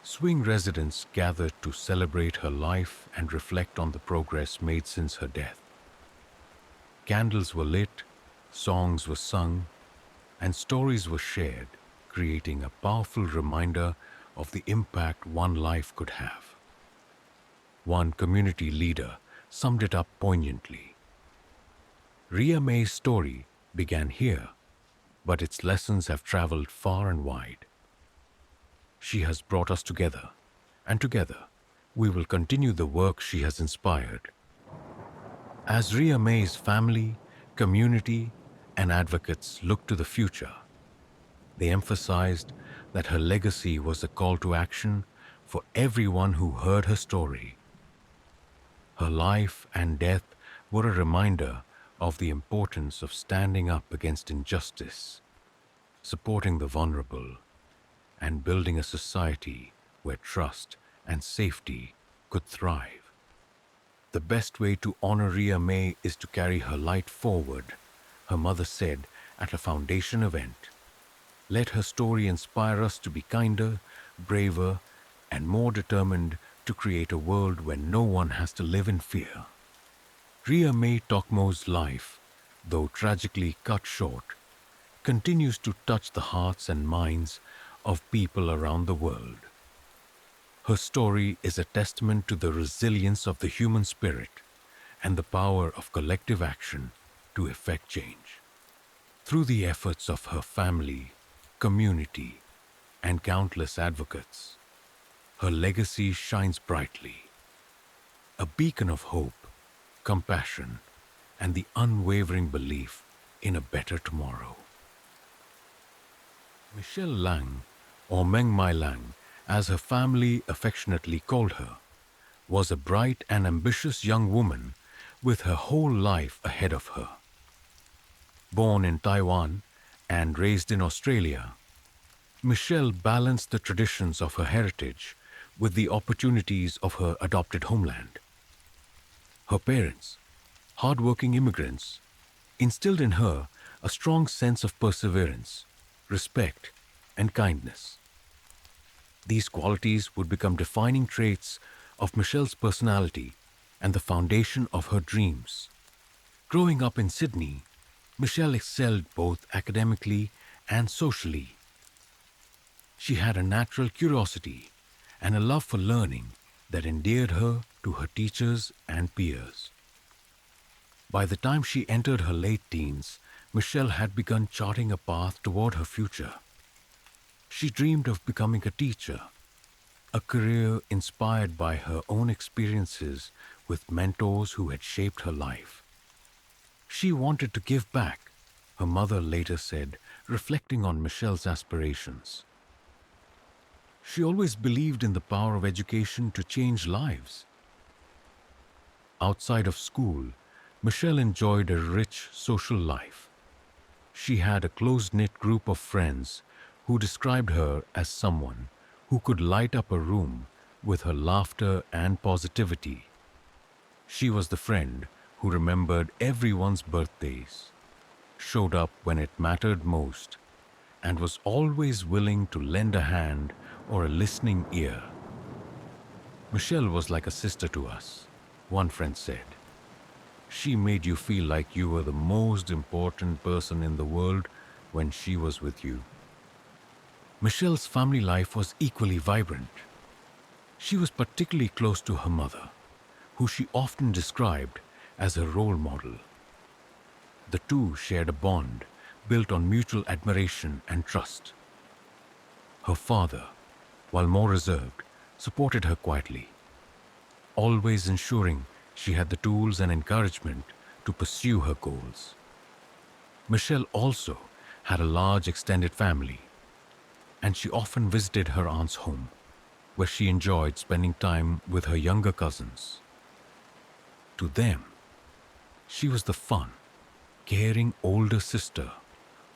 Swing residents gathered to celebrate her life and reflect on the progress made since her death. Candles were lit, songs were sung, and stories were shared, creating a powerful reminder of the impact one life could have. One community leader summed it up poignantly. Ria May's story began here, but its lessons have traveled far and wide. She has brought us together, and together we will continue the work she has inspired. As Ria May's family, community, and advocates look to the future, they emphasized that her legacy was a call to action for everyone who heard her story. Her life and death were a reminder of the importance of standing up against injustice, supporting the vulnerable, and building a society where trust and safety could thrive. The best way to honor Ria May is to carry her light forward, her mother said at a foundation event. Let her story inspire us to be kinder, braver, and more determined to create a world where no one has to live in fear. Ria May Tokmo's life, though tragically cut short, continues to touch the hearts and minds of people around the world. Her story is a testament to the resilience of the human spirit and the power of collective action to effect change. Through the efforts of her family, community, and countless advocates, her legacy shines brightly, a beacon of hope, compassion, and the unwavering belief in a better tomorrow. Michelle Lang, or Meng Mai Lang, as her family affectionately called her, was a bright and ambitious young woman with her whole life ahead of her. Born in Taiwan and raised in Australia, Michelle balanced the traditions of her heritage with the opportunities of her adopted homeland. Her parents, hardworking immigrants, instilled in her a strong sense of perseverance, respect, and kindness. These qualities would become defining traits of Michelle's personality and the foundation of her dreams. Growing up in Sydney, Michelle excelled both academically and socially. She had a natural curiosity and a love for learning that endeared her to her teachers and peers. By the time she entered her late teens, Michelle had begun charting a path toward her future. She dreamed of becoming a teacher, a career inspired by her own experiences with mentors who had shaped her life. She wanted to give back, her mother later said, reflecting on Michelle's aspirations. She always believed in the power of education to change lives. Outside of school, Michelle enjoyed a rich social life. She had a close-knit group of friends who described her as someone who could light up a room with her laughter and positivity. She was the friend who remembered everyone's birthdays, showed up when it mattered most, and was always willing to lend a hand or a listening ear. Michelle was like a sister to us, one friend said. She made you feel like you were the most important person in the world when she was with you. Michelle's family life was equally vibrant. She was particularly close to her mother, who she often described as her role model. The two shared a bond built on mutual admiration and trust. Her father, while more reserved, supported her quietly, always ensuring she had the tools and encouragement to pursue her goals. Michelle also had a large extended family, and she often visited her aunt's home, where she enjoyed spending time with her younger cousins. To them, she was the fun, caring older sister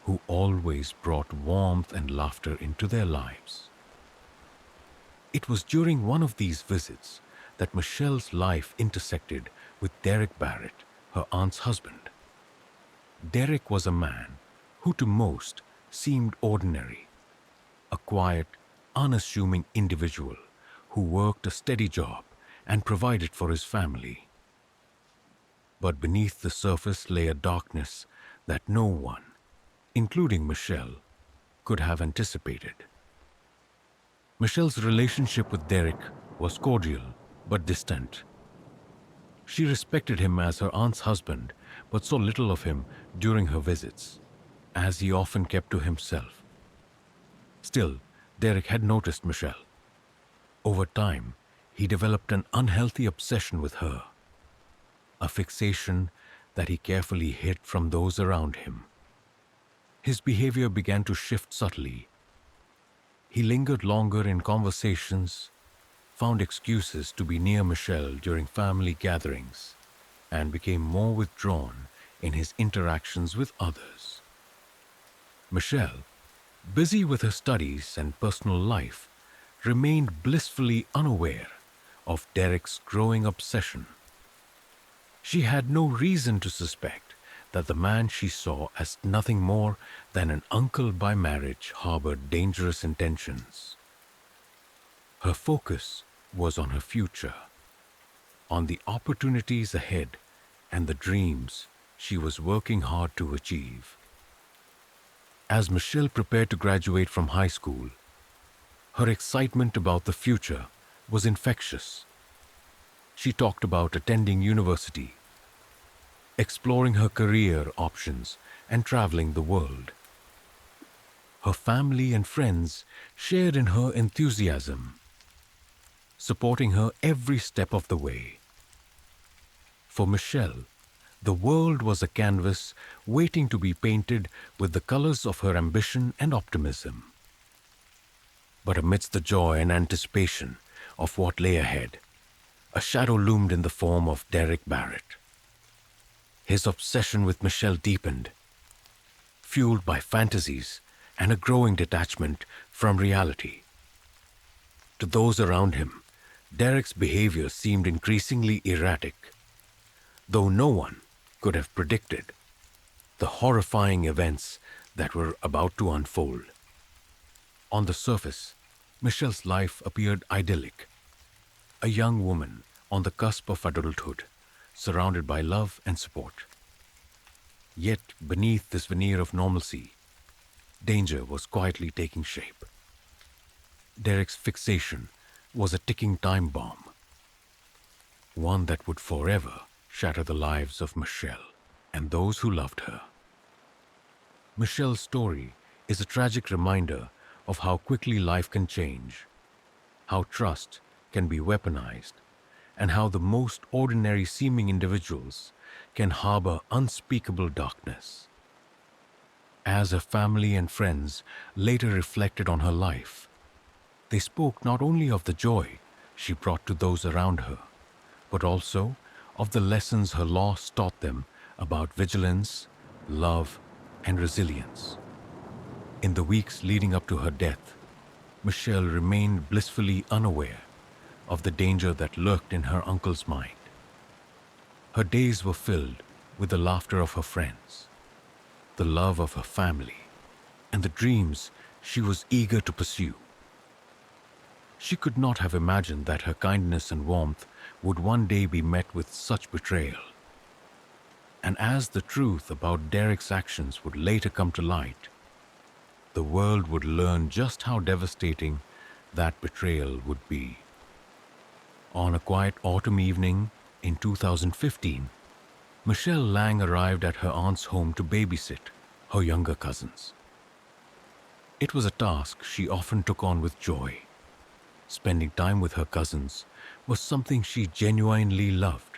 who always brought warmth and laughter into their lives. It was during one of these visits that Michelle's life intersected with Derek Barrett, her aunt's husband. Derek was a man who to most seemed ordinary, a quiet, unassuming individual who worked a steady job and provided for his family. But beneath the surface lay a darkness that no one, including Michelle, could have anticipated. Michelle's relationship with Derek was cordial but distant. She respected him as her aunt's husband, but saw little of him during her visits, as he often kept to himself. Still, Derek had noticed Michelle. Over time, he developed an unhealthy obsession with her, a fixation that he carefully hid from those around him. His behavior began to shift subtly. He lingered longer in conversations, found excuses to be near Michelle during family gatherings, and became more withdrawn in his interactions with others. Michelle, busy with her studies and personal life, remained blissfully unaware of Derek's growing obsession. She had no reason to suspect that the man she saw as nothing more than an uncle by marriage harbored dangerous intentions. Her focus was on her future, on the opportunities ahead and the dreams she was working hard to achieve. As Michelle prepared to graduate from high school, her excitement about the future was infectious. She talked about attending university, exploring her career options, and traveling the world. Her family and friends shared in her enthusiasm, supporting her every step of the way. For Michelle, the world was a canvas waiting to be painted with the colors of her ambition and optimism. But amidst the joy and anticipation of what lay ahead, a shadow loomed in the form of Derek Barrett. His obsession with Michelle deepened, fueled by fantasies and a growing detachment from reality. To those around him, Derek's behavior seemed increasingly erratic, though no one could have predicted the horrifying events that were about to unfold. On the surface, Michelle's life appeared idyllic, a young woman on the cusp of adulthood, surrounded by love and support. Yet, beneath this veneer of normalcy, danger was quietly taking shape. Derek's fixation was a ticking time bomb, one that would forever shatter the lives of Michelle and those who loved her. Michelle's story is a tragic reminder of how quickly life can change, how trust can be weaponized, and how the most ordinary seeming individuals can harbor unspeakable darkness. As her family and friends later reflected on her life, they spoke not only of the joy she brought to those around her, but also of the lessons her loss taught them about vigilance, love, and resilience. In the weeks leading up to her death, Michelle remained blissfully unaware of the danger that lurked in her uncle's mind. Her days were filled with the laughter of her friends, the love of her family, and the dreams she was eager to pursue. She could not have imagined that her kindness and warmth would one day be met with such betrayal. And as the truth about Derek's actions would later come to light, the world would learn just how devastating that betrayal would be. On a quiet autumn evening in 2015, Michelle Lang arrived at her aunt's home to babysit her younger cousins. It was a task she often took on with joy. Spending time with her cousins was something she genuinely loved.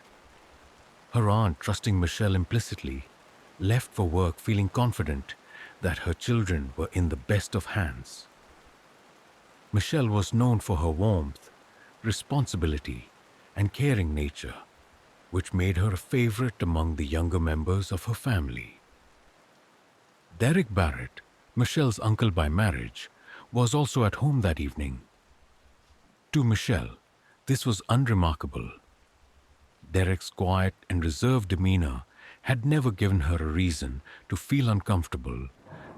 Her aunt, trusting Michelle implicitly, left for work feeling confident that her children were in the best of hands. Michelle was known for her warmth, responsibility, and caring nature, which made her a favorite among the younger members of her family. Derek Barrett, Michelle's uncle by marriage, was also at home that evening. To Michelle, this was unremarkable. Derek's quiet and reserved demeanor had never given her a reason to feel uncomfortable,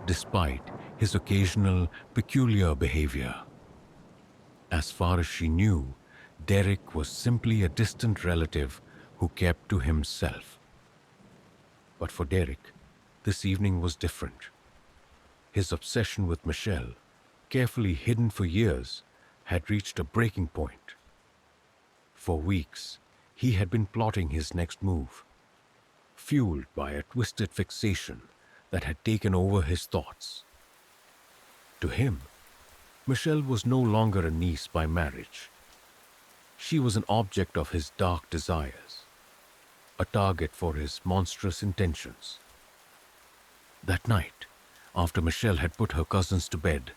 despite his occasional peculiar behavior. As far as she knew, Derek was simply a distant relative who kept to himself. But for Derek, this evening was different. His obsession with Michelle, carefully hidden for years, had reached a breaking point. For weeks, he had been plotting his next move, fueled by a twisted fixation that had taken over his thoughts. To him, Michelle was no longer a niece by marriage. She was an object of his dark desires, a target for his monstrous intentions. That night, after Michelle had put her cousins to bed,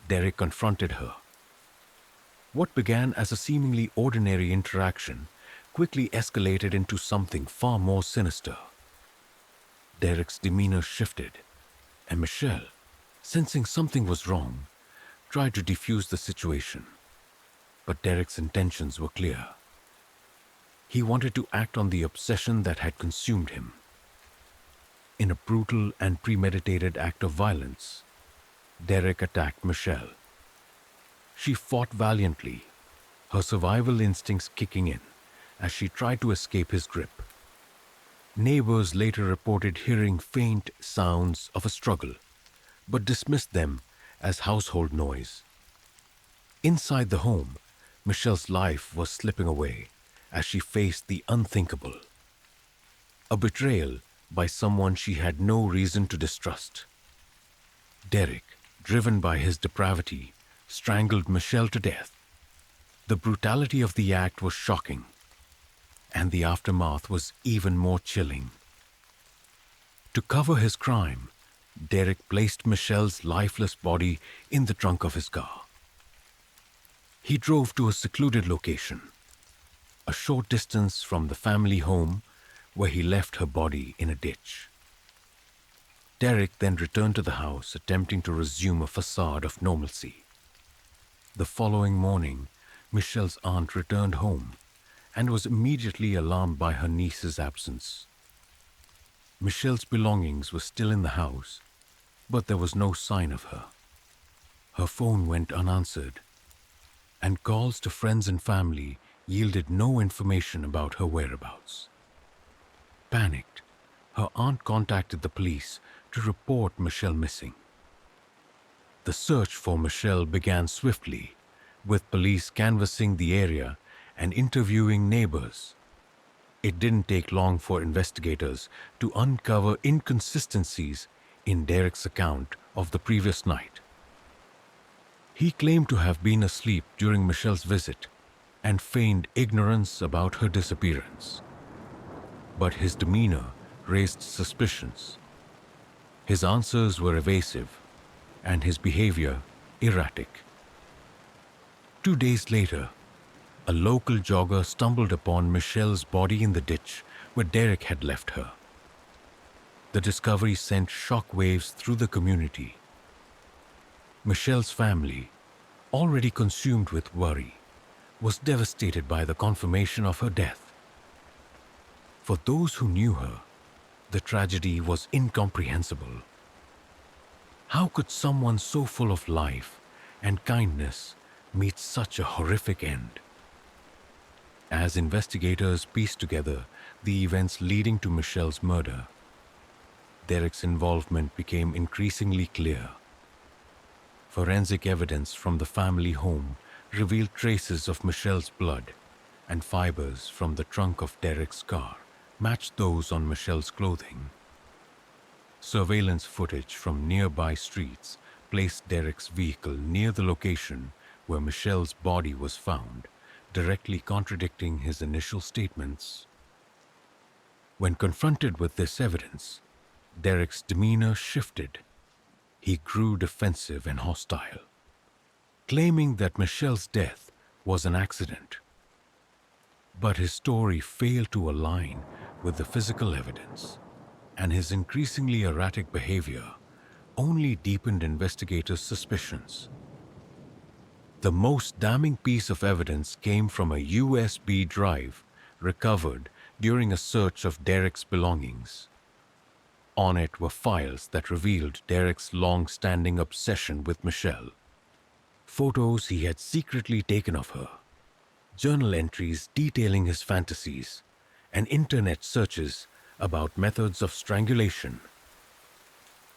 Derek confronted her. What began as a seemingly ordinary interaction quickly escalated into something far more sinister. Derek's demeanor shifted, and Michelle, sensing something was wrong, tried to defuse the situation. But Derek's intentions were clear. He wanted to act on the obsession that had consumed him. In a brutal and premeditated act of violence, Derek attacked Michelle. She fought valiantly, her survival instincts kicking in as she tried to escape his grip. Neighbors later reported hearing faint sounds of a struggle, but dismissed them as household noise. Inside the home, Michelle's life was slipping away as she faced the unthinkable. A betrayal by someone she had no reason to distrust. Derek, driven by his depravity, strangled Michelle to death. The brutality of the act was shocking, and the aftermath was even more chilling. To cover his crime, Derek placed Michelle's lifeless body in the trunk of his car. He drove to a secluded location, a short distance from the family home, where he left her body in a ditch. Derek then returned to the house, attempting to resume a facade of normalcy. The following morning, Michelle's aunt returned home and was immediately alarmed by her niece's absence. Michelle's belongings were still in the house, but there was no sign of her. Her phone went unanswered, and calls to friends and family yielded no information about her whereabouts. Panicked, her aunt contacted the police to report Michelle missing. The search for Michelle began swiftly, with police canvassing the area and interviewing neighbors. It didn't take long for investigators to uncover inconsistencies in Derek's account of the previous night. He claimed to have been asleep during Michelle's visit and feigned ignorance about her disappearance. But his demeanor raised suspicions. His answers were evasive, and his behavior erratic. 2 days later, a local jogger stumbled upon Michelle's body in the ditch where Derek had left her. The discovery sent shockwaves through the community. Michelle's family, already consumed with worry, was devastated by the confirmation of her death. For those who knew her, the tragedy was incomprehensible. How could someone so full of life and kindness meet such a horrific end? As investigators pieced together the events leading to Michelle's murder, Derek's involvement became increasingly clear. Forensic evidence from the family home revealed traces of Michelle's blood, and fibers from the trunk of Derek's car matched those on Michelle's clothing. Surveillance footage from nearby streets placed Derek's vehicle near the location where Michelle's body was found, directly contradicting his initial statements. When confronted with this evidence, Derek's demeanor shifted. He grew defensive and hostile, claiming that Michelle's death was an accident. But his story failed to align with the physical evidence, and his increasingly erratic behavior only deepened investigators' suspicions. The most damning piece of evidence came from a USB drive recovered during a search of Derek's belongings. On it were files that revealed Derek's long-standing obsession with Michelle. photos he had secretly taken of her, journal entries detailing his fantasies, and internet searches about methods of strangulation.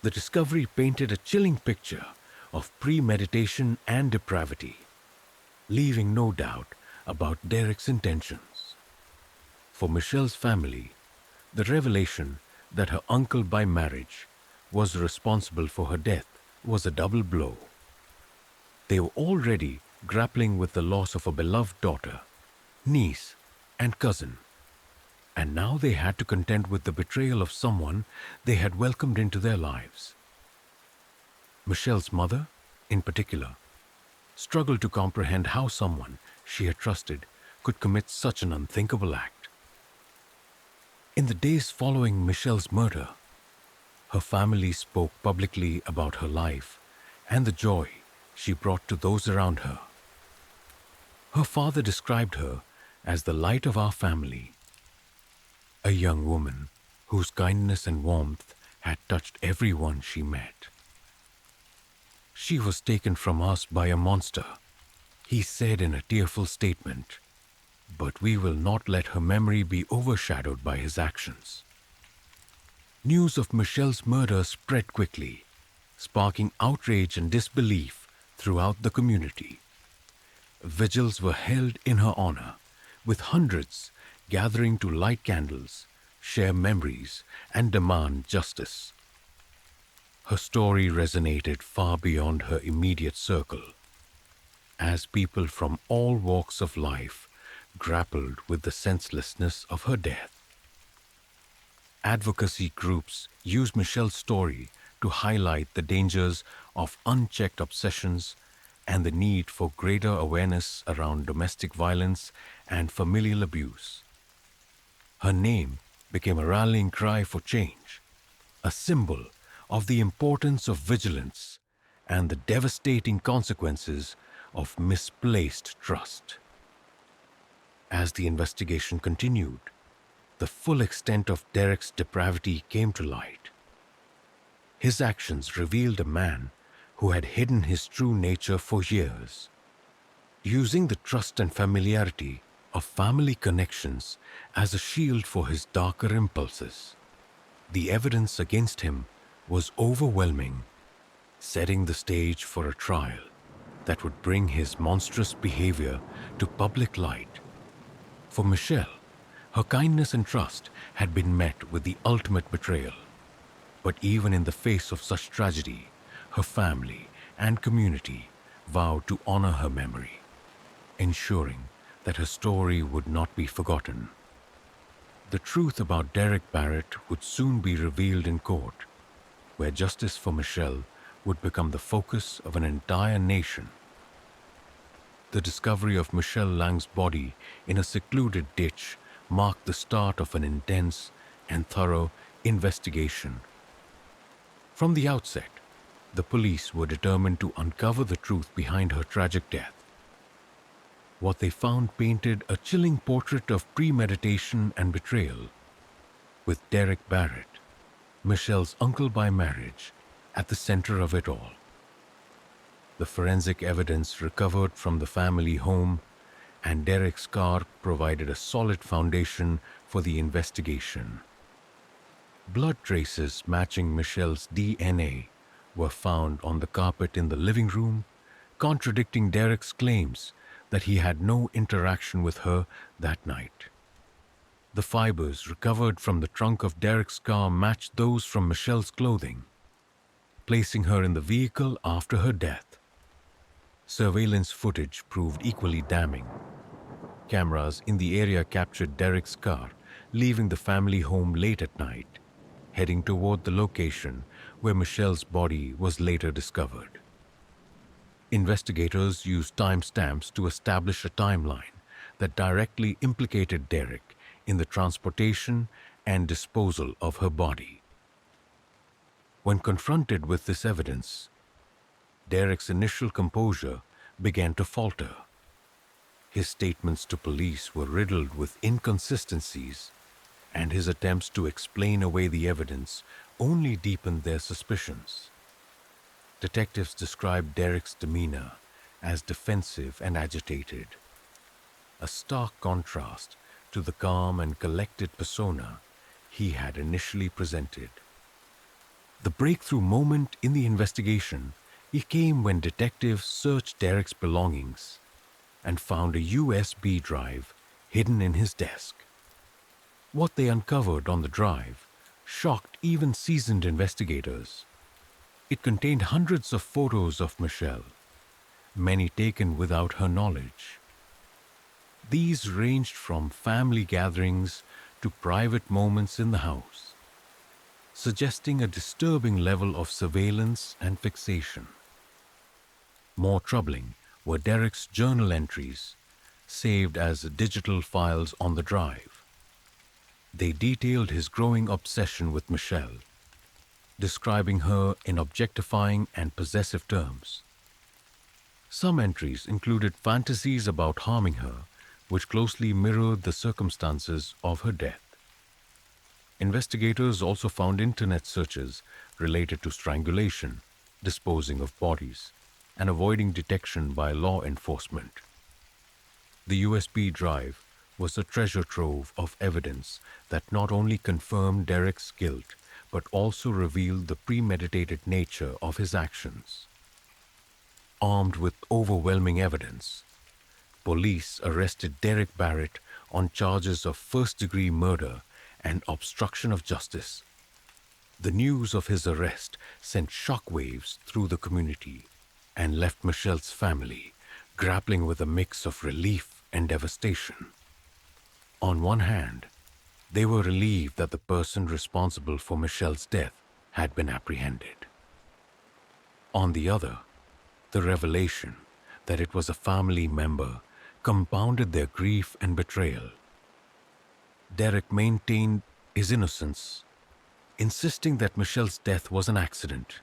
The discovery painted a chilling picture of premeditation and depravity, leaving no doubt about Derek's intentions. For Michelle's family, the revelation that her uncle by marriage was responsible for her death was a double blow. They were already grappling with the loss of a beloved daughter, niece, and cousin, and now they had to contend with the betrayal of someone they had welcomed into their lives. Michelle's mother, in particular, struggled to comprehend how someone she had trusted could commit such an unthinkable act. In the days following Michelle's murder, her family spoke publicly about her life and the joy she brought to those around her. Her father described her as the light of our family, a young woman whose kindness and warmth had touched everyone she met. She was taken from us by a monster, he said in a tearful statement, but we will not let her memory be overshadowed by his actions. News of Michelle's murder spread quickly, sparking outrage and disbelief throughout the community. Vigils were held in her honor, with hundreds gathering to light candles, share memories, and demand justice. Her story resonated far beyond her immediate circle, as people from all walks of life grappled with the senselessness of her death. Advocacy groups used Michelle's story to highlight the dangers of unchecked obsessions and the need for greater awareness around domestic violence and familial abuse. Her name became a rallying cry for change, a symbol of the importance of vigilance and the devastating consequences of misplaced trust. As the investigation continued, the full extent of Derek's depravity came to light. His actions revealed a man who had hidden his true nature for years, using the trust and familiarity of family connections as a shield for his darker impulses. The evidence against him was overwhelming, setting the stage for a trial that would bring his monstrous behavior to public light. For Michelle, her kindness and trust had been met with the ultimate betrayal. But even in the face of such tragedy, her family and community vowed to honor her memory, ensuring that her story would not be forgotten. The truth about Derek Barrett would soon be revealed in court, where justice for Michelle would become the focus of an entire nation. The discovery of Michelle Lang's body in a secluded ditch marked the start of an intense and thorough investigation. From the outset, the police were determined to uncover the truth behind her tragic death. What they found painted a chilling portrait of premeditation and betrayal, with Derek Barrett, Michelle's uncle by marriage, at the center of it all. The forensic evidence recovered from the family home and Derek's car provided a solid foundation for the investigation. Blood traces matching Michelle's DNA were found on the carpet in the living room, contradicting Derek's claims that he had no interaction with her that night. The fibers recovered from the trunk of Derek's car matched those from Michelle's clothing, placing her in the vehicle after her death. Surveillance footage proved equally damning. Cameras in the area captured Derek's car leaving the family home late at night, heading toward the location where Michelle's body was later discovered. Investigators used timestamps to establish a timeline that directly implicated Derek in the transportation and disposal of her body. When confronted with this evidence, Derek's initial composure began to falter. His statements to police were riddled with inconsistencies, and his attempts to explain away the evidence only deepened their suspicions. Detectives described Derek's demeanor as defensive and agitated, a stark contrast to the calm and collected persona he had initially presented. The breakthrough moment in the investigation it came when detectives searched Derek's belongings and found a USB drive hidden in his desk. What they uncovered on the drive shocked even seasoned investigators. It contained hundreds of photos of Michelle, many taken without her knowledge. These ranged from family gatherings to private moments in the house, suggesting a disturbing level of surveillance and fixation. More troubling were Derek's journal entries, saved as digital files on the drive. They detailed his growing obsession with Michelle, describing her in objectifying and possessive terms. Some entries included fantasies about harming her, which closely mirrored the circumstances of her death. Investigators also found internet searches related to strangulation, disposing of bodies, and avoiding detection by law enforcement. The USB drive was a treasure trove of evidence that not only confirmed Derek's guilt, but also revealed the premeditated nature of his actions. Armed with overwhelming evidence, police arrested Derek Barrett on charges of first-degree murder and obstruction of justice. The news of his arrest sent shockwaves through the community and left Michelle's family grappling with a mix of relief and devastation. On one hand, they were relieved that the person responsible for Michelle's death had been apprehended. On the other, the revelation that it was a family member compounded their grief and betrayal. Derek maintained his innocence, insisting that Michelle's death was an accident.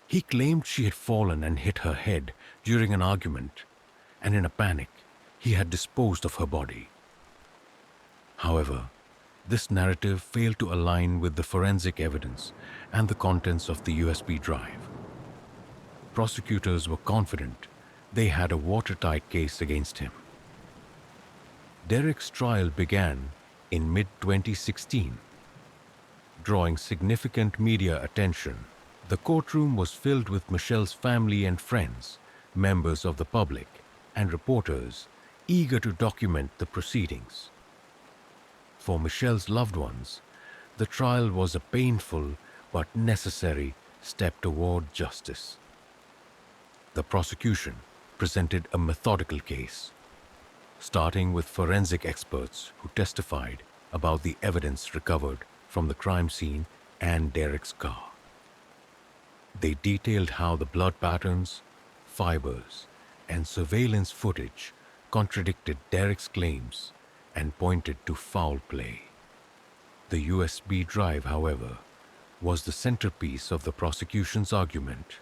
He claimed she had fallen and hit her head during an argument, and in a panic, he had disposed of her body. However, this narrative failed to align with the forensic evidence and the contents of the USB drive. Prosecutors were confident they had a watertight case against him. Derek's trial began in mid-2016, drawing significant media attention. The courtroom was filled with Michelle's family and friends, members of the public, and reporters eager to document the proceedings. For Michelle's loved ones, the trial was a painful but necessary step toward justice. The prosecution presented a methodical case, starting with forensic experts who testified about the evidence recovered from the crime scene and Derek's car. They detailed how the blood patterns, fibers, and surveillance footage contradicted Derek's claims and pointed to foul play. The USB drive, however, was the centerpiece of the prosecution's argument.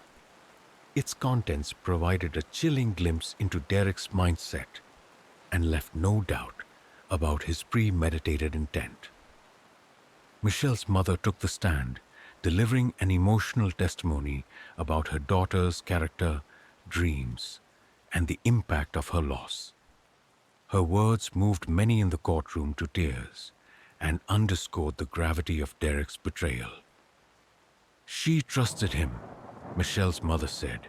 Its contents provided a chilling glimpse into Derek's mindset and left no doubt about his premeditated intent. Michelle's mother took the stand, delivering an emotional testimony about her daughter's character, dreams, and the impact of her loss. Her words moved many in the courtroom to tears and underscored the gravity of Derek's betrayal. She trusted him, Michelle's mother said.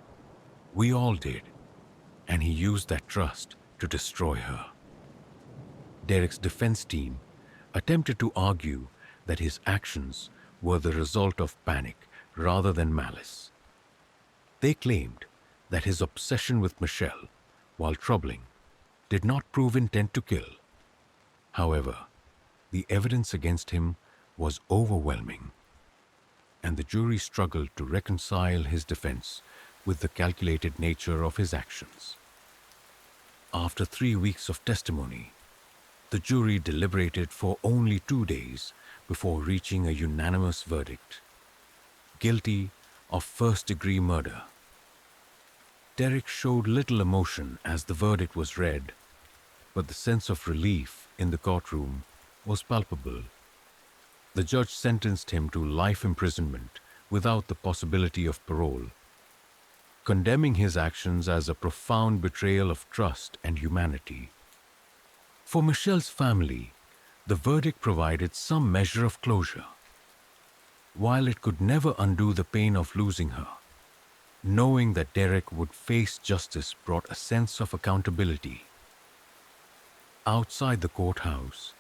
We all did, and he used that trust to destroy her. Derek's defense team attempted to argue that his actions were the result of panic rather than malice. They claimed that his obsession with Michelle, while troubling, did not prove intent to kill. However, the evidence against him was overwhelming, and the jury struggled to reconcile his defense with the calculated nature of his actions. After 3 weeks of testimony, the jury deliberated for only 2 days before reaching a unanimous verdict: guilty of first-degree murder. Derek showed little emotion as the verdict was read, but the sense of relief in the courtroom was palpable. The judge sentenced him to life imprisonment without the possibility of parole. condemning his actions as a profound betrayal of trust and humanity. For Michelle's family, the verdict provided some measure of closure. While it could never undo the pain of losing her, knowing that Derek would face justice brought a sense of accountability. Outside the courthouse,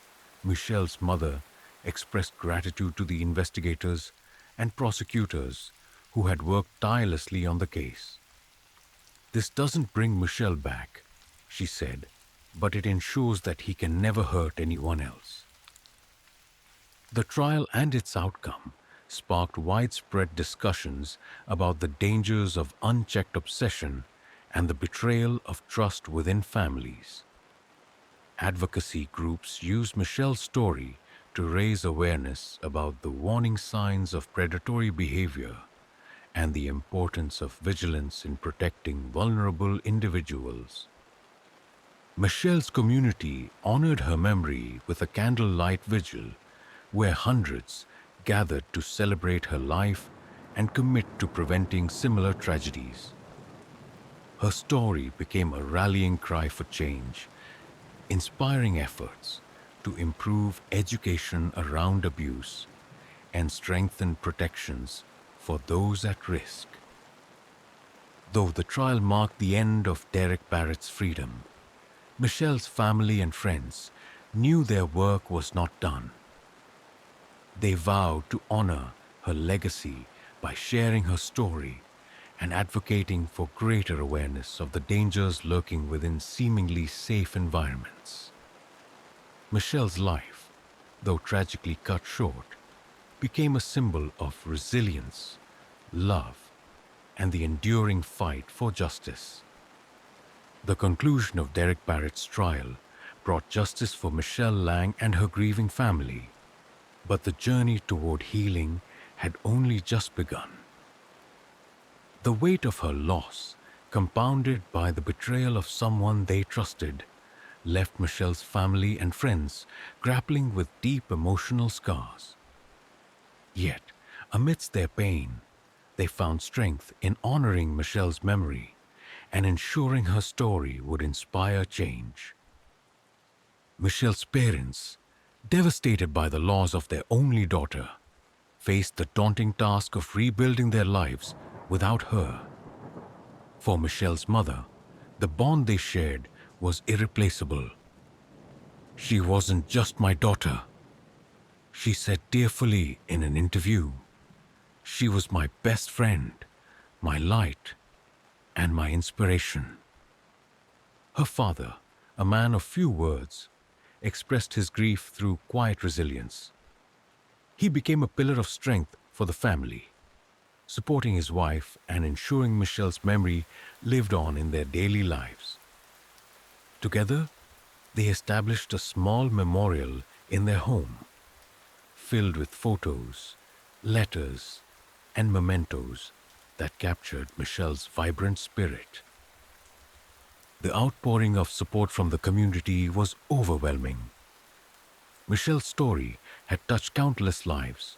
Michelle's mother expressed gratitude to the investigators and prosecutors who had worked tirelessly on the case. "This doesn't bring Michelle back," she said, "but it ensures that he can never hurt anyone else." The trial and its outcome sparked widespread discussions about the dangers of unchecked obsession and the betrayal of trust within families. Advocacy groups used Michelle's story to raise awareness about the warning signs of predatory behavior and the importance of vigilance in protecting vulnerable individuals. Michelle's community honored her memory with a candlelight vigil where hundreds gathered to celebrate her life and commit to preventing similar tragedies. Her story became a rallying cry for change, inspiring efforts to improve education around abuse and strengthen protections for those at risk. Though the trial marked the end of Derek Barrett's freedom, Michelle's family and friends knew their work was not done. They vowed to honor her legacy by sharing her story and advocating for greater awareness of the dangers lurking within seemingly safe environments. Michelle's life, though tragically cut short, became a symbol of resilience, love, and the enduring fight for justice. The conclusion of Derek Barrett's trial brought justice for Michelle Lang and her grieving family, but the journey toward healing had only just begun. The weight of her loss, compounded by the betrayal of someone they trusted, left Michelle's family and friends grappling with deep emotional scars. Yet, amidst their pain, they found strength in honoring Michelle's memory and ensuring her story would inspire change. Michelle's parents, devastated by the loss of their only daughter, faced the daunting task of rebuilding their lives without her. For Michelle's mother, the bond they shared was irreplaceable. "She wasn't just my daughter," she said tearfully in an interview. "She was my best friend, my light, and my inspiration." Her father, a man of few words, expressed his grief through quiet resilience. He became a pillar of strength for the family, supporting his wife and ensuring Michelle's memory lived on in their daily lives. Together, they established a small memorial in their home, filled with photos, letters, and mementos that captured Michelle's vibrant spirit. The outpouring of support from the community was overwhelming. Michelle's story had touched countless lives,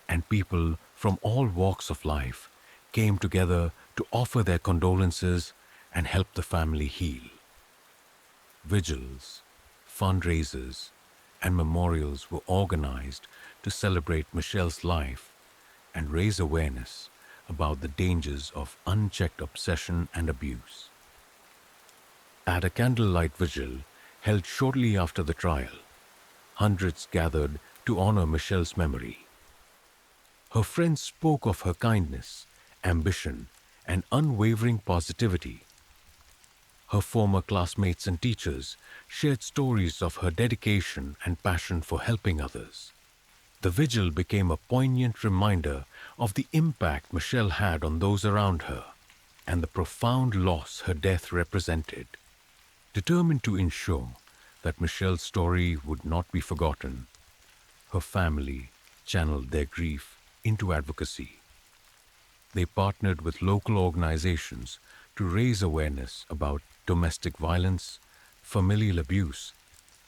and people from all walks of life came together to offer their condolences and help the family heal. Vigils, fundraisers, and memorials were organized to celebrate Michelle's life and raise awareness about the dangers of unchecked obsession and abuse. At a candlelight vigil held shortly after the trial, hundreds gathered to honor Michelle's memory. Her friends spoke of her kindness, ambition, and unwavering positivity. Her former classmates and teachers shared stories of her dedication and passion for helping others. The vigil became a poignant reminder of the impact Michelle had on those around her and the profound loss her death represented. Determined to ensure that Michelle's story would not be forgotten, her family channeled their grief into advocacy. They partnered with local organizations to raise awareness about domestic violence, familial abuse,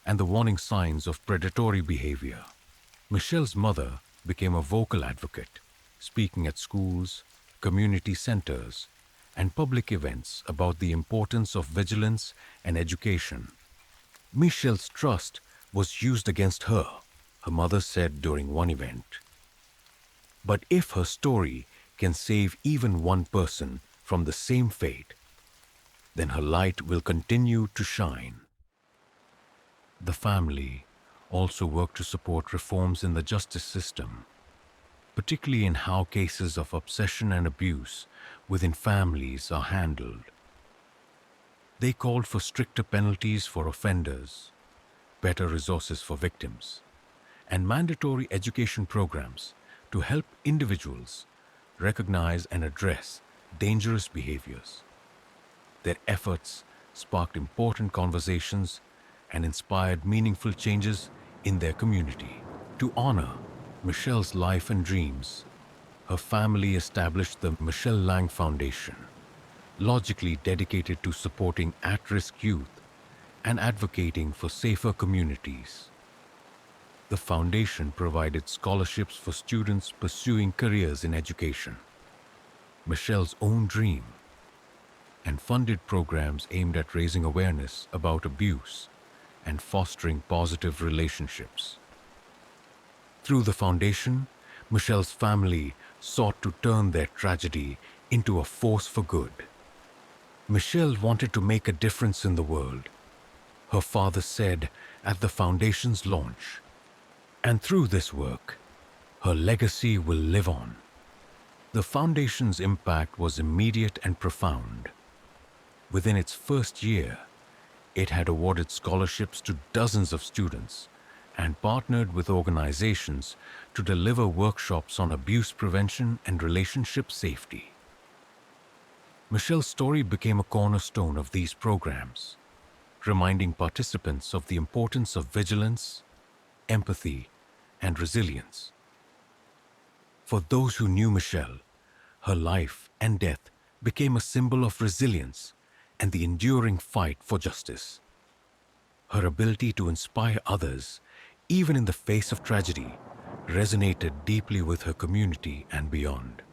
and the warning signs of predatory behavior. Michelle's mother became a vocal advocate, speaking at schools, community centers, and public events about the importance of vigilance and education. Michelle's trust was used against her mother said during one event. But if her story can save even one person from the same fate, then her light will continue to shine. The family also worked to support reforms in the justice system, particularly in how cases of obsession and abuse within families are handled. They called for stricter penalties for offenders, better resources for victims, and mandatory education programs to help individuals recognize and address dangerous behaviors. Their efforts sparked important conversations and inspired meaningful changes in their community. To honor Michelle's life and dreams, her family established the Michelle Lang Foundation, logically dedicated to supporting at-risk youth and advocating for safer communities. The foundation provided scholarships for students pursuing careers in education, Michelle's own dream, and funded programs aimed at raising awareness about abuse and fostering positive relationships. Through the foundation, Michelle's family sought to turn their tragedy into a force for good. Michelle wanted to make a difference in the world, her father said at the foundation's launch. And through this work, her legacy will live on. The foundation's impact was immediate and profound. Within its first year, it had awarded scholarships to dozens of students and partnered with organizations to deliver workshops on abuse prevention and relationship safety. Michelle's story became a cornerstone of these programs, reminding participants of the importance of vigilance, empathy, and resilience. For those who knew Michelle, her life and death became a symbol of resilience and the enduring fight for justice. Her ability to inspire others, even in the face of tragedy, resonated deeply with her community and beyond.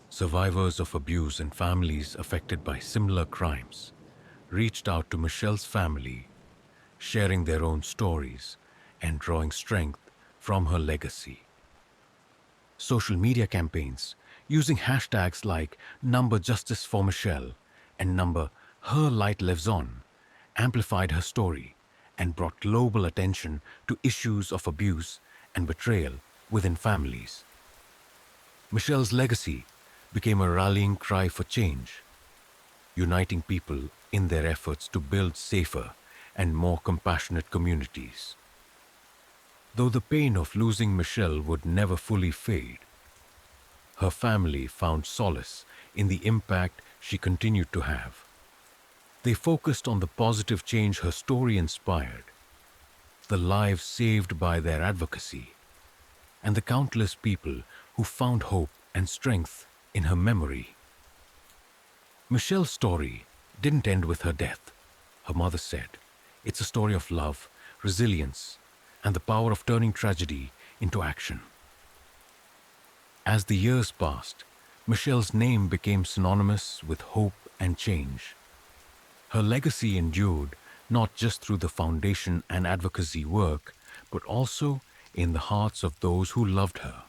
Survivors of abuse and families affected by similar crimes reached out to Michelle's family, sharing their own stories and drawing strength from her legacy. Social media campaigns using hashtags like #JusticeForMichelle and #HerLightLivesOn amplified her story and brought global attention to issues of abuse and betrayal within families. Michelle's legacy became a rallying cry for change, uniting people in their efforts to build safer and more compassionate communities. Though the pain of losing Michelle would never fully fade, her family found solace in the impact she continued to have. They focused on the positive change her story inspired, the lives saved by their advocacy, and the countless people who found hope and strength in her memory. Michelle's story didn't end with her death, her mother said. It's a story of love, resilience, and the power of turning tragedy into action. As the years passed, Michelle's name became synonymous with hope and change. Her legacy endured not just through the foundation and advocacy work, but also in the hearts of those who loved her.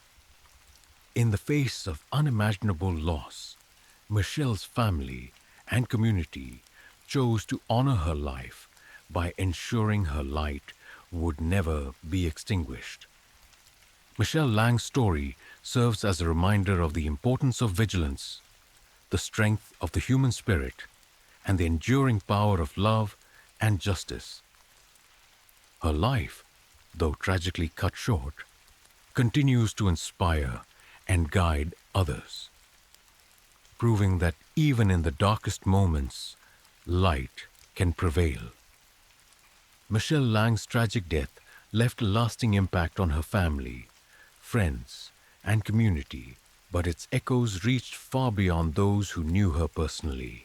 In the face of unimaginable loss, Michelle's family and community chose to honor her life by ensuring her light would never be extinguished. Michelle Lang's story serves as a reminder of the importance of vigilance, the strength of the human spirit, and the enduring power of love and justice. Her life, though tragically cut short, continues to inspire and guide others, proving that even in the darkest moments, light can prevail. Michelle Lang's tragic death left a lasting impact on her family, friends, and community, but its echoes reached far beyond those who knew her personally.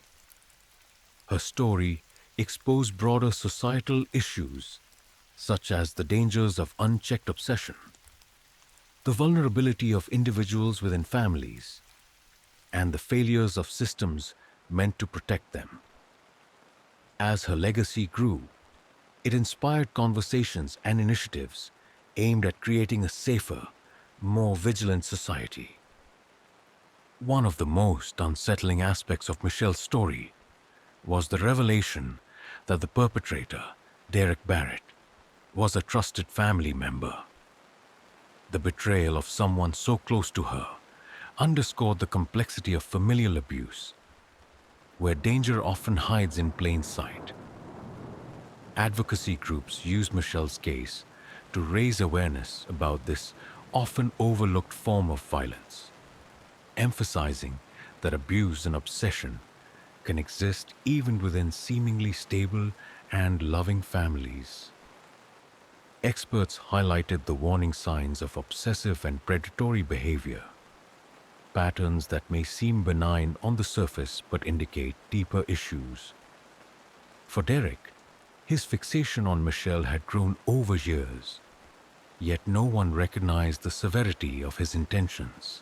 Her story exposed broader societal issues, such as the dangers of unchecked obsession, the vulnerability of individuals within families, and the failures of systems meant to protect them. As her legacy grew, it inspired conversations and initiatives aimed at creating a safer, more vigilant society. One of the most unsettling aspects of Michelle's story was the revelation that the perpetrator, Derek Barrett, was a trusted family member. The betrayal of someone so close to her underscored the complexity of familial abuse, where danger often hides in plain sight. Advocacy groups use Michelle's case to raise awareness about this often overlooked form of violence, emphasizing that abuse and obsession can exist even within seemingly stable and loving families. Experts highlighted the warning signs of obsessive and predatory behavior, patterns that may seem benign on the surface but indicate deeper issues. For Derek, his fixation on Michelle had grown over years, yet no one recognized the severity of his intentions.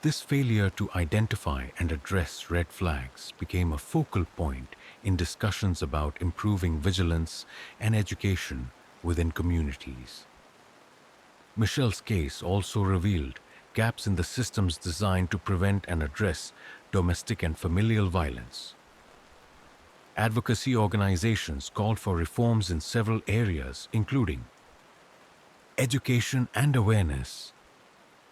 This failure to identify and address red flags became a focal point in discussions about improving vigilance and education within communities. Michelle's case also revealed gaps in the systems designed to prevent and address domestic and familial violence. Advocacy organizations called for reforms in several areas, including education and awareness,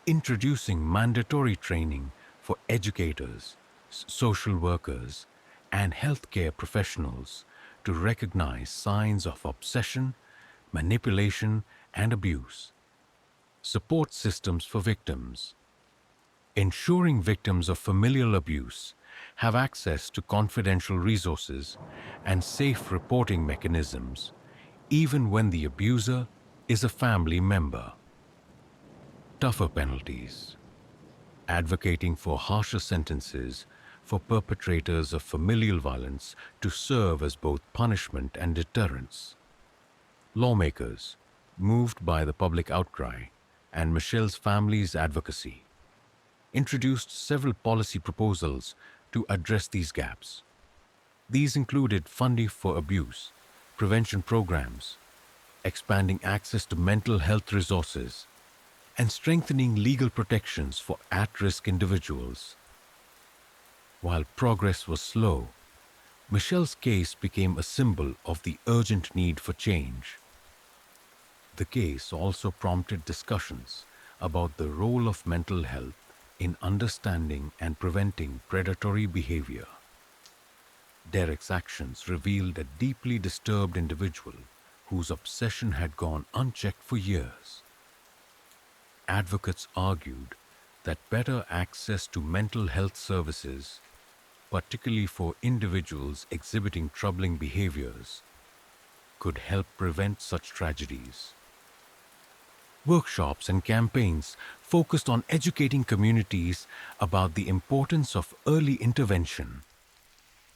introducing mandatory training for educators, social workers, and healthcare professionals to recognize signs of obsession, manipulation, and abuse, support systems for victims, ensuring victims of familial abuse have access to confidential resources and safe reporting mechanisms, even when the abuser is a family member. Tougher penalties, advocating for harsher sentences for perpetrators of familial violence to serve as both punishment and deterrence. Lawmakers, moved by the public outcry and Michelle's family's advocacy, introduced several policy proposals to address these gaps. These included funding for abuse prevention programs, expanding access to mental health resources, and strengthening legal protections for at-risk individuals. While progress was slow, Michelle's case became a symbol of the urgent need for change. The case also prompted discussions about the role of mental health in understanding and preventing predatory behavior. Derek's actions revealed a deeply disturbed individual whose obsession had gone unchecked for years. Advocates argued that better access to mental health services, particularly for individuals exhibiting troubling behaviors, could help prevent such tragedies. Workshops and campaigns focused on educating communities about the importance of early intervention,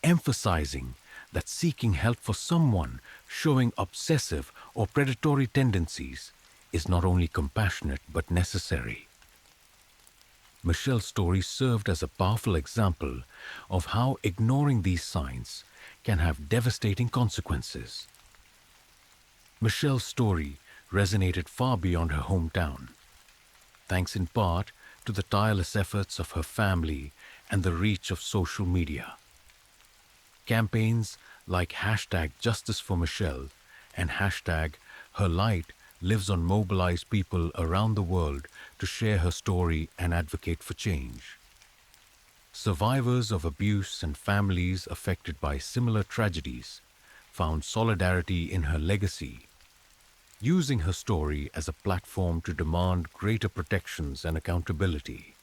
emphasizing that seeking help for someone showing obsessive or predatory tendencies is not only compassionate but necessary. Michelle's story served as a powerful example of how ignoring these signs can have devastating consequences. Michelle's story resonated far beyond her hometown, thanks in part to the tireless efforts of her family and the reach of social media. Campaigns like #JusticeForMichelle and #HerLight lives on mobilize people around the world to share her story and advocate for change. Survivors of abuse and families affected by similar tragedies found solidarity in her legacy, using her story as a platform to demand greater protections and accountability.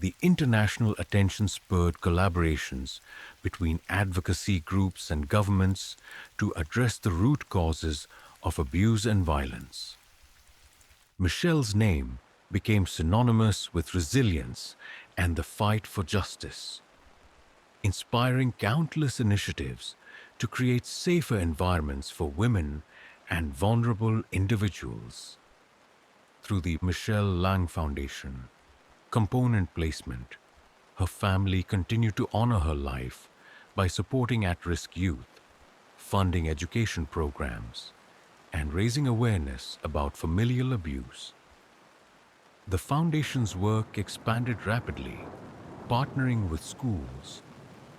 The international attention spurred collaborations between advocacy groups and governments to address the root causes of abuse and violence. Michelle's name became synonymous with resilience and the fight for justice, inspiring countless initiatives to create safer environments for women and vulnerable individuals. Through the Michelle Lang Foundation, component placement, Her family continued to honor her life by supporting at-risk youth, funding education programs, and raising awareness about familial abuse. The foundation's work expanded rapidly, partnering with schools,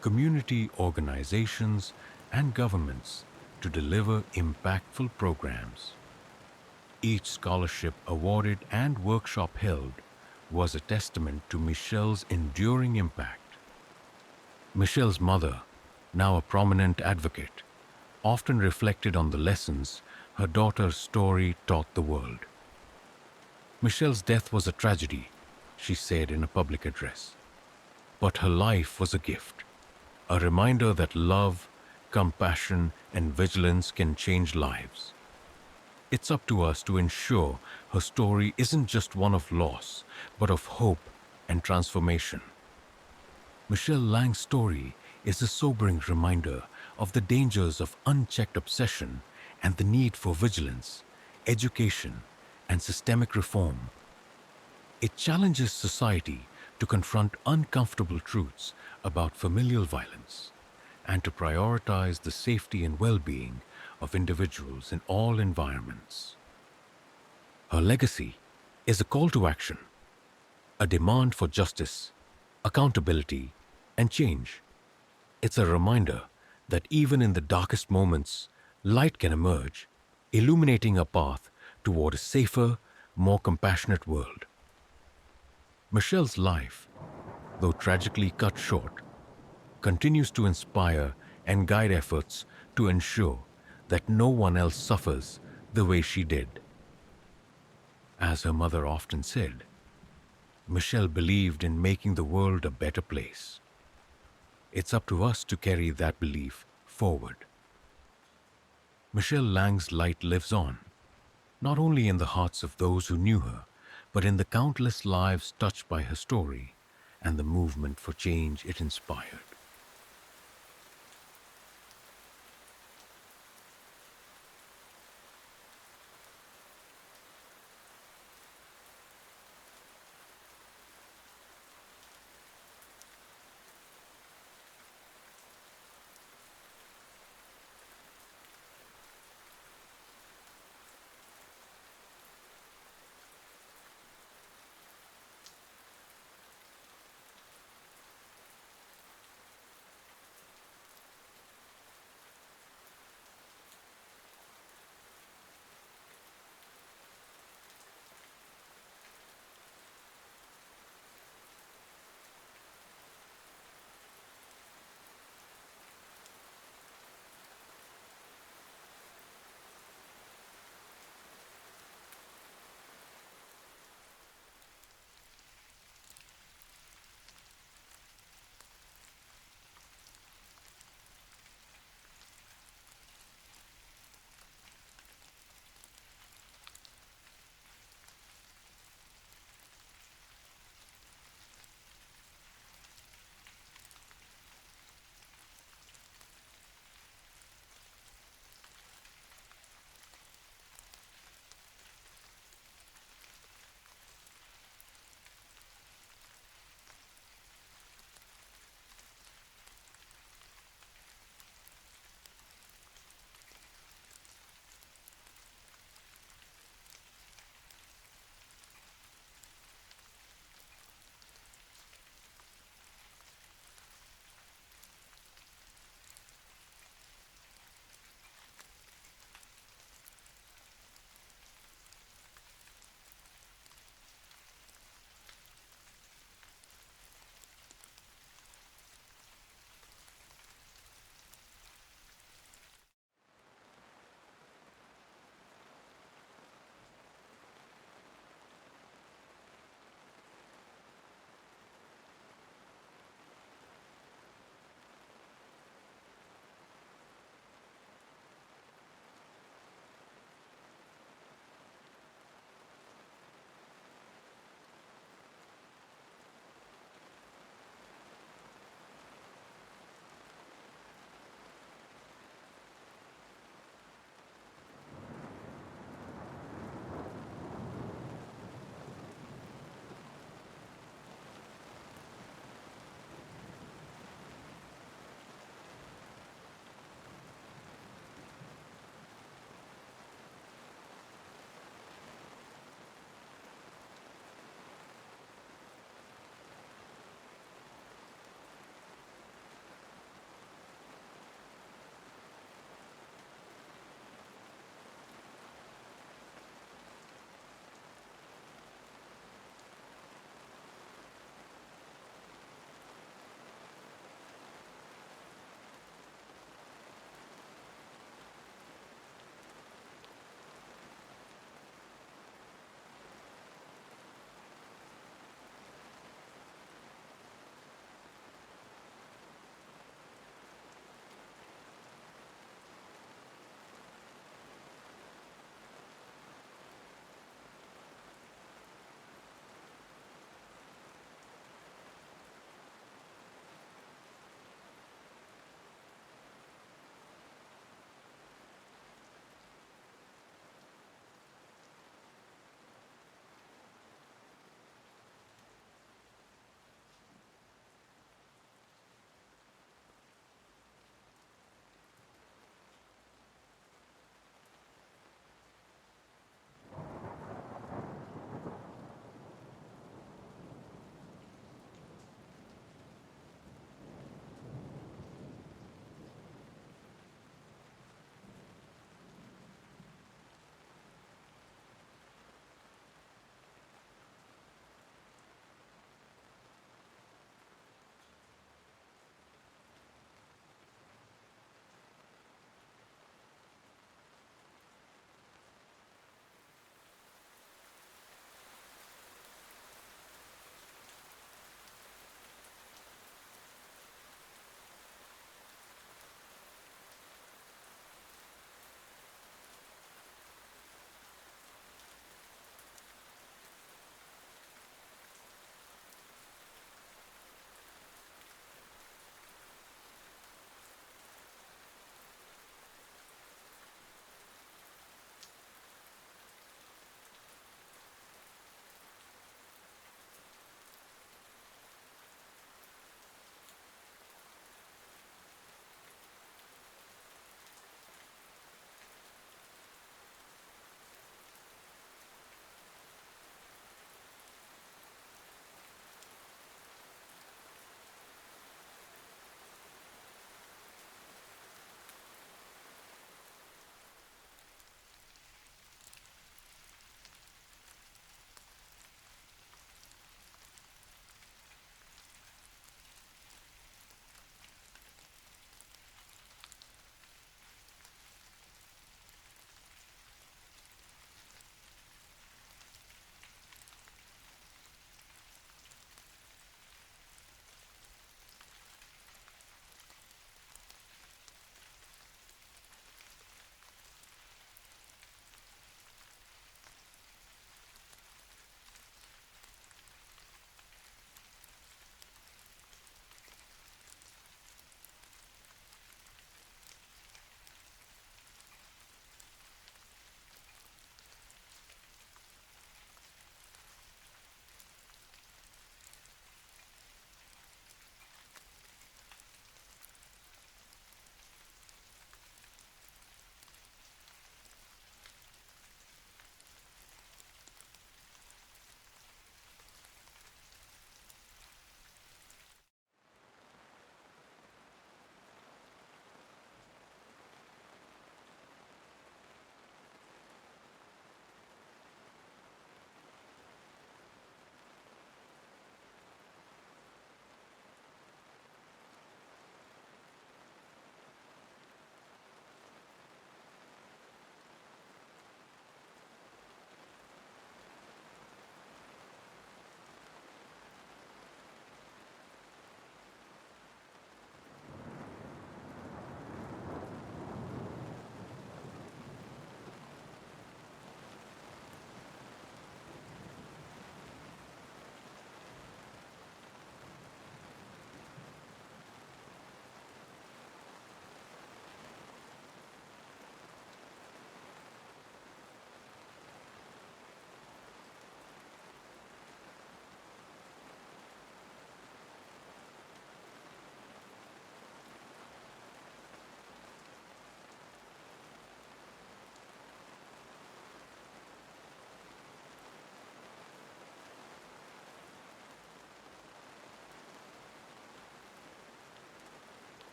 community organizations, and governments to deliver impactful programs. Each scholarship awarded and workshop held was a testament to Michelle's enduring impact. Michelle's mother, now a prominent advocate, often reflected on the lessons her daughter's story taught the world. Michelle's death was a tragedy, she said in a public address, but her life was a gift, a reminder that love, compassion, and vigilance can change lives. It's up to us to ensure her story isn't just one of loss, but of hope and transformation. Michelle Lang's story is a sobering reminder of the dangers of unchecked obsession and the need for vigilance, education, and systemic reform. It challenges society to confront uncomfortable truths about familial violence and to prioritize the safety and well-being of individuals in all environments. Her legacy is a call to action, a demand for justice, accountability, and change. It's a reminder that even in the darkest moments, light can emerge, illuminating a path toward a safer, more compassionate world. Michelle's life, though tragically cut short, continues to inspire and guide efforts to ensure that no one else suffers the way she did. As her mother often said, Michelle believed in making the world a better place. It's up to us to carry that belief forward. Michelle Lang's light lives on, not only in the hearts of those who knew her, but in the countless lives touched by her story and the movement for change it inspired.